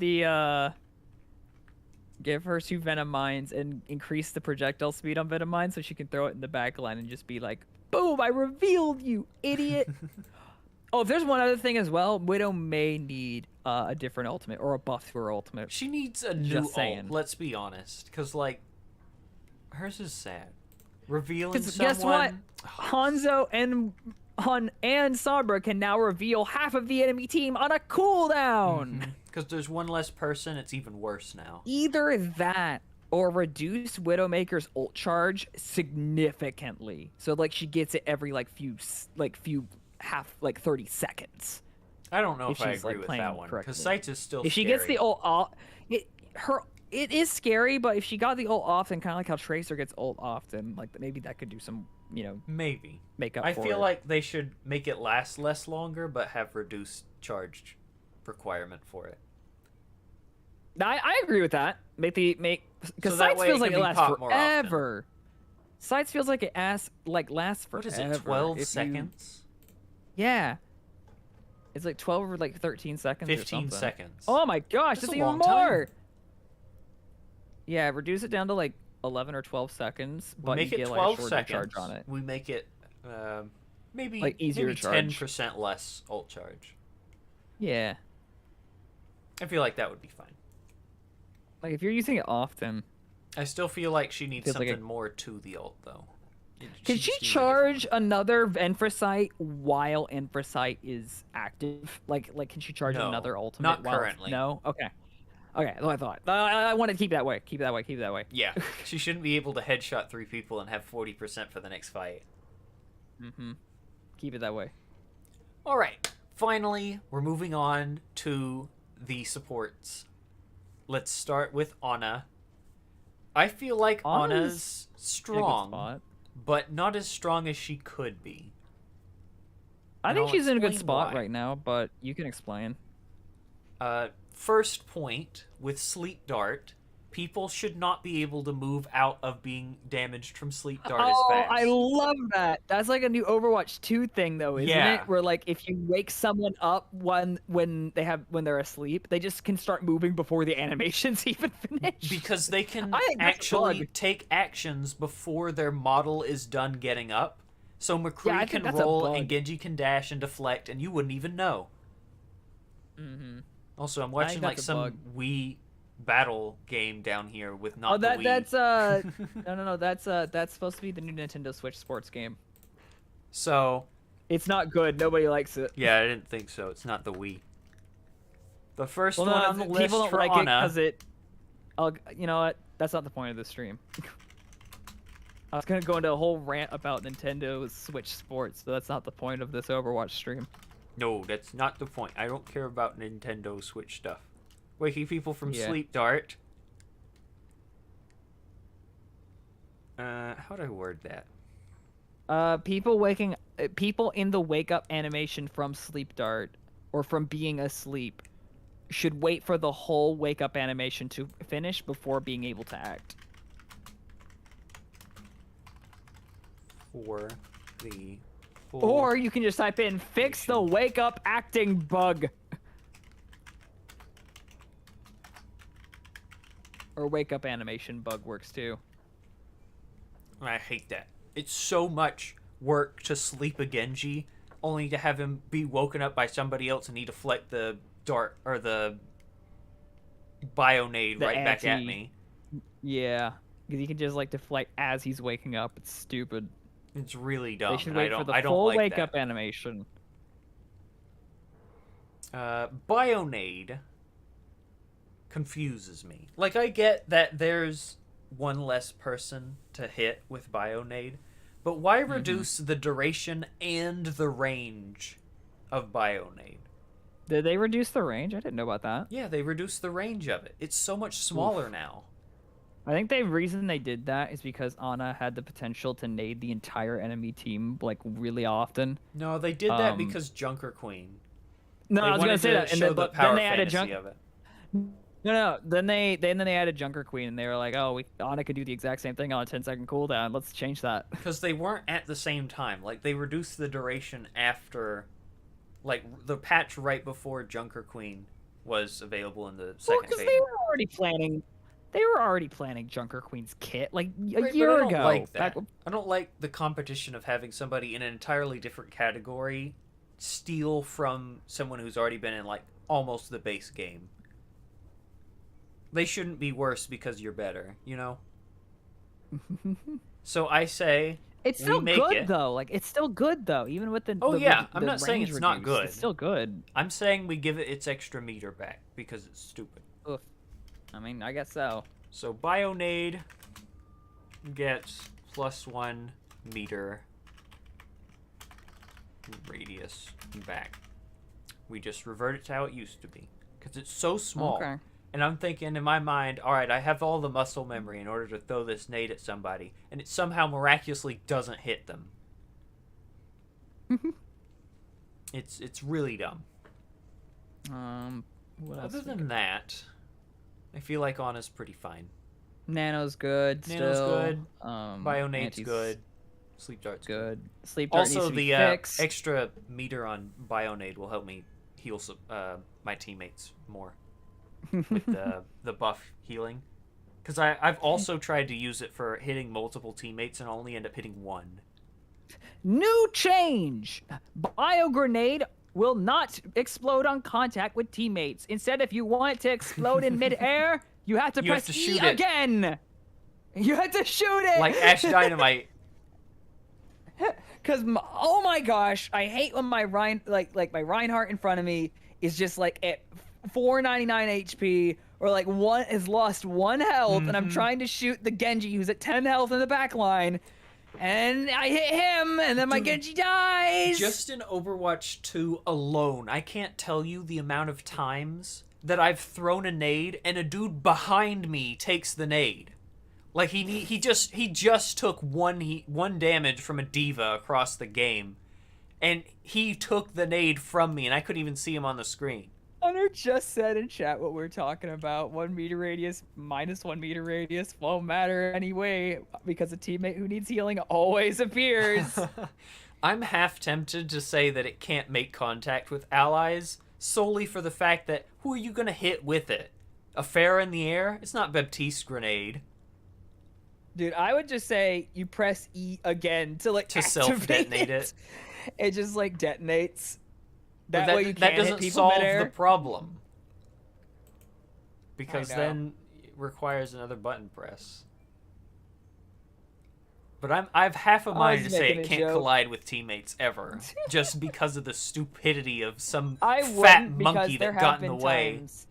give her 2 Venom Mines and increase the projectile speed on Venom Mines so she can throw it in the back line and just be like, boom, I revealed you, idiot. Oh, if there's one other thing as well, Widow may need a different ultimate or a buff to her ultimate. She needs a new ult, let's be honest. Because, like, hers is sad. Revealing someone... Guess what? Hanzo and Sombra can now reveal half of the enemy team on a cooldown. Because there's one less person, it's even worse now. Either that or reduce Widowmaker's ult charge significantly. So, like, she gets it every, like, few 30 seconds. I don't know if I agree with that one. Because Sights is still If she gets the ult off... It is scary, but if she got the ult off, then kind of like how Tracer gets ult off, then like maybe that could do some, maybe make up. I feel like they should make it last less longer, but have reduced charge requirement for it. I agree with that. Because So Sights feels like it lasts more forever. Sights feels like it lasts forever. What is it? 12 seconds? Yeah. It's like 12 or like 13 seconds. 15 or something. seconds. Oh my gosh, that's even more. Yeah, reduce it down to like 11 or 12 seconds, but make you it get 12 like a shorter seconds. charge on it. We make it maybe like easier maybe charge. 10% less ult charge. Yeah. I feel like that would be fine. Like if you're using it often. I still feel like she needs Feels like something more to the ult though. Can she charge another Infrasight while Infrasight is active? Like can she charge another ultimate? Not currently. No? Okay. Okay, that's what I thought. I want to keep it that way. Keep it that way. Keep it that way. Yeah. She shouldn't be able to headshot 3 people and have 40% for the next fight. Mm-hmm. Keep it that way. Alright. Finally, we're moving on to the supports. Let's start with Ana. I feel like Ana's strong, but not as strong as she could be. I think she's in a good spot right now, but you can explain. First point, with Sleep Dart, people should not be able to move out of being damaged from Sleep Dart as fast. I love that. That's like a new Overwatch 2 thing, though, isn't it? Where like if you wake someone up when they're asleep, they just can start moving before the animation's even finished. Because they can actually take actions before their model is done getting up. So McCree can roll and Genji can dash and deflect, and you wouldn't even know. Mm-hmm. Also, I'm watching like some Wii battle game down here with not the Wii. That's no. That's supposed to be the new Nintendo Switch sports game. So it's not good. Nobody likes it. Yeah, I didn't think so. It's not the Wii. The first one on the list people don't for like Ana. You know what? That's not the point of this stream. I was gonna go into a whole rant about Nintendo Switch Sports, but that's not the point of this Overwatch stream. No, that's not the point. I don't care about Nintendo Switch stuff. Waking people from Sleep Dart. How do I word that? People in the wake up animation from Sleep Dart or from being asleep should wait for the whole wake up animation to finish before being able to act. For the full... Or you can just type in fix the wake up acting bug. Or wake up animation bug works too. I hate that. It's so much work to sleep a Genji, only to have him be woken up by somebody else and he deflect the dart or the Bionade back at me. Yeah, because he can just like deflect as he's waking up. It's stupid. It's really dumb. They should wait for the I don't full like wake that. up animation. Bionade confuses me. Like, I get that there's one less person to hit with Bionade, but why reduce the duration and the range of Bionade? Did they reduce the range? I didn't know about that. Yeah, they reduced the range of it. It's so much smaller now. I think the reason they did that is because Ana had the potential to nade the entire enemy team like really often. No, they did that because Junker Queen. No, I was gonna say that, and but then they added Junker. No. Then they added Junker Queen, and they were like, "Oh, Ana could do the exact same thing on a 10-second cooldown. Let's change that." Because they weren't at the same time. Like they reduced the duration after, like the patch right before Junker Queen was available in the Well, second because beta. they were already planning. They were already planning Junker Queen's kit like a Right, year but I don't ago. like that. I don't like the competition of having somebody in an entirely different category steal from someone who's already been in like almost the base game. They shouldn't be worse because you're better, you know? So I say It's we still make good it. though. Like it's still good though, even with the. Oh the yeah, rev- I'm the not saying range it's not reviews, good. It's still good. I'm saying we give it its extra meter back because it's stupid. Oof. I mean, I guess so. So Bionade gets +1 meter radius back. We just revert it to how it used to be because it's so small. Okay. And I'm thinking in my mind, all right, I have all the muscle memory in order to throw this nade at somebody, and it somehow miraculously doesn't hit them. It's really dumb. What else? Other than that, I feel like Ana's pretty fine. Nano's good. Nano's still. good. Bionade's Anti's good. Sleep Dart's good. Good. Sleep Dart Also, needs to be the fixed. extra meter on Bionade will help me heal my teammates more with the buff healing. Because I've also tried to use it for hitting multiple teammates and only end up hitting one. New change! Bio grenade will not explode on contact with teammates. Instead, if you want it to explode in midair, you have to press to E shoot it. again. You have to shoot it. Like Ash Dynamite. Cause oh my gosh, I hate when my my Reinhardt in front of me is just like at 499 HP or like one has lost 1 health, and I'm trying to shoot the Genji who's at 10 health in the back line, and I hit him, and then my Genji dies. Just in Overwatch 2 alone, I can't tell you the amount of times that I've thrown a nade and a dude behind me takes the nade. Like he just took one damage from a Diva across the game, and he took the nade from me, and I couldn't even see him on the screen. Hunter just said in chat what we're talking about. 1 meter radius minus 1 meter radius won't matter anyway because a teammate who needs healing always appears. I'm half tempted to say that it can't make contact with allies solely for the fact that who are you gonna hit with it? A Pharah in the air? It's not Baptiste grenade. Dude, I would just say you press E again to To self-detonate it. It just like detonates. But That way you that can't doesn't hit people solve midair. the problem. Because I know. then it requires another button press. But I've half a mind to was say making it a can't joke. collide with teammates ever, just because of the stupidity of some I fat wouldn't because monkey there that got have in the been way. times.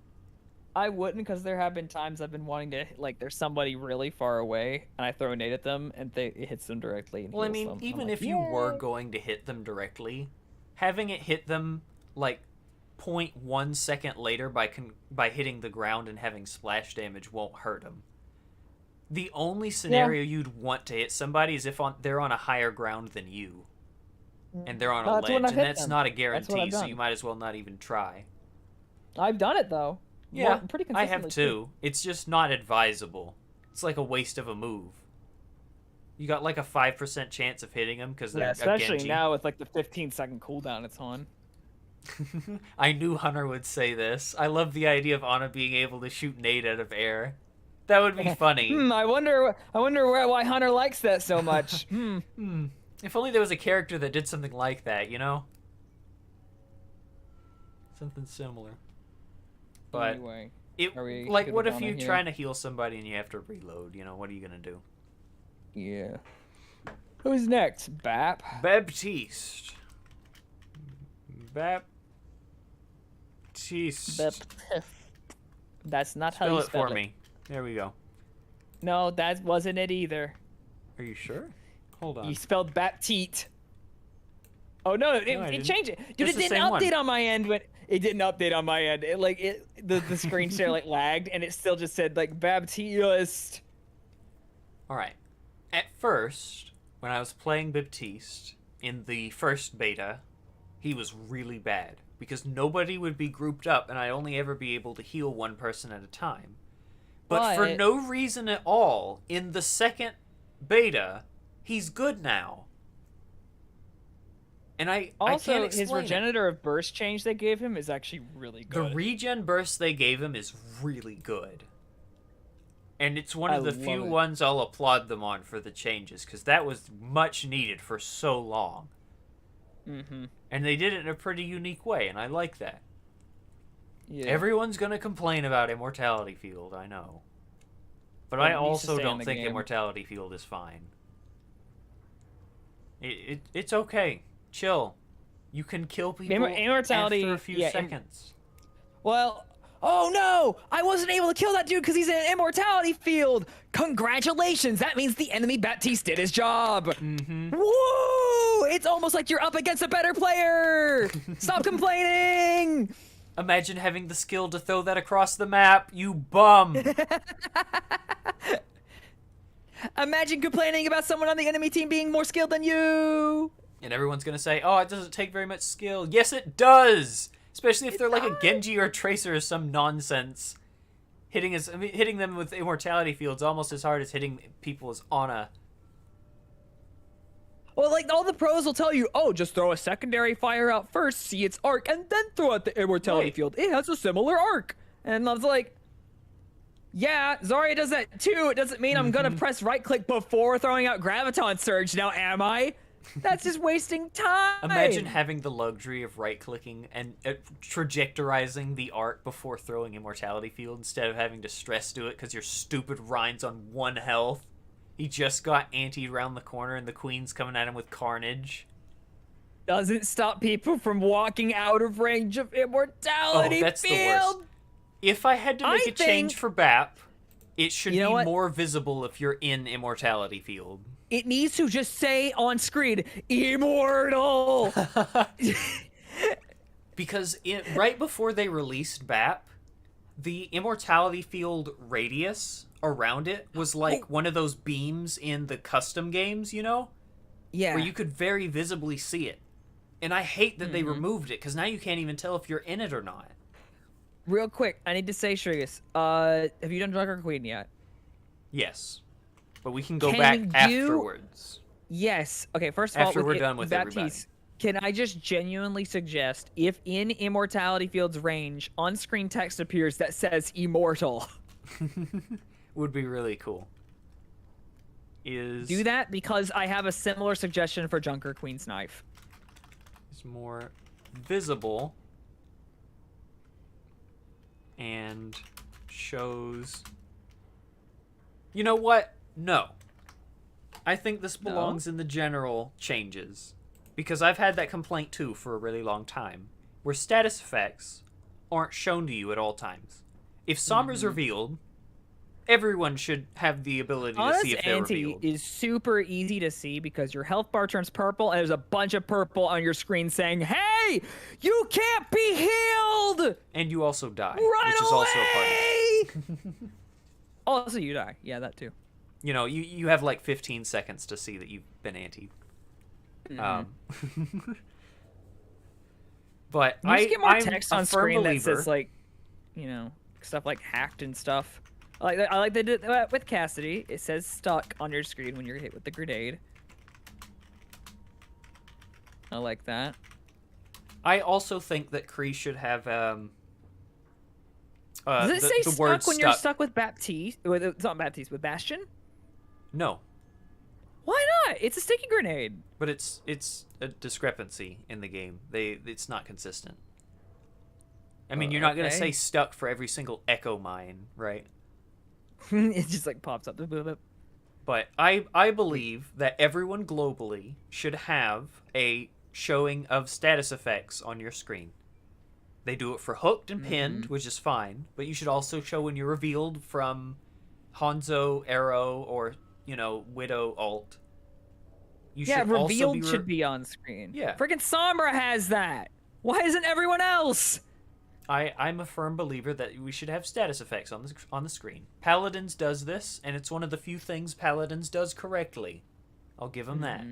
I wouldn't because there have been times I've been wanting to like there's somebody really far away and I throw a nade at them and it hits them directly. And Well, I heals mean, them. I'm even like, if you were "Yay." going to hit them directly, having it hit them like 0.1 second later by hitting the ground and having splash damage won't hurt them. The only scenario you'd want to hit somebody is if they're on a higher ground than you, and they're on a That's when ledge, I've and hit that's them. not a That's what guarantee, I've so done. you might as well not even try. I've done it though. Yeah, pretty I consistently. have too. It's just not advisable. It's like a waste of a move. You got like a 5% chance of hitting them because they're Yeah, a especially Genji. now with like the 15-second cooldown it's on. I knew Hunter would say this. I love the idea of Ana being able to shoot nade out of air. That would be funny. I wonder why Hunter likes that so much. If only there was a character that did something like that, you know? Something similar. But Anyway, it are we like good what with if Ana you're here? trying to heal somebody and you have to reload, you know, what are you gonna do? yeah. Who's next? Bap. Baptiste. Baptiste. That's not how Spell you it spell for it. me. There we go. No, that wasn't it either. Are you sure? Hold on. You spelled Baptiste. Oh no, it didn't. changed it. Dude, It's it the didn't same one. update on my end when it didn't update on my end. The screen share like lagged and it still just said like Baptiste. Alright. At first, when I was playing Baptiste in the first beta, he was really bad because nobody would be grouped up and I'd only ever be able to heal one person at a time. But for But- no reason at all, in the second beta, he's good now. And I Also, can't his explain it. regenerative burst change they gave him is actually really The good. regen burst they gave him is really good. And it's one I of the love few it. ones I'll applaud them on for the changes, because that was much needed for so long. Mm-hmm. And they did it in a pretty unique way, and I like that. Yeah. Everyone's gonna complain about Immortality Field, I know. But Well, I it needs to also stay in don't the think game. Immortality Field is fine. It's okay. Chill. You can kill people Immortality, after a few seconds. Well, oh no! I wasn't able to kill that dude because he's in an immortality field! Congratulations! That means the enemy Baptiste did his job! Mm-hmm. Woo! It's almost like you're up against a better player! Stop complaining! Imagine having the skill to throw that across the map, you bum! Imagine complaining about someone on the enemy team being more skilled than you! And everyone's gonna say, oh, it doesn't take very much skill. Yes, it does! Especially if they're like a Genji or a Tracer or some nonsense. Hitting them with Immortality Fields almost as hard as hitting people as Ana. Well, like, all the pros will tell you, oh, just throw a secondary fire out first, see its arc, and then throw out the immortality Right. field. It has a similar arc. And I was like, yeah, Zarya does that too. It doesn't mean I'm gonna press right click before throwing out Graviton Surge now, am I? That's just wasting time. Imagine having the luxury of right-clicking and trajectorizing the arc before throwing Immortality Field instead of having to stress do it because your stupid Rein's on 1 health. He just got antied around the corner and the Queen's coming at him with Carnage. Doesn't stop people from walking out of range of immortality Oh, that's the field. worst. If I had to make a change for BAP, it should You know be what? more visible if you're in Immortality Field. It needs to just say on screen, immortal. Because right before they released BAP, the Immortality Field radius around it was like one of those beams in the custom games, you know? Yeah. Where you could very visibly see it. And I hate that they removed it, because now you can't even tell if you're in it or not. Real quick, I need to say, Shrigus, have you done Drunker Queen yet? Yes. But we can go Can back you- afterwards. Yes. Okay, first of all, After we're done with Baptiste, can I just genuinely suggest, if in Immortality Field's range, on-screen text appears that says immortal, Would be really cool. do that, because I have a similar suggestion for Junker Queen's knife. Is more visible and shows. You know what? No. I think this belongs in the general changes, because I've had that complaint too for a really long time, where status effects aren't shown to you at all times. If Sombra's revealed, everyone should have the ability to Ana's see if they're anti revealed. is super easy to see because your health bar turns purple and there's a bunch of purple on your screen saying, "Hey, you can't be healed!" And you also die, Run which is also a part of it. away! Also, you die. Yeah, that too. You know, you have like 15 seconds to see that you've been anti. But You just get more I'm text a on firm screen that believer. says like, you know, stuff like hacked and stuff. I like they did that with Cassidy. It says stuck on your screen when you're hit with the grenade. I like that. I also think that Kree should have Does it say the stuck word when you're stuck with Baptiste? It's not Baptiste, with Bastion? No, Why not? It's a sticky grenade. but it's a discrepancy in the game. It's not consistent. I mean, you're not gonna okay. say stuck for every single echo mine, right? It just like pops up. But I believe that everyone globally should have a showing of status effects on your screen. They do it for hooked and pinned, which is fine, but you should also show when you're revealed from Hanzo, Arrow, or, you know, Widow alt. You Yeah, should also revealed be should be on screen. Yeah. Freaking Sombra has that. Why isn't everyone else? I'm a firm believer that we should have status effects on the screen. Paladins does this, and it's one of the few things Paladins does correctly. I'll give them that.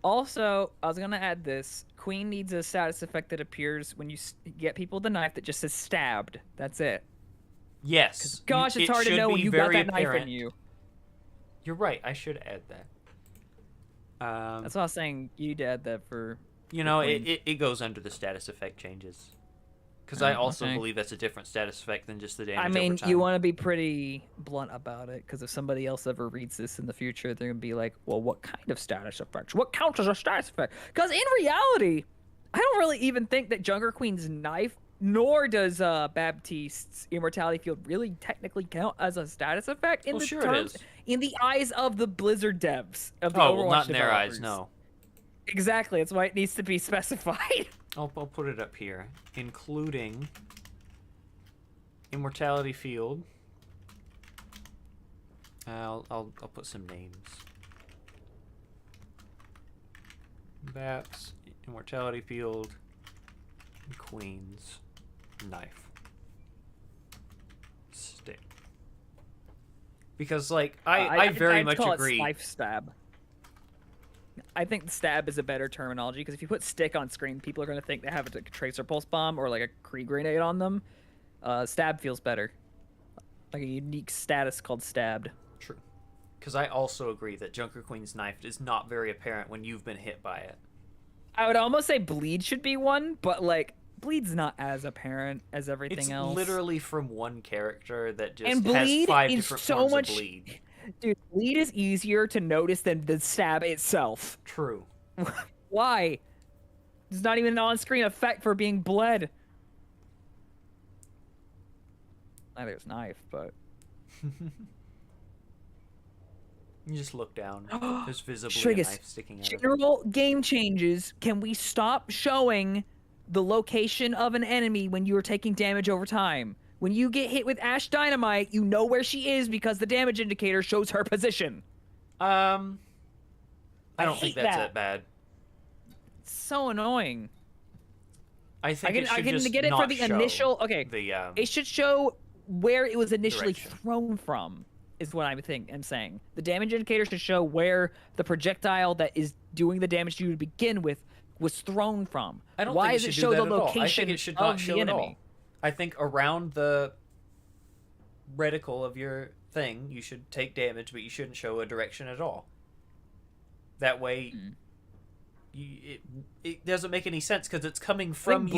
Also, I was gonna add this. Queen needs a status effect that appears when you get people with a knife that just says stabbed. That's it. Yes. Gosh, it's it hard to should know when be you got very that knife in apparent. you. You're right. I should add that. That's why I was saying you need to add that for You know, Queens. it goes under the status effect changes. Because I also Okay. believe that's a different status effect than just the damage I over mean, time. you want to be pretty blunt about it, because if somebody else ever reads this in the future, they're gonna be like, "Well, what kind of status effects? What counts as a status effect?" Because in reality, I don't really even think that Junker Queen's knife, nor does Baptiste's immortality field, really technically count as a status effect in Well, the sure it terms, is. in the eyes of the Blizzard devs of the Oh, well, Overwatch not in their eyes, developers. no. Exactly, that's why it needs to be specified. I'll put it up here. Including immortality field. I'll put some names. Bats, immortality field, queens, knife, stick. Because like I very I'd much call agree. It life stab. I think stab is a better terminology, because if you put stick on screen, people are going to think they have a tracer pulse bomb or like a Kree grenade on them. Stab feels better, like a unique status called stabbed. True. Because I also agree that Junker Queen's knife is not very apparent when you've been hit by it. I would almost say bleed should be one, but like bleed's not as apparent as everything It's else. literally from one character that just And has bleed 5 is different so forms much. of bleed. Dude, bleed is easier to notice than the stab itself. True. Why? There's not even an on-screen effect for being bled. Neither is knife, but You just look down. There's visibly a Trigus, knife sticking out of it. general game changes. Can we stop showing the location of an enemy when you are taking damage over time? When you get hit with Ash Dynamite, you know where she is because the damage indicator shows her position. I don't think hate that's that. that bad. It's so annoying. I think it I should can just get it not for the show initial. Okay, the it should show where it was initially direction. thrown from. Is what I'm saying. The damage indicator should show where the projectile that is doing the damage to you to begin with was thrown from. I don't Why think does it it should show do that the at all. location I think it should of not the show at enemy? all. I think around the reticle of your thing, you should take damage, but you shouldn't show a direction at all. That way, it doesn't make any sense because it's coming from you.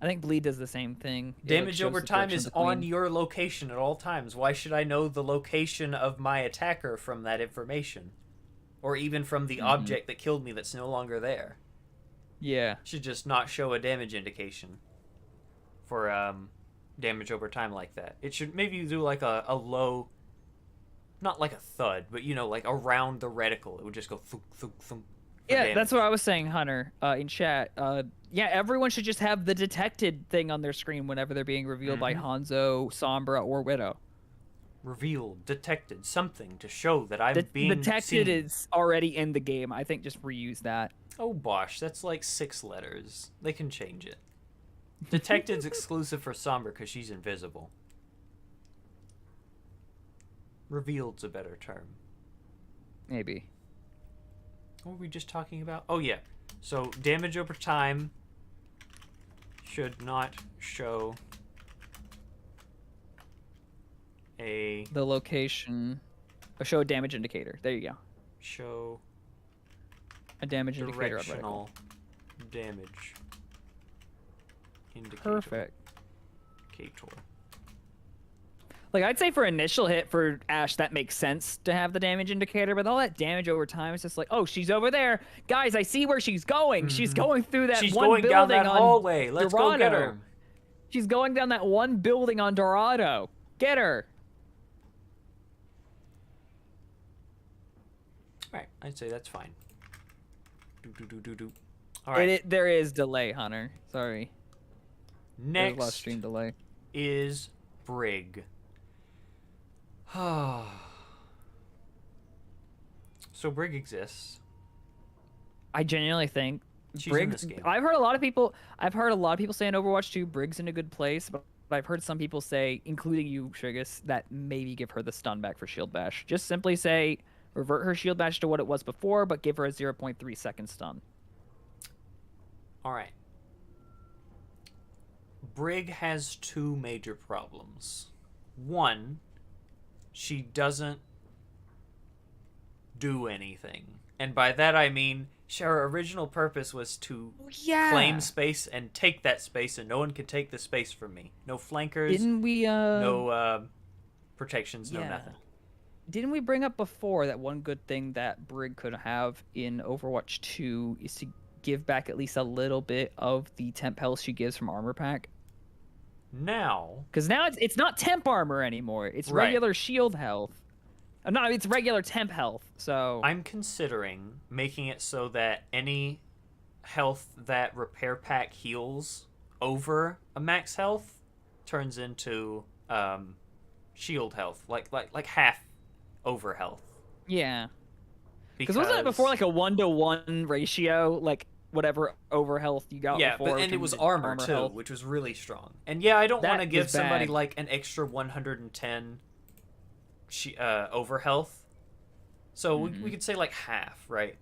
I think bleed does the same thing. It, Damage shows over the time direction is of the on queen. your location at all times. Why should I know the location of my attacker from that information? Or even from the object that killed me that's no longer there? Yeah. Should just not show a damage indication for damage over time like that. It should maybe do like a low, not like a thud, but you know, like around the reticle. It would just go thunk, thunk, thunk. Yeah, that's what I was saying, Hunter, in chat. Yeah, everyone should just have the detected thing on their screen whenever they're being revealed by Hanzo, Sombra, or Widow. Revealed, detected, something to show that I'm being detected seen. is already in the game. I think just reuse that. Oh bosh, that's like 6 letters. They can change it. Detected's exclusive for Sombra because she's invisible. Revealed's a better term. Maybe. What were we just talking about? Oh yeah. So damage over time should not show The location. Or show a damage indicator. There you go. show A damage indicator on reticle. directional damage indicator. Perfect. Indicator. Like, I'd say for initial hit for Ashe, that makes sense to have the damage indicator, but all that damage over time is just like, oh, she's over there. Guys, I see where she's going. She's going through that She's one going building down that on hallway. Let's go get Dorado. her. She's going down that one building on Dorado. Get her. Alright, I'd say that's fine. Alright, There is delay, Hunter. Sorry. There's a lot of next stream delay. is Brig. So Brig exists. I genuinely think She's in Briggs. this game. I've heard a lot of people say in Overwatch 2, Briggs in a good place, but I've heard some people say, including you, Trigus, that maybe give her the stun back for Shield Bash. Just simply say, revert her Shield Bash to what it was before, but give her a 0.3 second stun. Alright. Brig has 2 major problems. One, she doesn't do anything. And by that I mean, her original purpose was to Yeah. claim space and take that space, and no one can take the space from me. No flankers. Didn't we? No protections. No Yeah. nothing. Didn't we bring up before that one good thing that Brig could have in Overwatch 2 is to give back at least a little bit of the temp health she gives from armor pack? Now, Because now it's not temp armor anymore. It's Right. regular shield health. No, it's regular temp health. So I'm considering making it so that any health that repair pack heals over a max health turns into shield health, like half over health. yeah. Because wasn't it before like a 1-to-1 ratio, like whatever over health you got? Yeah, before and it was to armor too, health? which was really strong. And yeah, I don't want to That give was somebody bad. like an extra 110 over health. So we could say like half, right?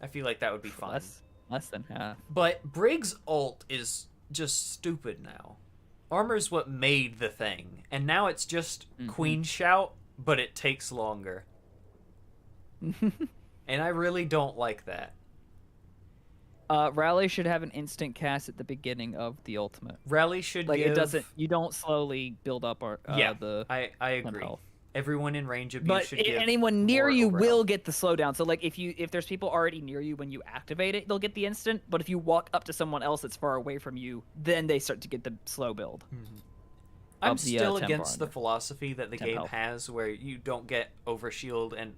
I feel like that would be fine. Less than half. But Brig's ult is just stupid now. Armor's what made the thing, and now it's just Queen Shout, but it takes longer. And I really don't like that. Rally should have an instant cast at the beginning of the ultimate. Rally should Like give... it doesn't. You don't slowly build up our the. I agree. health. Everyone in range of you But should give anyone near more you over will health. get the slowdown. So like if there's people already near you when you activate it, they'll get the instant. But if you walk up to someone else that's far away from you, then they start to get the slow build. I'm of the, still temp against the armor. philosophy that the Temp game health. has where you don't get over shield and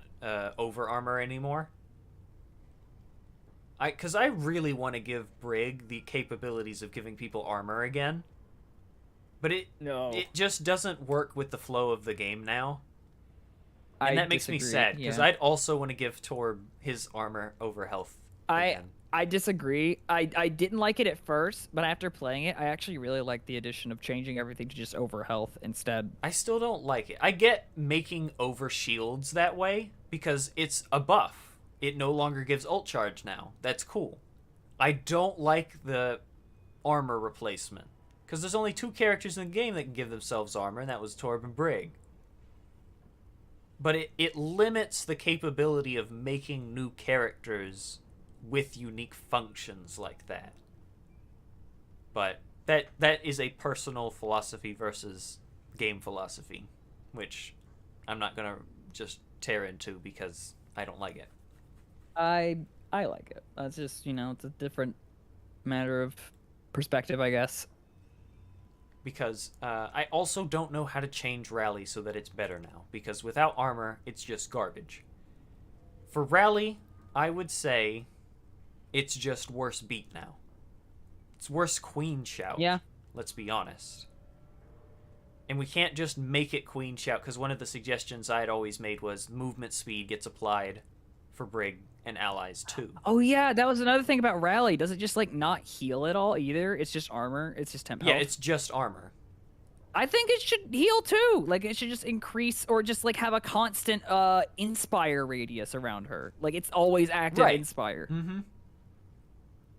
over armor anymore. Because I really want to give Brig the capabilities of giving people armor again. But it just doesn't work with the flow of the game now. And that makes me sad, because I'd also want to give Torb his armor over health again. I disagree. I didn't like it at first, but after playing it, I actually really like the addition of changing everything to just over health instead. I still don't like it. I get making over shields that way, because it's a buff. It no longer gives ult charge now. That's cool. I don't like the armor replacement, because there's only 2 characters in the game that can give themselves armor, and that was Torb and Brig. But it limits the capability of making new characters with unique functions like that. But that is a personal philosophy versus game philosophy, which I'm not gonna just tear into because I don't like it. I like it. It's just, it's a different matter of perspective, I guess. Because I also don't know how to change Rally so that it's better now. Because without armor, it's just garbage. For Rally, I would say it's just worse beat now. It's worse Queen Shout. Yeah. Let's be honest. And we can't just make it Queen Shout, because one of the suggestions I had always made was movement speed gets applied for Brig and allies too. Oh yeah, that was another thing about Rally. Does it just like not heal at all either? It's just armor. It's just temp health. Yeah, it's just armor. I think it should heal too. Like it should just increase or just like have a constant inspire radius around her. Like it's always active inspire. Mm-hmm.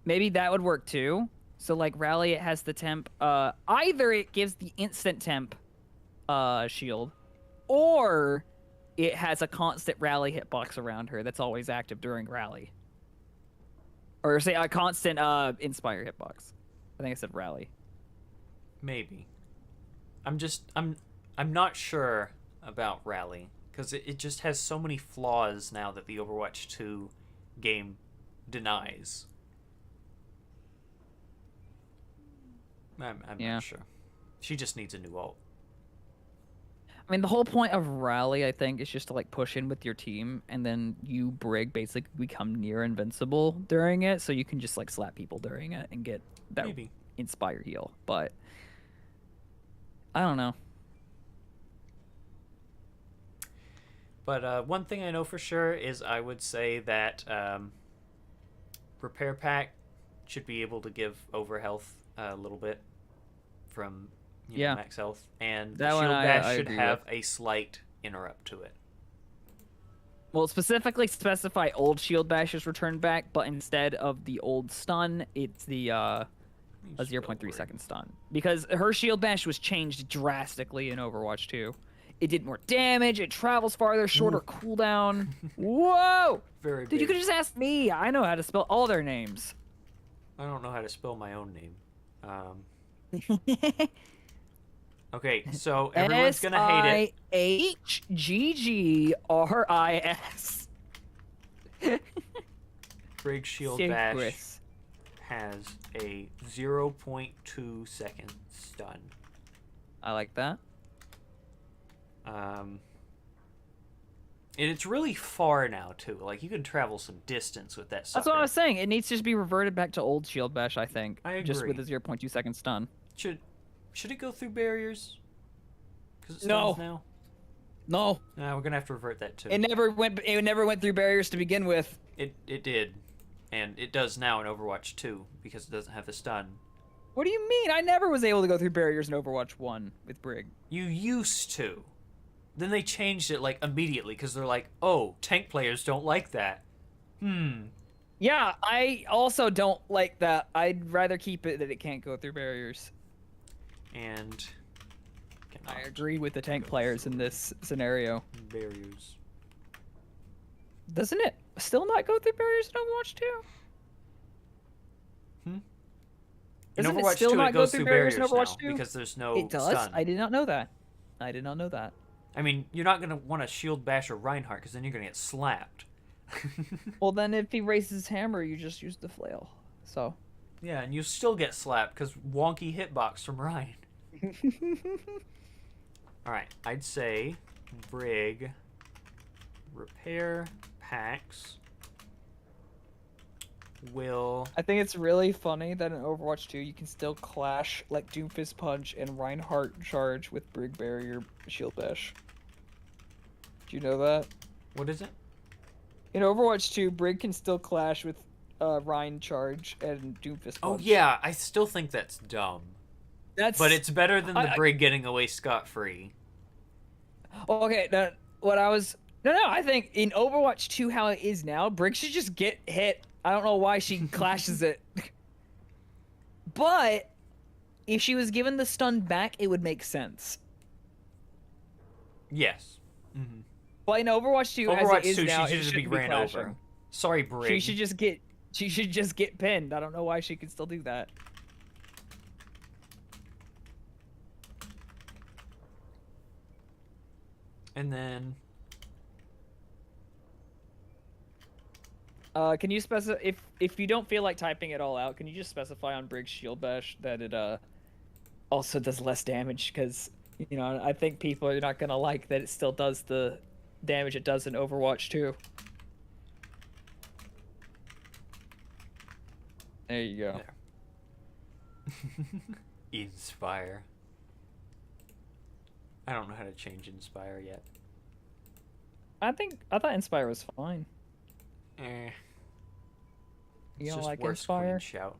Maybe that would work too. So like Rally, it has the temp. Either it gives the instant temp shield, or it has a constant Rally hitbox around her that's always active during Rally. Or say a constant inspire hitbox. I think I said Rally. Maybe. I'm not sure about Rally, because it just has so many flaws now that the Overwatch 2 game denies. I'm not sure. She just needs a new ult. I mean, the whole point of Rally, I think, is just to like push in with your team, and then you Brig basically become near invincible during it, so you can just like slap people during it and get that Maybe. inspire heal. But I don't know. But one thing I know for sure is I would say that Repair Pack should be able to give over health a little bit from max health, and the That one Shield I Bash should agree have a slight interrupt to it. Well, specifically specify old shield bashes return back, but instead of the old stun, it's the a 0.3 second stun. Because her shield bash was changed drastically in Overwatch 2. It did more damage. It travels farther, shorter cooldown. Whoa! Very Dude, you big. could just ask me. I know how to spell all their names. I don't know how to spell my own name. Okay, so everyone's gonna hate it. Shggris. Brig Shield Bash has a 0.2 second stun. I like that. And it's really far now too. Like you can travel some distance with that sucker. That's what I was saying. It needs to just be reverted back to old Shield Bash, I think. I Just agree. with a 0.2 second stun. Should it go through barriers? Because it No. stuns now. No. Nah, we're gonna have to revert that too. It never went through barriers to begin with. It did, and it does now in Overwatch 2 because it doesn't have the stun. What do you mean? I never was able to go through barriers in Overwatch 1 with Brig. You used to. Then they changed it like immediately because they're like, oh, tank players don't like that. Yeah, I also don't like that. I'd rather keep it that it can't go through barriers. And I agree with the tank players in this scenario. barriers. Doesn't it still not go through barriers in Overwatch 2? In Doesn't it Overwatch still 2, not it go goes through through barriers barriers in Overwatch now 2? because there's no It does? stun. I did not know that. I did not know that. I mean, you're not gonna want to shield bash a Reinhardt because then you're gonna get slapped. Well, then if he raises his hammer, you just use the flail. So. Yeah, and you still get slapped because wonky hitbox from Ryan. Alright, I'd say Brig, repair packs will... I think it's really funny that in Overwatch 2 you can still clash like Doomfist Punch and Reinhardt charge with Brig Barrier Shield Bash. Do you know that? What is it? In Overwatch 2, Brig can still clash with Rein charge and Doomfist Punch. Oh yeah, I still think that's dumb. But it's better than the Brig getting away scot-free. Oh, okay, I think in Overwatch 2 how it is now, Brig should just get hit. I don't know why she clashes it. But if she was given the stun back, it would make sense. Yes. Mm-hmm. But in Overwatch 2, Overwatch as it is 2, now, she it should just shouldn't be ran clashing. over. Sorry, Brig. She should just get pinned. I don't know why she could still do that. And then... Can you specify if you don't feel like typing it all out? Can you just specify on Brig's Shield Bash that it also does less damage? Because I think people are not gonna like that it still does the damage it does in Overwatch 2. There you go. There. Inspire. I don't know how to change Inspire yet. I thought Inspire was fine. You don't like Inspire? Shout.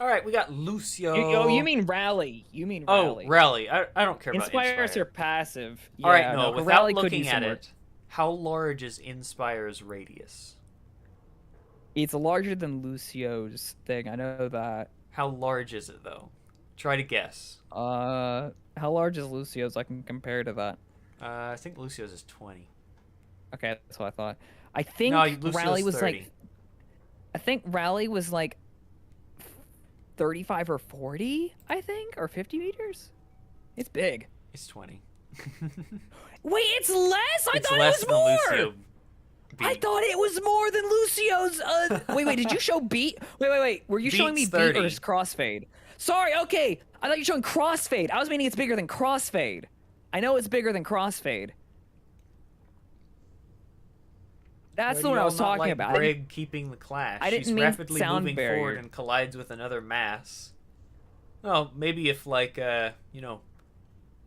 All right, we got Lucio. You mean Rally? You mean Rally? Oh, Rally. I don't care about Inspire. Inspire. Your passive. All right, Yeah, no. but Without Rally could looking use at some work. it, how large is Inspire's radius? It's larger than Lucio's thing. I know that. How large is it though? Try to guess. How large is Lucio's? I can compare to that. I think Lucio's is 20. Okay, that's what I thought. I think No, Lucio's Rally was 30. like. I think Rally was like 35 or 40, I think, or 50 meters. It's big. It's 20. Wait, it's less? I It's thought less it was than more. Lucio. I thought it was more than Lucio's. Wait, did you show beat? Wait. Were you showing me Beat's beat 30. or just crossfade? Sorry, okay. I thought you were showing crossfade. I was meaning it's bigger than crossfade. I know it's bigger than crossfade. That's the one I was talking about. Brig keeping the clash. I didn't She's mean rapidly sound moving barrier. forward and collides with another mass. Oh, maybe if like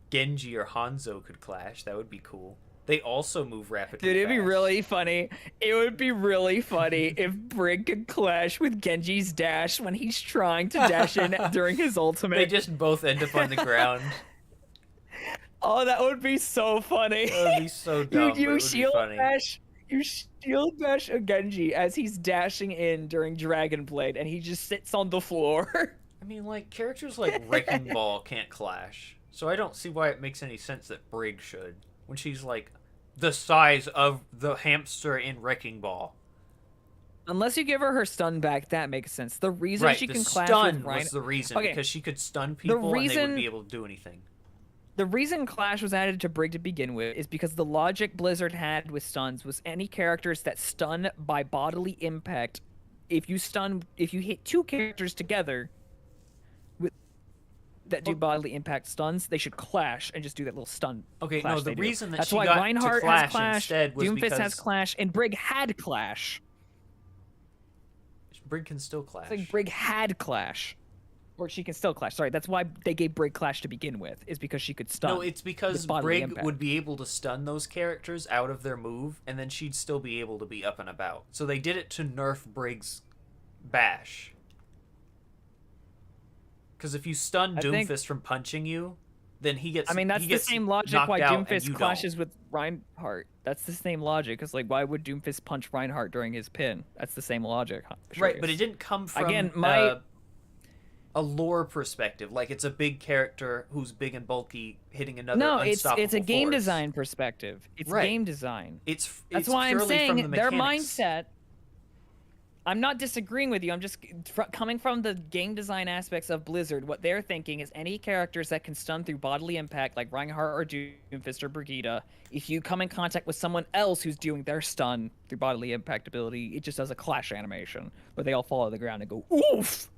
Genji or Hanzo could clash, that would be cool. They also move rapidly. Dude, it'd be fast. really funny. It would be really funny if Brig could clash with Genji's dash when he's trying to dash in during his ultimate. They just both end up on the ground. Oh, that would be so funny. That would be so dumb. You but it would shield be funny. bash. You shield bash a Genji as he's dashing in during Dragon Blade, and he just sits on the floor. I mean, like characters like Wrecking Ball can't clash. So I don't see why it makes any sense that Brig should, when she's like the size of the hamster in Wrecking Ball. Unless you give her stun back, that makes sense. The reason she can clash with stun Reinhardt... was the reason, Okay, because she could stun people and they wouldn't be able to do anything. The reason Clash was added to Brig to begin with is because the logic Blizzard had with stuns was any characters that stun by bodily impact. If you hit two characters together that do bodily impact stuns, they should clash and just do that little stun. Okay, no, the reason that that's she why got Reinhardt to clash has clash, instead was Doomfist because has clash, and Brig had clash. Brig can still clash. It's like Brig had clash. Or she can still clash. Sorry, that's why they gave Brig clash to begin with, is because she could stun. No, it's because Brig would be able to stun those characters out of their move, and then she'd still be able to be up and about. So they did it to nerf Brig's bash. Because if you stun Doomfist from punching you, then he gets. I mean, that's the same logic why Doomfist clashes with Reinhardt. That's the same logic, because like, why would Doomfist punch Reinhardt during his pin? That's the same logic. Right, but it didn't come from a lore perspective. Like, it's a big character who's big and bulky hitting another unstoppable it's a game force. design perspective. It's game design. That's why I'm saying their mechanics. mindset. I'm not disagreeing with you. I'm just coming from the game design aspects of Blizzard. What they're thinking is any characters that can stun through bodily impact, like Reinhardt or Doomfist or Brigitte, if you come in contact with someone else who's doing their stun through bodily impact ability, it just does a clash animation where they all fall to the ground and go oof.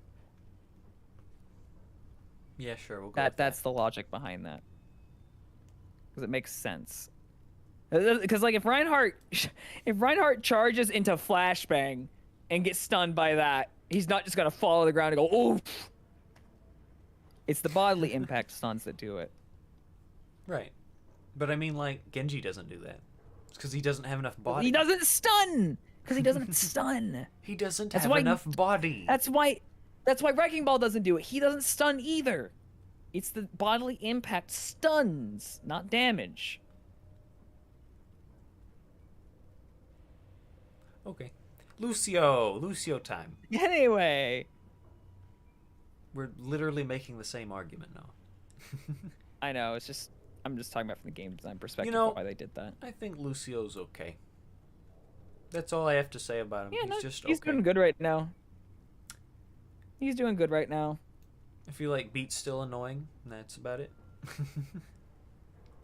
Yeah, sure. We'll go That's the logic behind that. Because it makes sense. Because like if Reinhardt charges into flashbang and gets stunned by that, he's not just gonna fall to the ground and go oof. It's the bodily impact stuns that do it. Right. But I mean, like, Genji doesn't do that. It's because he doesn't have enough body. He doesn't stun. Because he doesn't stun. He doesn't have enough body. That's why Wrecking Ball doesn't do it. He doesn't stun either. It's the bodily impact stuns, not damage. Okay. Lucio time. Anyway. We're literally making the same argument now. I know, I'm just talking about from the game design perspective why they did that. I think Lucio's okay. That's all I have to say about him. Yeah, He's doing good right now. He's doing good right now. I feel like Beat's still annoying, and that's about it.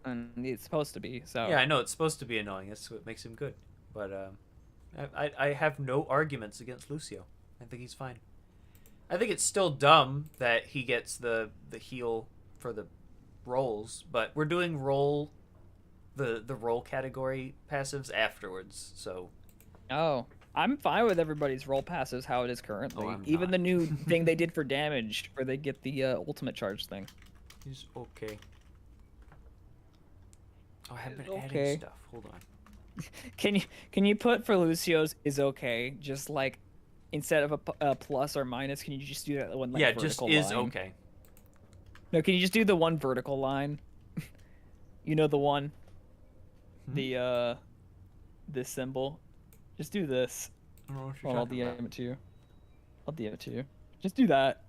And it's supposed to be, so... Yeah, I know, it's supposed to be annoying. That's what makes him good. But, I have no arguments against Lucio. I think he's fine. I think it's still dumb that he gets the heal for the rolls, but we're doing the roll category passives afterwards, so... Oh. I'm fine with everybody's roll passes how it is currently. Even the new thing they did for damage, where they get the ultimate charge thing. He's okay. Oh, I have been adding stuff. Hold on. Can you put for Lucio's is okay? Just like instead of a plus or minus, can you just do that one? Like, yeah, just is line? Okay. No, can you just do the one vertical line? You know the one. The this symbol. Just do this. I don't know what you're talking about. I'll DM it to you. Just do that.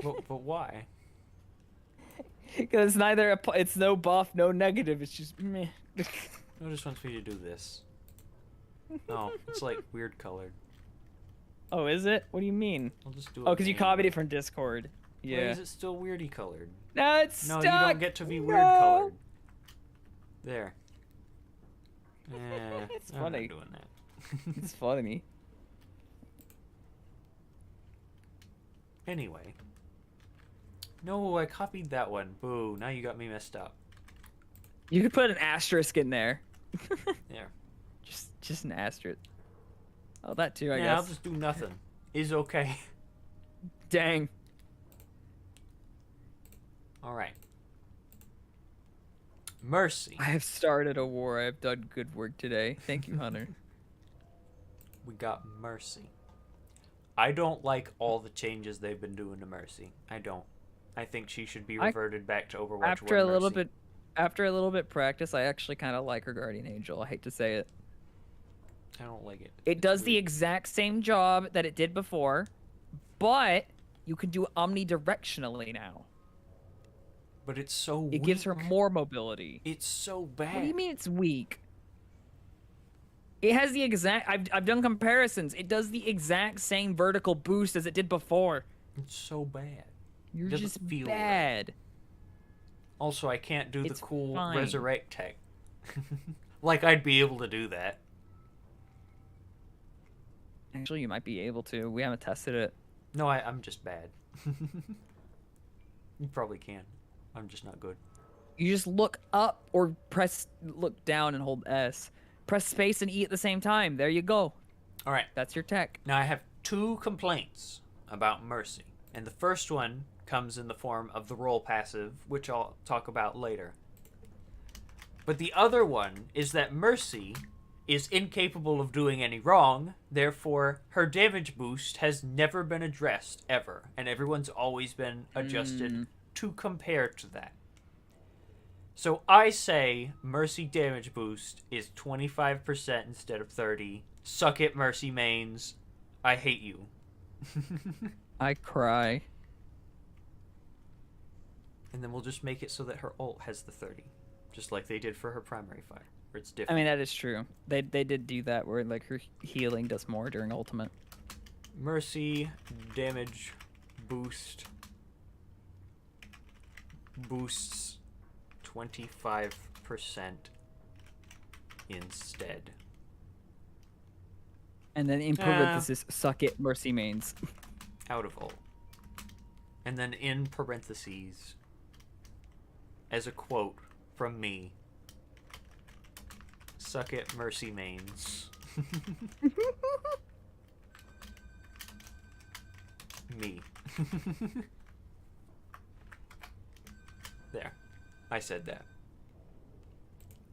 but why? Because it's no buff, no negative. It's just meh. No, just wants me to do this. Oh, it's like weird colored. Oh, is it? What do you mean? I'll just do it. Oh, because you copied it from Discord. Yeah. Why is it still weirdy colored? No, it's stuck. No, you don't get to be weird colored. There. It's funny. I'm not doing that. It's funny. Anyway. No, I copied that one. Boo, now you got me messed up. You could put an asterisk in there. There. Just an asterisk. Oh, that too, I guess. Yeah, I'll just do nothing. Is okay. Dang. Alright. Mercy. I have started a war. I have done good work today. Thank you, Hunter. We got Mercy. I don't like all the changes they've been doing to Mercy. I don't. I think she should be reverted back to Overwatch 1 After a little bit practice, I actually kind of like her Guardian Angel. I hate to say it. I don't like it. It does the exact same job that it did before, but you can do omnidirectionally now. But it's so weak. It gives her more mobility. It's so bad. What do you mean it's weak? It has the exact... I've done comparisons. It does the exact same vertical boost as it did before. It's so bad. You're Doesn't just feel bad. Right. Also, I can't do It's the cool fine. resurrect tech. Like, I'd be able to do that. Actually, you might be able to. We haven't tested it. No, I'm just bad. You probably can. I'm just not good. You just look up or look down and hold S. Press space and E at the same time. There you go. All right. That's your tech. Now, I have 2 complaints about Mercy. And the first one comes in the form of the roll passive, which I'll talk about later. But the other one is that Mercy is incapable of doing any wrong, therefore her damage boost has never been addressed, ever. And everyone's always been adjusted to compare to that. So I say Mercy damage boost is 25% instead of 30. Suck it, Mercy mains. I hate you. I cry. And then we'll just make it so that her ult has the 30. Just like they did for her primary fire. Or it's I different. mean, that is true. They did do that where like her healing does more during ultimate. Mercy damage boost boosts 25% instead. And then in parenthesis, suck it, Mercy mains. Out of ult. And then in parentheses, as a quote from me, suck it, Mercy mains. Me. There. I said that.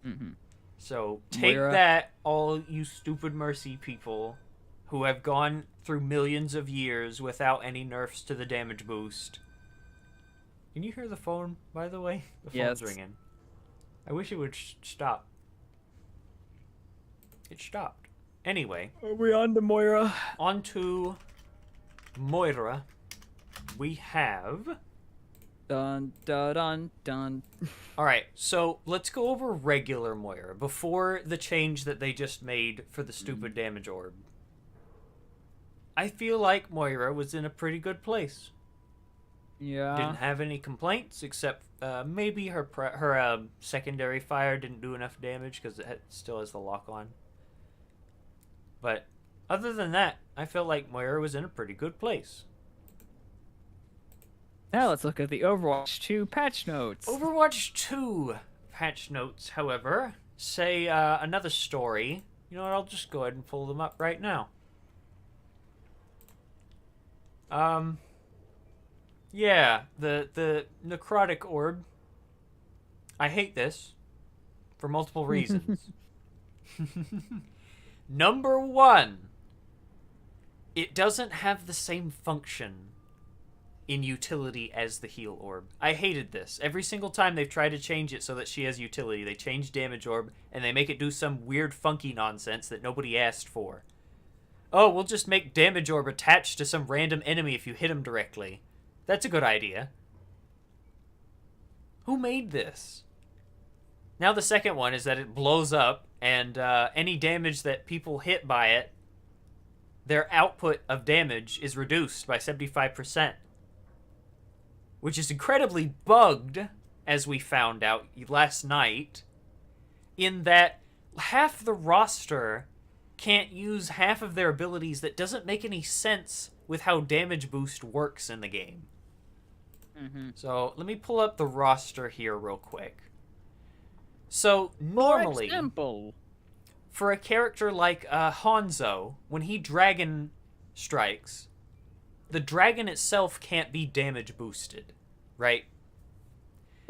Mm-hmm. So, take Moira. that, all you stupid Mercy people who have gone through millions of years without any nerfs to the damage boost. Can you hear the phone, by the way? The phone's Yes. ringing. I wish it would stop. It stopped. Anyway, Are we on to Moira? on to Moira. We have... Dun dun dun dun. Alright, so let's go over regular Moira before the change that they just made for the stupid damage orb. I feel like Moira was in a pretty good place. Yeah. Didn't have any complaints except maybe her secondary fire didn't do enough damage because it still has the lock on. But other than that, I felt like Moira was in a pretty good place. Now let's look at the Overwatch 2 patch notes. Overwatch 2 patch notes, however, say another story. You know what, I'll just go ahead and pull them up right now. Yeah, the necrotic orb. I hate this for multiple reasons. Number 1, it doesn't have the same function in utility as the heal orb. I hated this. Every single time they've tried to change it so that she has utility, they change damage orb and they make it do some weird funky nonsense that nobody asked for. Oh, we'll just make damage orb attached to some random enemy if you hit him directly. That's a good idea. Who made this? Now the second one is that it blows up and any damage that people hit by it, their output of damage is reduced by 75%. Which is incredibly bugged, as we found out last night, in that half the roster can't use half of their abilities. That doesn't make any sense with how damage boost works in the game. Mm-hmm. So, let me pull up the roster here real quick. So, normally, For example, for a character like Hanzo, when he dragon strikes, the dragon itself can't be damage boosted, right?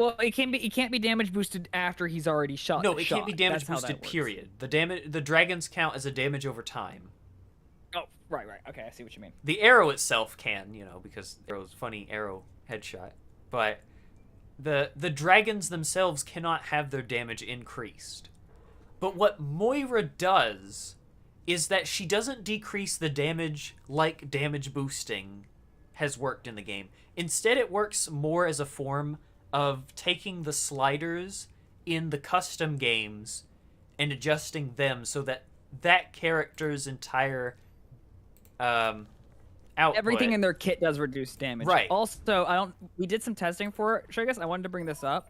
well, it can't be damage boosted after he's already shot. No, the it can't be shot. damage That's how that boosted, works. period. The dragons count as a damage over time. Oh, right. Okay, I see what you mean. The arrow itself can, because arrow's funny arrow headshot. But the dragons themselves cannot have their damage increased. But what Moira does is that she doesn't decrease the damage like damage boosting has worked in the game. Instead, it works more as a form of taking the sliders in the custom games and adjusting them so that that character's entire output. Everything in their kit does reduce damage. Right. Also, we did some testing for it. Sure, I guess I wanted to bring this up.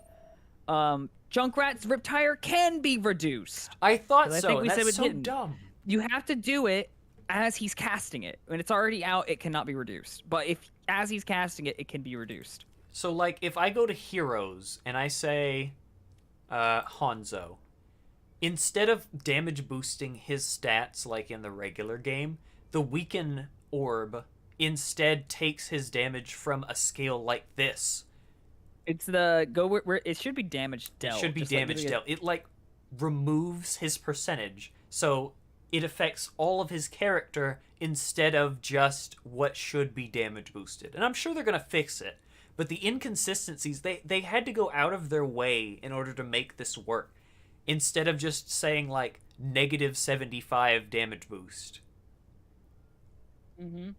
Junkrat's Riptire can be reduced. I thought 'Cause I so. think we That's said it so didn't. dumb. You have to do it as he's casting it. When it's already out, it cannot be reduced. But if as he's casting it, it can be reduced. So, like, if I go to Heroes and I say Hanzo, instead of damage boosting his stats like in the regular game, the Weaken Orb instead takes his damage from a scale like this. It's the where it should be damage dealt. It should be damage dealt. It, like, removes his percentage. So it affects all of his character instead of just what should be damage boosted. And I'm sure they're going to fix it. But the inconsistencies, they had to go out of their way in order to make this work. Instead of just saying, like, negative 75 damage boost. Mm-hmm.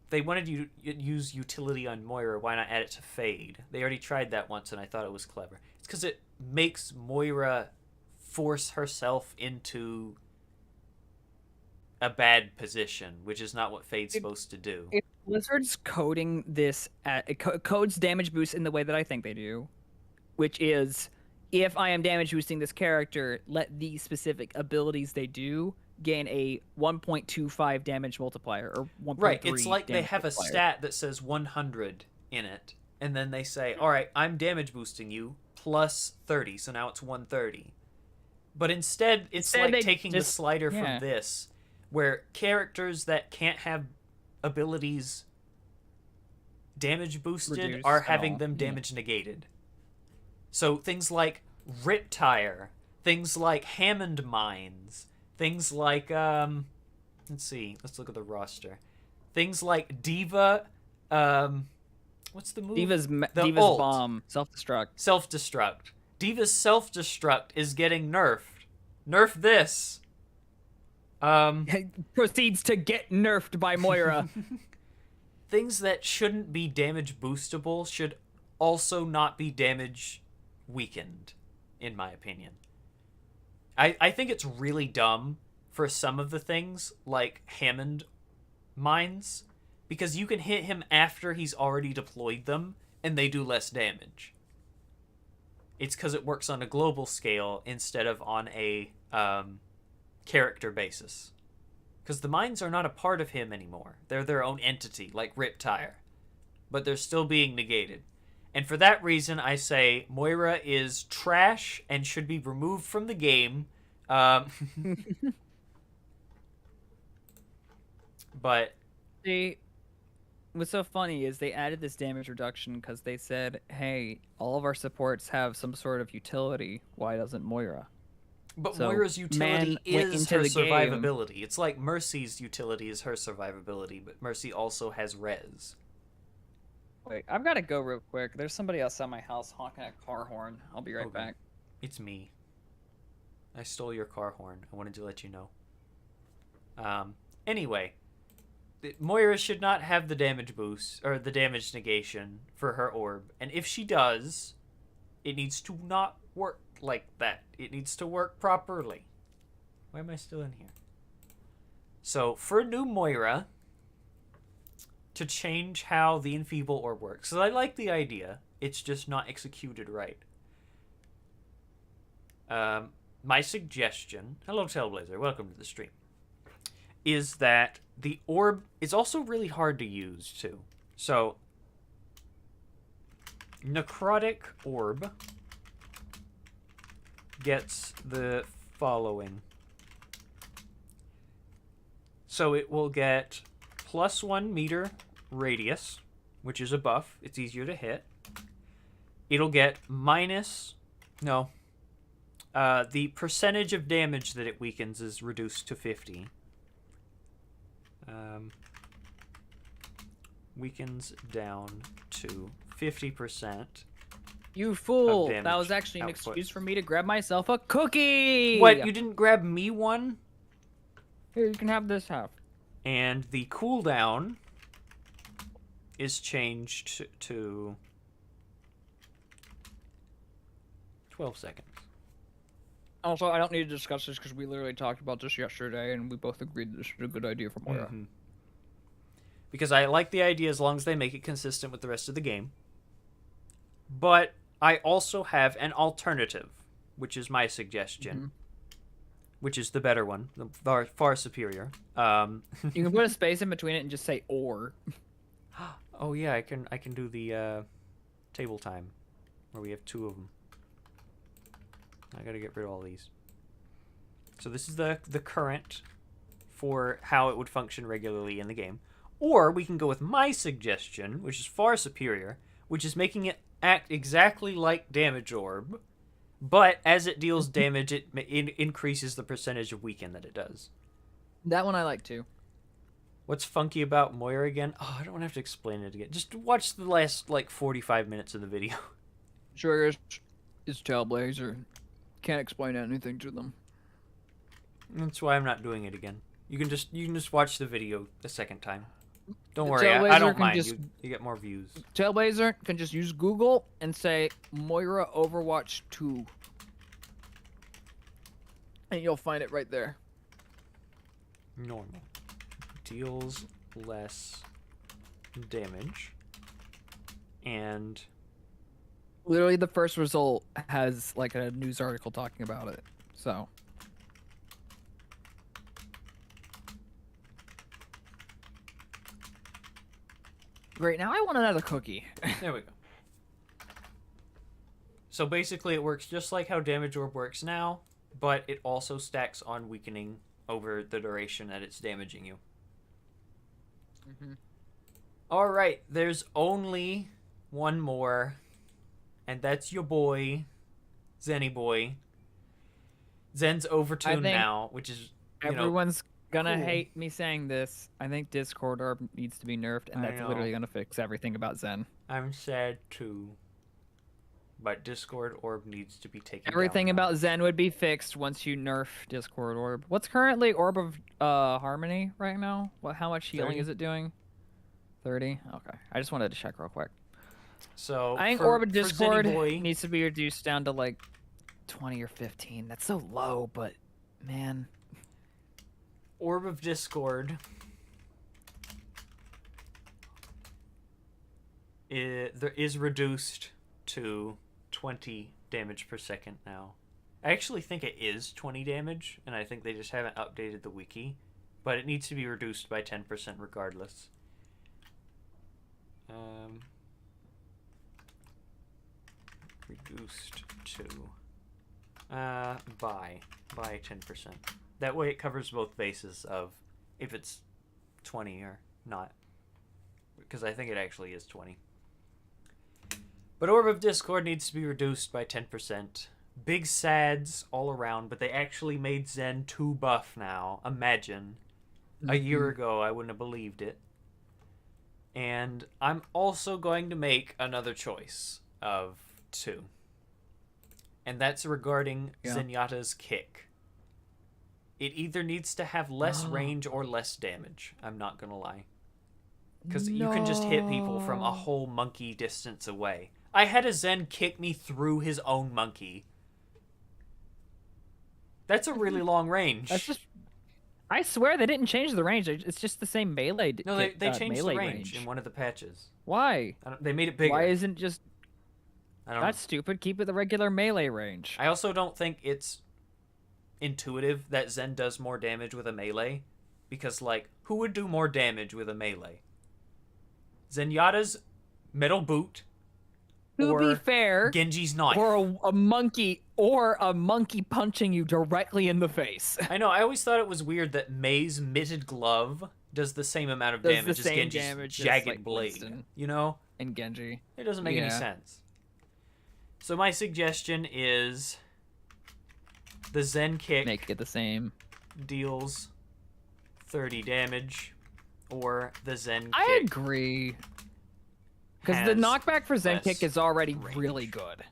They wanted you to use utility on Moira. Why not add it to Fade? They already tried that once, and I thought it was clever. It's because it makes Moira force herself into a bad position, which is not what Fade's supposed to do. If Blizzard's coding this, it codes damage boost in the way that I think they do, which is, if I am damage boosting this character, let these specific abilities they do gain a 1.25 damage multiplier, or 1.3. Right, it's like they have a stat that says 100 in it, and then they say, all right, I'm damage boosting you plus 30, so now it's 130. But instead it's like taking the slider from this, where characters that can't have abilities damage boosted are having them damage negated. So things like Riptire, things like Hammond Mines, things like, let's see, let's look at the roster. Things like Diva, what's the move? Diva's ult. bomb, self-destruct. Self-destruct. Diva's self-destruct is getting nerfed. Nerf this. Proceeds to get nerfed by Moira. Things that shouldn't be damage boostable should also not be damage weakened, in my opinion. I think it's really dumb for some of the things, like Hammond Mines, because you can hit him after he's already deployed them, and they do less damage. It's because it works on a global scale instead of on a character basis. Because the mines are not a part of him anymore. They're their own entity, like Riptire. But they're still being negated. And for that reason, I say Moira is trash and should be removed from the game. But what's so funny is they added this damage reduction because they said, hey, all of our supports have some sort of utility. Why doesn't Moira? But so Moira's utility is her survivability. Game. It's like Mercy's utility is her survivability, but Mercy also has res. Wait, I've got to go real quick. There's somebody outside my house honking a car horn. I'll be right back. It's me. I stole your car horn. I wanted to let you know. Anyway, Moira should not have the damage boost, or the damage negation for her orb. And if she does, it needs to not work like that. It needs to work properly. Why am I still in here? So, for new Moira, to change how the Enfeeble Orb works, because I like the idea, it's just not executed right. My suggestion, hello Tailblazer, welcome to the stream, is that the orb is also really hard to use too. So, Necrotic Orb gets the following. So it will get +1 meter radius, which is a buff. It's easier to hit. It'll get the percentage of damage that it weakens is reduced to 50. Weakens down to 50%. You fool! That was actually an excuse for me to grab myself a cookie! What? You didn't grab me one? Here, you can have this half. And the cooldown is changed to 12 seconds. Also, I don't need to discuss this because we literally talked about this yesterday, and we both agreed this is a good idea for Moira. Mm-hmm. Because I like the idea as long as they make it consistent with the rest of the game. But I also have an alternative, which is my suggestion, which is the better one, the far superior. You can put a space in between it and just say "or." Oh yeah, I can do the table time, where we have 2 of them. I gotta get rid of all these. So this is the current for how it would function regularly in the game. Or we can go with my suggestion, which is far superior, which is making it act exactly like Damage Orb, but as it deals damage, it increases the percentage of weaken that it does. That one I like too. What's funky about Moira again? Oh, I don't want to have to explain it again. Just watch the last, 45 minutes of the video. Sure is Tailblazer. Can't explain anything to them. That's why I'm not doing it again. You can just watch the video a second time. Don't worry, I don't mind. You get more views. Tailblazer can just use Google and say Moira Overwatch 2. And you'll find it right there. Normal. Deals less damage. And literally the first result has like a news article talking about it. So great, now I want another cookie. there we go. So basically it works just like how Damage Orb works now, but it also stacks on weakening over the duration that it's damaging you. Alright, there's only one more, and that's your boy, Zenny Boy. Zen's overtuned now, which is, everyone's gonna cool. hate me saying this. I think Discord Orb needs to be nerfed, and that's literally gonna fix everything about Zen. I'm sad too. But Discord Orb needs to be taken Everything down about Zen would be fixed once you nerf Discord Orb. What's currently Orb of Harmony right now? How much healing 30. is it doing? 30? Okay. I just wanted to check real quick. So I think Orb of Discord needs to be reduced down to like 20 or 15. That's so low, but man. Orb of Discord is reduced to 20 damage per second now. I actually think it is 20 damage, and I think they just haven't updated the wiki, but it needs to be reduced by 10% regardless. Reduced to by 10%. That way it covers both bases of if it's 20 or not, because I think it actually is 20. But Orb of Discord needs to be reduced by 10%. Big sads all around, but they actually made Zen 2 buff now. Imagine. A year ago, I wouldn't have believed it. And I'm also going to make another choice of 2. And that's regarding Zenyatta's kick. It either needs to have less range or less damage. I'm not going to lie. Because you can just hit people from a whole monkey distance away. I had a Zen kick me through his own monkey. That's a really long range. That's just... I swear they didn't change the range. It's just the same melee. No, they changed the range in one of the patches. Why? They made it bigger. Why isn't just... I don't That's know. stupid. Keep it the regular melee range. I also don't think it's intuitive that Zen does more damage with a melee. Because, who would do more damage with a melee? Zenyatta's metal boot. To be fair, Genji's knife. Or a monkey punching you directly in the face. I know. I always thought it was weird that Mei's mitted glove does the same amount of damage as Genji's jagged blade. Winston you know? And Genji. It doesn't make any sense. So my suggestion is the Zen kick. Make it the same. Deals 30 damage, or the Zen kick. I agree. Because the knockback for Zen kick is already really good.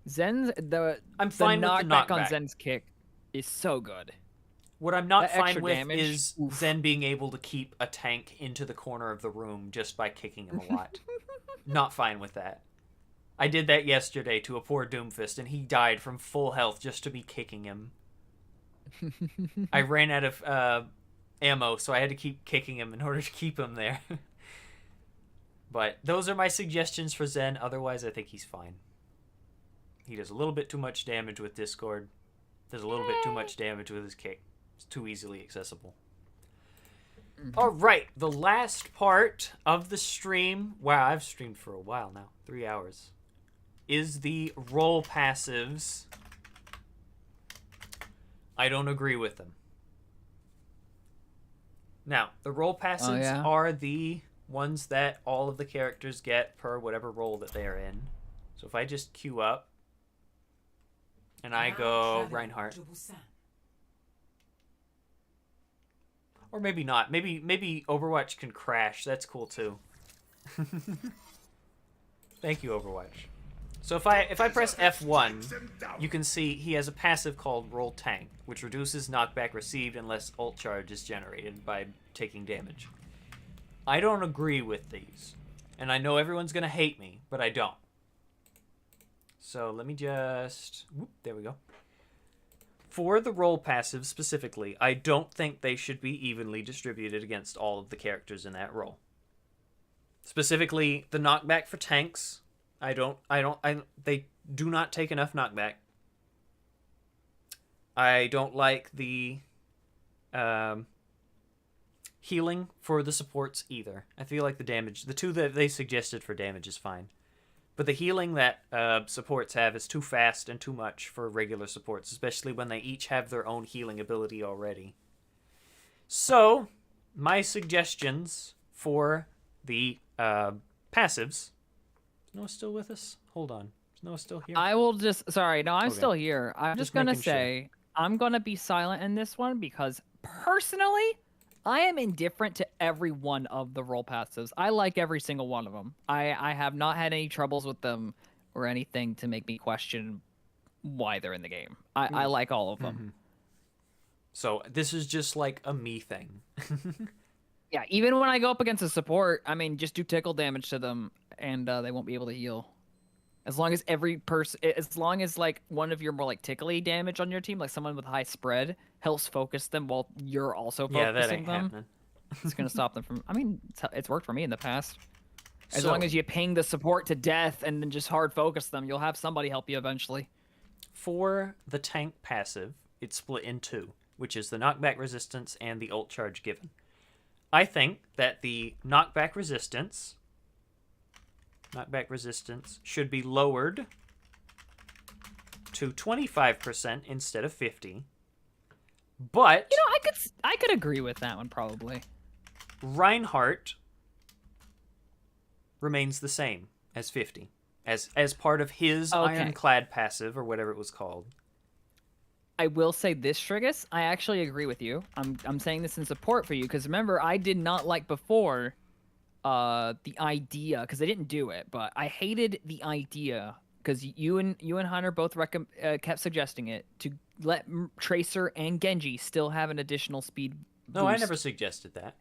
I'm fine with the knockback on Zen's kick is so good. What I'm not That fine extra with damage, is Zen being able to keep a tank into the corner of the room just by kicking him a lot. Not fine with that. I did that yesterday to a poor Doomfist, and he died from full health just to be kicking him. I ran out of ammo, so I had to keep kicking him in order to keep him there. But those are my suggestions for Zen. Otherwise, I think he's fine. He does a little bit too much damage with Discord. Does a little bit too much damage with his kick. It's too easily accessible. All right, the last part of the stream. Wow, I've streamed for a while now. 3 hours. Is the role passives. I don't agree with them. Now, the role passives are the ones that all of the characters get per whatever role that they are in. So if I just queue up and I go Reinhardt. Or maybe not. Maybe Overwatch can crash. That's cool too. Thank you, Overwatch. So if I press F1, you can see he has a passive called Roll Tank, which reduces knockback received unless ult charge is generated by taking damage. I don't agree with these. And I know everyone's going to hate me, but I don't. So let me just... Whoop, there we go. For the role passive specifically, I don't think they should be evenly distributed against all of the characters in that role. Specifically, the knockback for tanks... they do not take enough knockback. I don't like the healing for the supports either. I feel like the two that they suggested for damage is fine. But the healing that supports have is too fast and too much for regular supports, especially when they each have their own healing ability already. So, my suggestions for the passives... Noah still with us? Hold on. Is Noah still here? I will just... Sorry, no, I'm still here. I'm just going to say, I'm going to be silent in this one because, personally, I am indifferent to every one of the role passives. I like every single one of them. I have not had any troubles with them or anything to make me question why they're in the game. I like all of them. So, this is just like a me thing. Yeah, even when I go up against a support, I mean, just do tickle damage to them, and they won't be able to heal. As long as like one of your more like tickly damage on your team, like someone with high spread, helps focus them while you're also focusing them. Happening. It's gonna stop them from. I mean, it's worked for me in the past. As long as you ping the support to death and then just hard focus them, you'll have somebody help you eventually. For the tank passive, it's split in two, which is the knockback resistance and the ult charge given. I think that the knockback resistance should be lowered to 25% instead of 50%. But you know, I could agree with that one probably. Reinhardt remains the same as 50 as part of his ironclad passive or whatever it was called. I will say this, Strigus. I actually agree with you. I'm saying this in support for you because remember, I did not like before the idea because they didn't do it, but I hated the idea because you and Hunter both kept suggesting it to let Tracer and Genji still have an additional speed boost. No, I never suggested that.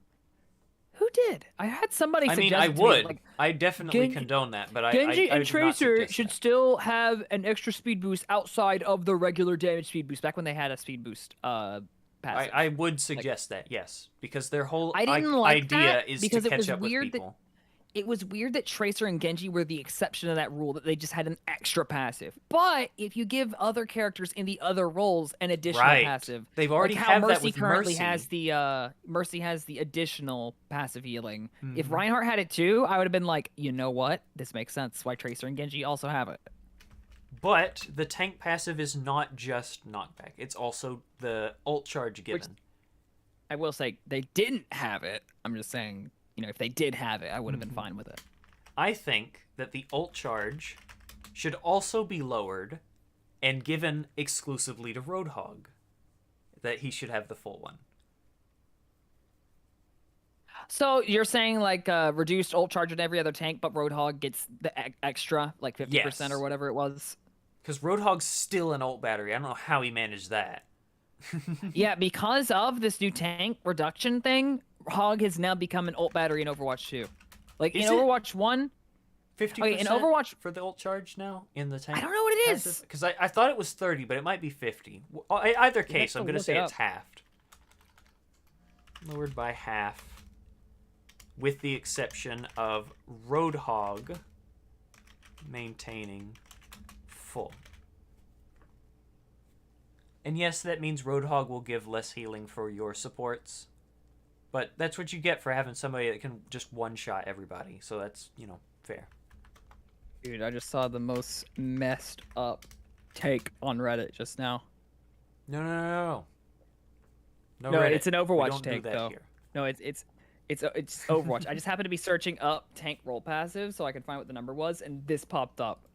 Who did? I had somebody suggest. I to would. me, like, I definitely condone that, but Genji I and Tracer should that. still have an extra speed boost outside of the regular damage speed boost. Back when they had a speed boost passive. I would suggest that, yes, because their whole idea is to catch up with people. It was weird that Tracer and Genji were the exception of that rule, that they just had an extra passive. But if you give other characters in the other roles an additional passive, they've already like have Mercy that with currently Mercy. has the Mercy has the additional passive healing. If Reinhardt had it too, I would have been like, you know what, this makes sense. Why Tracer and Genji also have it. But the tank passive is not just knockback; it's also the ult charge given. Which, I will say they didn't have it. I'm just saying. You know, if they did have it, I would have been fine with it. I think that the ult charge should also be lowered and given exclusively to Roadhog. That he should have the full one. So you're saying like reduced ult charge in every other tank, but Roadhog gets the extra, like 50% or whatever it was? Because Roadhog's still an ult battery. I don't know how he managed that. Yeah, because of this new tank reduction thing, Hog has now become an ult battery in Overwatch 2. Like in Overwatch 1, 50% Okay, in Overwatch, for the ult charge now in the tank? I don't know what it is. Because I thought it was 30, but it might be 50. Either case, have I'm to going to look say it it's up. halved. Lowered by half. With the exception of Roadhog maintaining full. And yes, that means Roadhog will give less healing for your supports. But that's what you get for having somebody that can just one-shot everybody. So that's, fair. Dude, I just saw the most messed up take on Reddit just now. No. No, Reddit. it's an Overwatch we don't take do that though. here. No, it's Overwatch. I just happened to be searching up tank roll passive so I could find what the number was, and this popped up.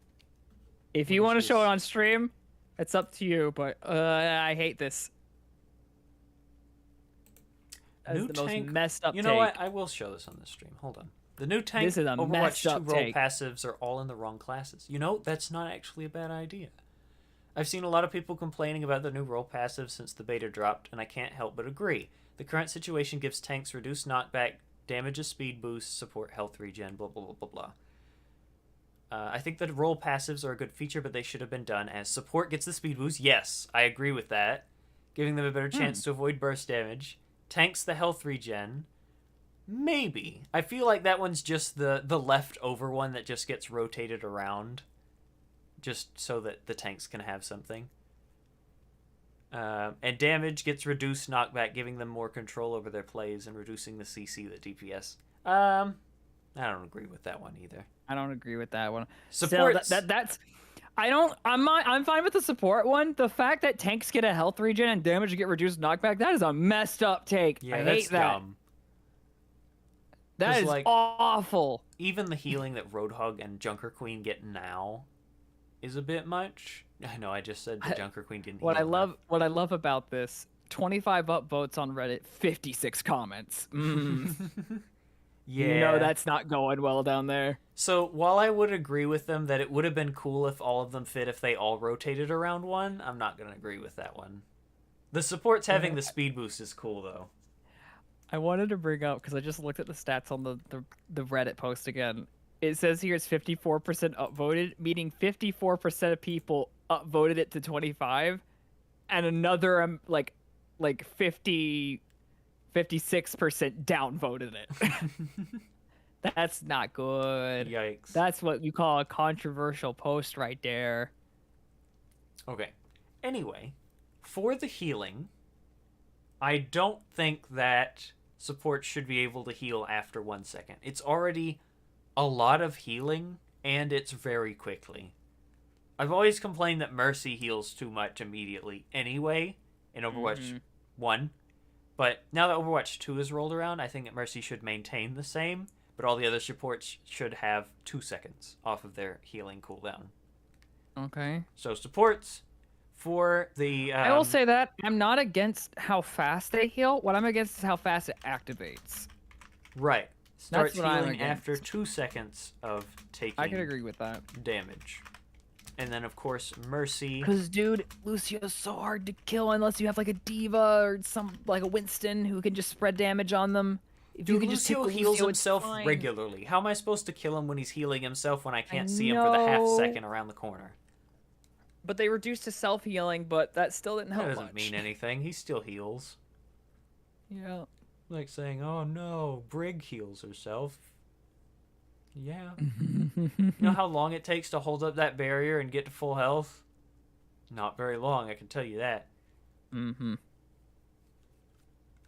If you want to show it on stream, it's up to you. But I hate this. That's the most messed up. You know what? I will show this on the stream. Hold on. The new tank This is a Overwatch messed 2 up roll take. passives are all in the wrong classes. That's not actually a bad idea. I've seen a lot of people complaining about the new roll passive since the beta dropped, and I can't help but agree. The current situation gives tanks reduced knockback, damage, a speed boost, support, health regen, blah, blah, blah, blah, blah. I think that roll passives are a good feature, but they should have been done as support gets the speed boost. Yes, I agree with that. Giving them a better chance to avoid burst damage. Tanks the health regen. Maybe. I feel like that one's just the leftover one that just gets rotated around. Just so that the tanks can have something. And damage gets reduced knockback, giving them more control over their plays and reducing the CC, the DPS. I don't agree with that one either. I don't agree with that one. Support. That's. I'm fine with the support one. The fact that tanks get a health regen and damage get reduced knockback, that is a messed up take. Yeah, I that's hate that. dumb. That is awful. Even the healing that Roadhog and Junker Queen get now is a bit much. I know I just said the Junker Queen didn't What heal I love about this, 25 upvotes on Reddit, 56 comments. Yeah. That's not going well down there. So while I would agree with them that it would have been cool if all of them fit if they all rotated around one, I'm not going to agree with that one. The supports having the speed boost is cool, though. I wanted to bring up, because I just looked at the stats on the Reddit post again. It says here it's 54% upvoted, meaning 54% of people upvoted it to 25, and another 56% downvoted it. That's not good. Yikes. That's what you call a controversial post right there. Okay. Anyway, for the healing, I don't think that support should be able to heal after 1 second. It's already a lot of healing, and it's very quickly. I've always complained that Mercy heals too much immediately anyway in Overwatch 1. But now that Overwatch 2 is rolled around, I think that Mercy should maintain the same, but all the other supports should have 2 seconds off of their healing cooldown. Okay. So supports for the... I will say that I'm not against how fast they heal. What I'm against is how fast it activates. Right. Starts That's what I'm healing against. after 2 seconds of taking I can agree with that. damage. And then, of course, Mercy. Because, dude, Lucio's so hard to kill unless you have, like, a Diva or a Winston who can just spread damage on them. If you can just Lucio hit heals Lucio, himself it's fine. regularly. How am I supposed to kill him when he's healing himself when I can't see him for the half second around the corner? But they reduced his self-healing, but that still didn't help That doesn't much. mean anything. He still heals. Yeah. Like saying, oh no, Brig heals herself. Yeah. You know how long it takes to hold up that barrier and get to full health? Not very long, I can tell you that. Mm-hmm.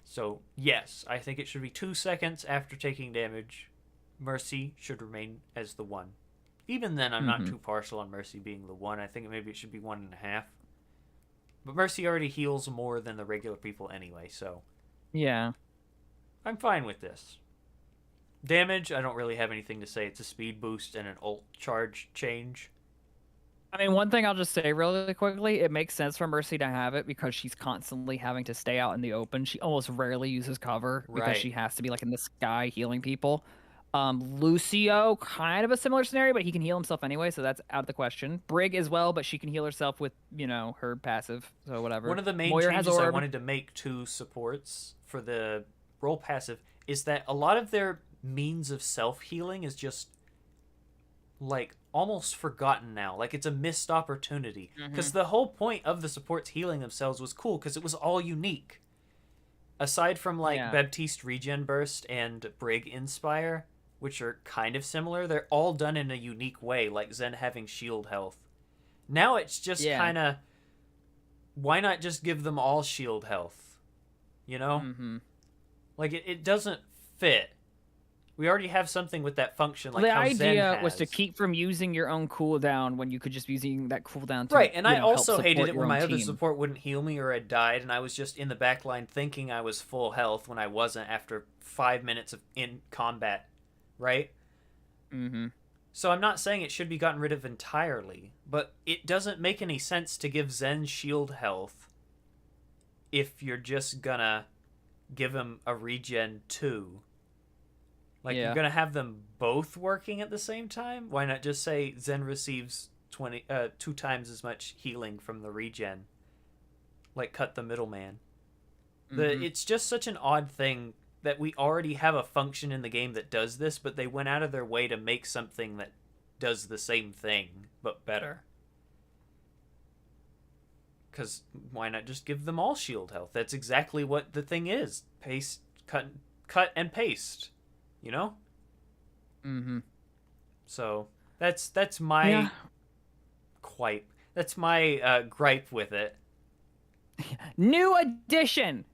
So, yes, I think it should be 2 seconds after taking damage. Mercy should remain as the 1. Even then, I'm not too partial on Mercy being the 1. I think maybe it should be 1.5. But Mercy already heals more than the regular people anyway, so... Yeah. I'm fine with this. Damage, I don't really have anything to say. It's a speed boost and an ult charge change. I mean, one thing I'll just say really quickly, it makes sense for Mercy to have it because she's constantly having to stay out in the open. She almost rarely uses cover because she has to be like in the sky healing people. Lucio, kind of a similar scenario, but he can heal himself anyway, so that's out of the question. Brig as well, but she can heal herself with, her passive, so whatever. One of the main changes I wanted to make to supports for the role passive is that a lot of their means of self-healing is just like almost forgotten now. Like it's a missed opportunity. Because Mhm. the whole point of the supports healing themselves was cool because it was all unique. Aside from like Yeah. Baptiste Regen Burst and Brig Inspire, which are kind of similar, they're all done in a unique way, like Zen having shield health. Now it's just Yeah. kind of, why not just give them all shield health? You know? Mhm. Like it doesn't fit. We already have something with that function, like The how Zen idea was to has. keep from using your own cooldown when you could just be using that cooldown to, Right, and I help also hated support it your when own my other team. support wouldn't heal me or had died, and I was just in the back line thinking I was full health when I wasn't after 5 minutes of in combat, right? Mhm. So I'm not saying it should be gotten rid of entirely, but it doesn't make any sense to give Zen shield health if you're just gonna give him a regen 2. Like, you're Yeah. gonna have them both working at the same time? Why not just say Zen receives 2 times as much healing from the regen? Like, cut the middleman. Mhm. It's just such an odd thing that we already have a function in the game that does this, but they went out of their way to make something that does the same thing, but better. Because why not just give them all shield health? That's exactly what the thing is. Paste, cut, and paste. You know? Mhm. So that's my Yeah. gripe. That's my gripe with it. New addition.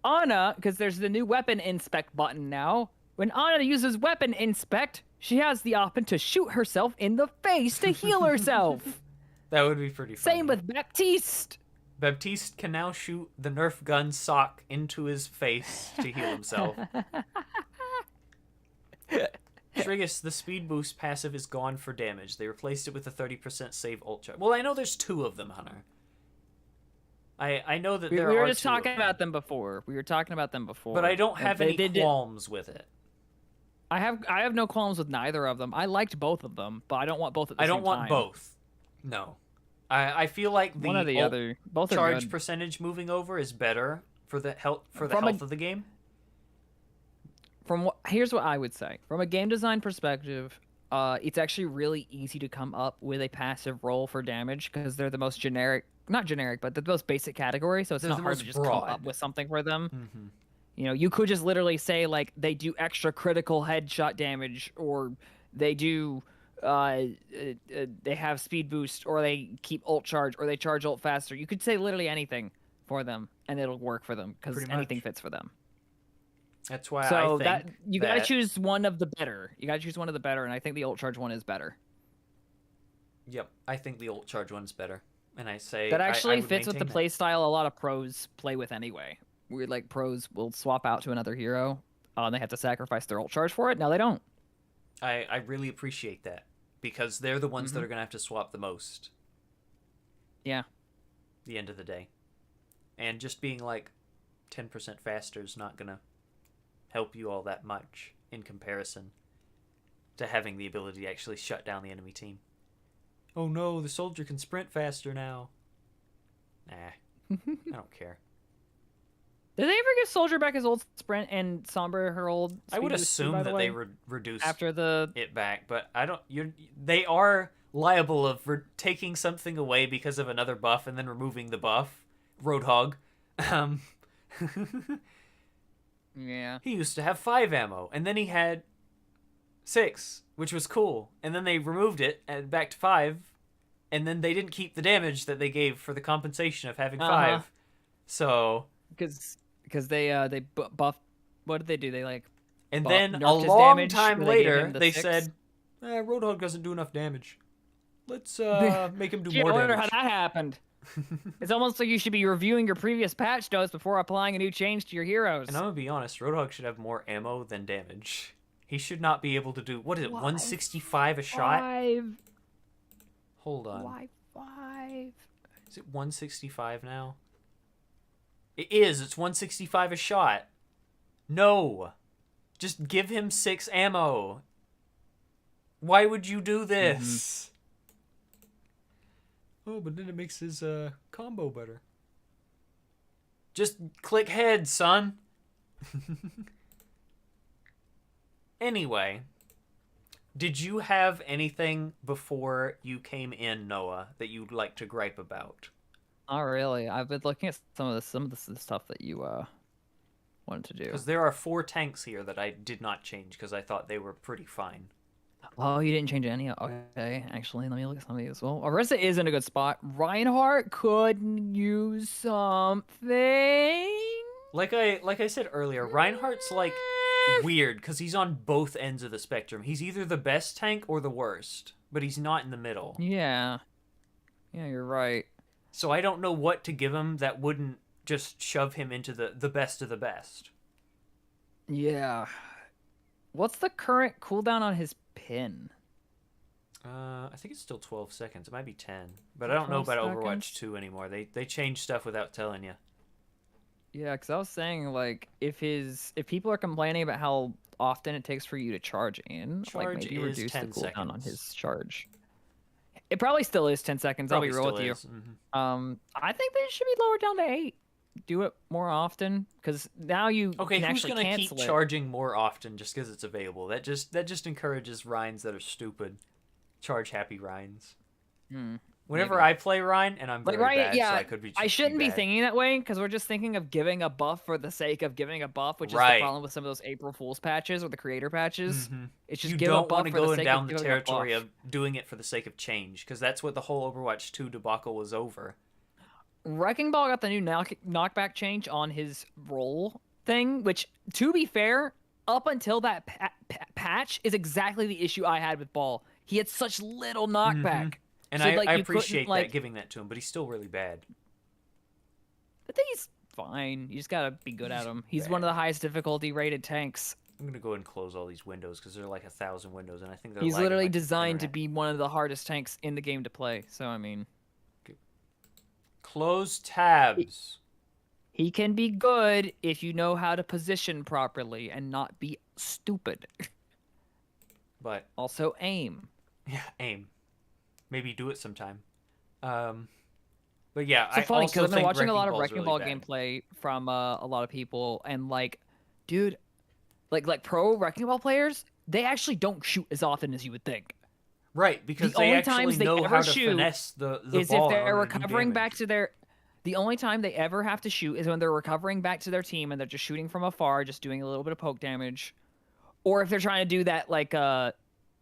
Ana, because there's the new weapon inspect button now. When Ana uses weapon inspect, she has the option to shoot herself in the face to heal herself. That would be pretty funny. Same with Baptiste. Baptiste can now shoot the Nerf gun sock into his face to heal himself. Trigus, the speed boost passive is gone for damage. They replaced it with a 30% save ult charge. Well, I know there's 2 of them, Hunter. I know that We there were are just 2 of talking about them before. We were talking about them before. But I don't have They any did. qualms with it. I have no qualms with neither of them. I liked both of them, but I don't want both at the I same don't want time. both. No. I feel like the One or the ult other. Both are charge good. percentage moving over is better for the health From of the game. Here's what I would say. From a game design perspective, it's actually really easy to come up with a passive roll for damage because they're the most generic, not generic, but the most basic category. So it's They're not the hard most to just come broad. up with something for them. Mm-hmm. You know, you could just literally say like they do extra critical headshot damage, or they do, they have speed boost, or they keep ult charge, or they charge ult faster. You could say literally anything for them, and it'll work for them because Pretty anything much. fits for them. That's why So I think that you gotta choose one of the better. You gotta choose one of the better, and I think the ult charge one is better. Yep, I think the ult charge one's better. And I say That I actually would fits with the maintain play style a lot of pros play with anyway. Where like pros will swap out to another hero, and they have to sacrifice their ult charge for it. Now they don't. that. I really appreciate that because they're the ones that Mhm. are gonna have to swap the most. Yeah. At the end of the day, and just being like 10% faster is not gonna help you all that much in comparison to having the ability to actually shut down the enemy team. Oh no, the soldier can sprint faster now. Nah, I don't care. Did they ever give Soldier back his old sprint and Sombra her old? I would speed boost too, assume by the that way? they reduced After the it back, but I don't. They are liable of taking something away because of another buff and then removing the buff. Roadhog. Um, yeah. he used to have 5 ammo, and then he had 6, which was cool. And then they removed it and back to 5, and then they didn't keep the damage that they gave for the compensation of having 5. So Because they buffed. What did they do? They like. and buff- then a nerfed his long damage, time where they gave later him the they 6. said, Roadhog doesn't do enough damage. Let's make him do Gee, more I wonder damage. how that happened. It's almost like you should be reviewing your previous patch notes before applying a new change to your heroes. And I'm gonna be honest, Roadhog should have more ammo than damage. He should not be able to do, what is it, 165 a shot? 5. Hold on. Why 5? Is it 165 now? It is. It's 165 a shot. No. Just give him 6 ammo. Why would you do this? Oh, but then it makes his combo better. Just click head, son. Anyway, Did you have anything before you came in, Noah, that you'd like to gripe about? Not really. I've been looking at some of the stuff that you wanted to do. Because there are 4 tanks here that I did not change because I thought they were pretty fine. Oh, you didn't change any. Okay, actually, let me look at some of these. Well, Orisa is in a good spot. Reinhardt could use something. Like I said earlier, Reinhardt's like weird because he's on both ends of the spectrum. He's either the best tank or the worst, but he's not in the middle. Yeah. Yeah, you're right. So I don't know what to give him that wouldn't just shove him into the best of the best. Yeah. What's the current cooldown on his pin? I think it's still 12 seconds. It might be 10. But I don't know about Overwatch 2 anymore. They change stuff without telling you. Yeah, because I was saying, like, if people are complaining about how often it takes for you to charge in, like, maybe reduce the cooldown on his charge. It probably still is 10 seconds, I'll be real with you. Mm-hmm. I think they should be lowered down to 8. Do it more often, because now you can actually who's gonna keep it. charging more often just because it's available? That just encourages Rhines that are stupid. Charge happy Rhines. Whenever I play Rhine, and I'm very bad, so I could be. I shouldn't be thinking that way because we're just thinking of giving a buff for the sake of giving a buff, which is the problem with some of those April Fool's patches or the creator patches. Mm-hmm. It's just you give don't a buff want to for go the sake down of the giving territory a buff. of doing it for the sake of change, because that's what the whole Overwatch 2 debacle was over. Wrecking Ball got the new knockback change on his roll thing, which, to be fair, up until that patch is exactly the issue I had with Ball. He had such little knockback. Mm-hmm. And so, I appreciate that, giving that to him, but he's still really bad. I think he's fine. You just gotta be good at him. He's one of the highest difficulty rated tanks. I'm gonna go ahead and close all these windows because there are like 1,000 windows, and I think they're he's literally like designed to be one of the hardest tanks in the game to play. So I mean, close tabs. He can be good if you know how to position properly and not be stupid. But also aim. Yeah, aim. Maybe do it sometime. But yeah, it's so funny because I've been watching a lot of Wrecking Ball really gameplay from a lot of people, and like, dude, like pro Wrecking Ball players, they actually don't shoot as often as you would think. Right, because they actually know how to finesse the ball. Is if they're recovering back to their. The only time they ever have to shoot is when they're recovering back to their team and they're just shooting from afar, just doing a little bit of poke damage, or if they're trying to do that like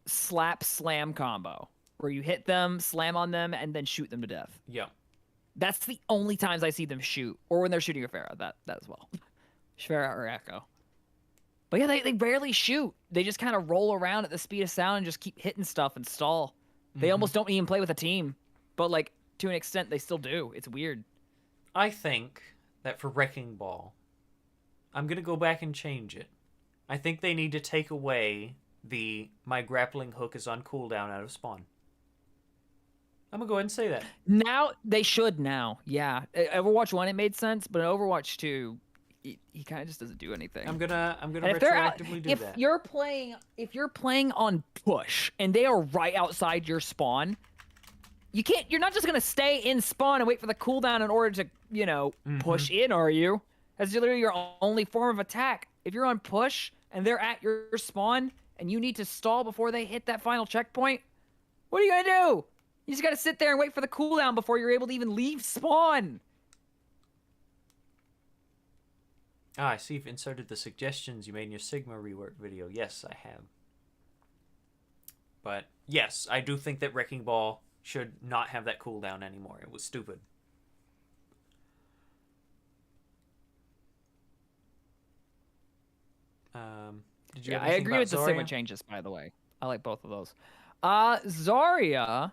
slap slam combo where you hit them, slam on them, and then shoot them to death. Yeah. That's the only times I see them shoot, or when they're shooting a Pharah, that as well. Pharah or Echo. But yeah, they rarely shoot. They just kind of roll around at the speed of sound and just keep hitting stuff and stall. They almost don't even play with a team. But like, to an extent, they still do. It's weird. I think that for Wrecking Ball, I'm going to go back and change it. I think they need to take away my grappling hook is on cooldown out of spawn. I'm going to go ahead and say that. Now, they should now. Yeah. Overwatch 1, it made sense, but in Overwatch 2, he kind of just doesn't do anything. I'm gonna retroactively do that. If you're playing on push and they are right outside your spawn, you're not just gonna stay in spawn and wait for the cooldown in order to, push in, are you? That's literally your only form of attack. If you're on push and they're at your spawn and you need to stall before they hit that final checkpoint, what are you gonna do? You just gotta sit there and wait for the cooldown before you're able to even leave spawn. I see you've inserted the suggestions you made in your Sigma rework video. Yes, I have. But yes, I do think that Wrecking Ball should not have that cooldown anymore. It was stupid. Did you have I anything agree about with the Zarya? Sigma changes, by the way. I like both of those. Zarya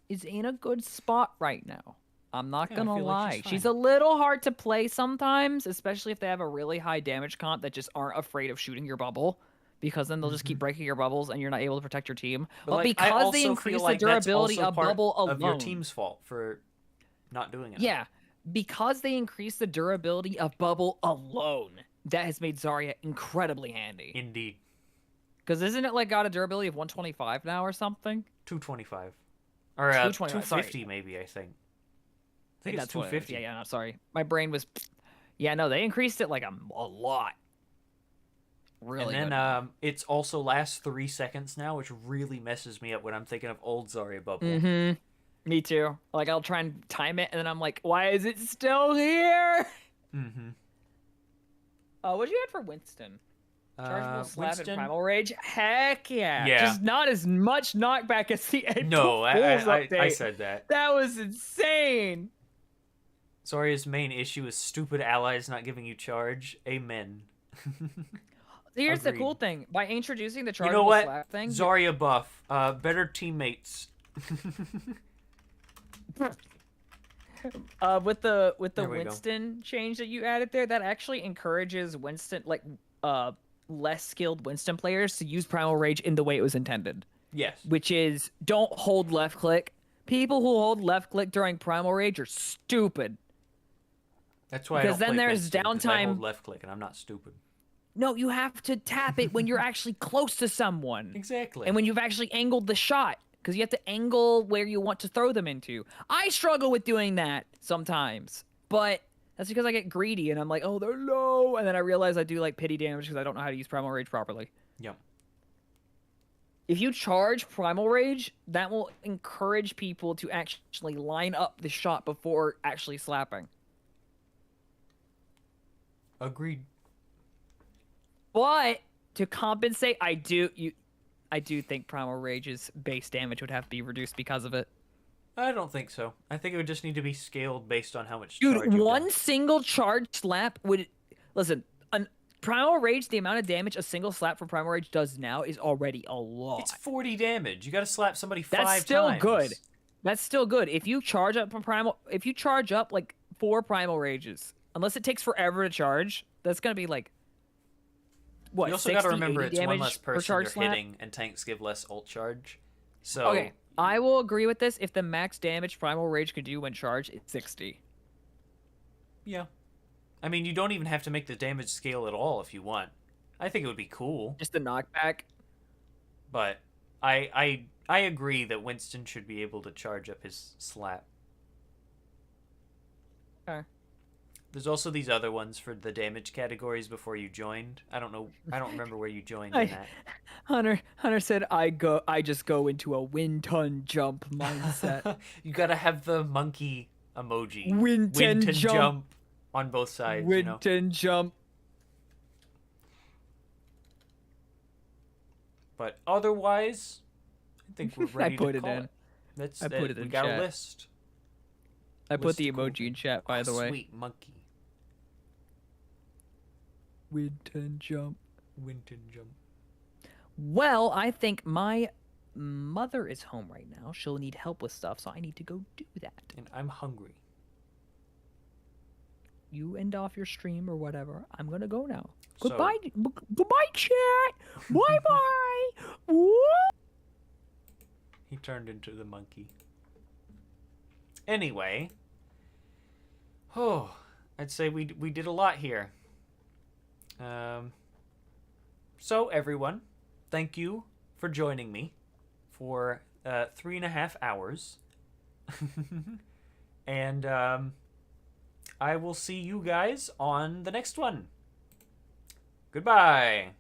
is in a good spot right now. I'm not gonna lie. She's a little hard to play sometimes, especially if they have a really high damage comp that just aren't afraid of shooting your bubble, because then they'll just keep breaking your bubbles and you're not able to protect your team. But like, because they increase the durability of bubble alone, of your team's fault for not doing it. Yeah, because they increase the durability of bubble alone, that has made Zarya incredibly handy. Indeed. Because isn't it like got a durability of 125 now or something? 225. Or 250 maybe, I think. I think it's 250. Yeah, no, sorry. My brain was... Yeah, no, they increased it like a lot. Really and good. then it's also lasts 3 seconds now, which really messes me up when I'm thinking of old Zarya bubble. Mm-hmm. Me too. Like, I'll try and time it, and then I'm like, why is it still here? Mm-hmm. What'd you add for Winston? Chargeable slap and Winston? Primal Rage? Heck yeah. Yeah. Just not as much knockback as the April No, Fool's I update. said that. That was insane. Zarya's main issue is stupid allies not giving you charge. Amen. Here's the Agreed. cool thing. By introducing the You know chargeable what? slap thing... Zarya buff. Better teammates. with the There we go. Winston change that you added there, that actually encourages Winston, like, less skilled Winston players to use Primal Rage in the way it was intended. Yes. Which is, don't hold left click. People who hold left click during Primal Rage are stupid. That's why Because I don't then play there's Winston, 'cause I hold downtime. left click and I'm not stupid. No, you have to tap it when you're actually close to someone. Exactly. And when you've actually angled the shot. Because you have to angle where you want to throw them into. I struggle with doing that sometimes. But that's because I get greedy and I'm like, oh, they're low. And then I realize I do like pity damage because I don't know how to use Primal Rage properly. Yep. If you charge Primal Rage, that will encourage people to actually line up the shot before actually slapping. Agreed. But to compensate, I do think Primal Rage's base damage would have to be reduced because of it. I don't think so. I think it would just need to be scaled based on how much Dude, charge you've one done. single charge slap would... Listen, Primal Rage, the amount of damage a single slap from Primal Rage does now is already a lot. It's 40 damage. You got to slap somebody 5 times. That's still good. That's still good. If you charge up like 4 Primal Rages, unless it takes forever to charge, that's gonna be like what? You also got to 60, remember 80 it's one damage less per person charge you're slap? hitting, and tanks give less ult charge. So Okay, I will agree with this. If the max damage Primal Rage could do when charged, it's 60. yeah, I mean you don't even have to make the damage scale at all if you want. I think it would be cool, Just the knockback. but I agree that Winston should be able to charge up his slap. Okay. There's also these other ones for the damage categories before you joined. I don't remember where you joined in that. Hunter said I just go into a wind ton jump mindset. You gotta have the monkey emoji. Wind ton jump. On both sides. Wind you know? ton jump. But otherwise, I think we're ready put to it call in. it. That's I put it we in got chat. a list. I put List the cool. emoji in chat, by the way. Sweet monkey. Wind ton jump. Winton jump. Well, I think my mother is home right now. She'll need help with stuff, so I need to go do that. And I'm hungry. You end off your stream or whatever. I'm gonna go now. So- Goodbye, goodbye, chat. Bye bye. Woo! He turned into the monkey. Anyway. Oh, I'd say we did a lot here. So everyone, thank you for joining me for 3.5 hours. And I will see you guys on the next one. Goodbye.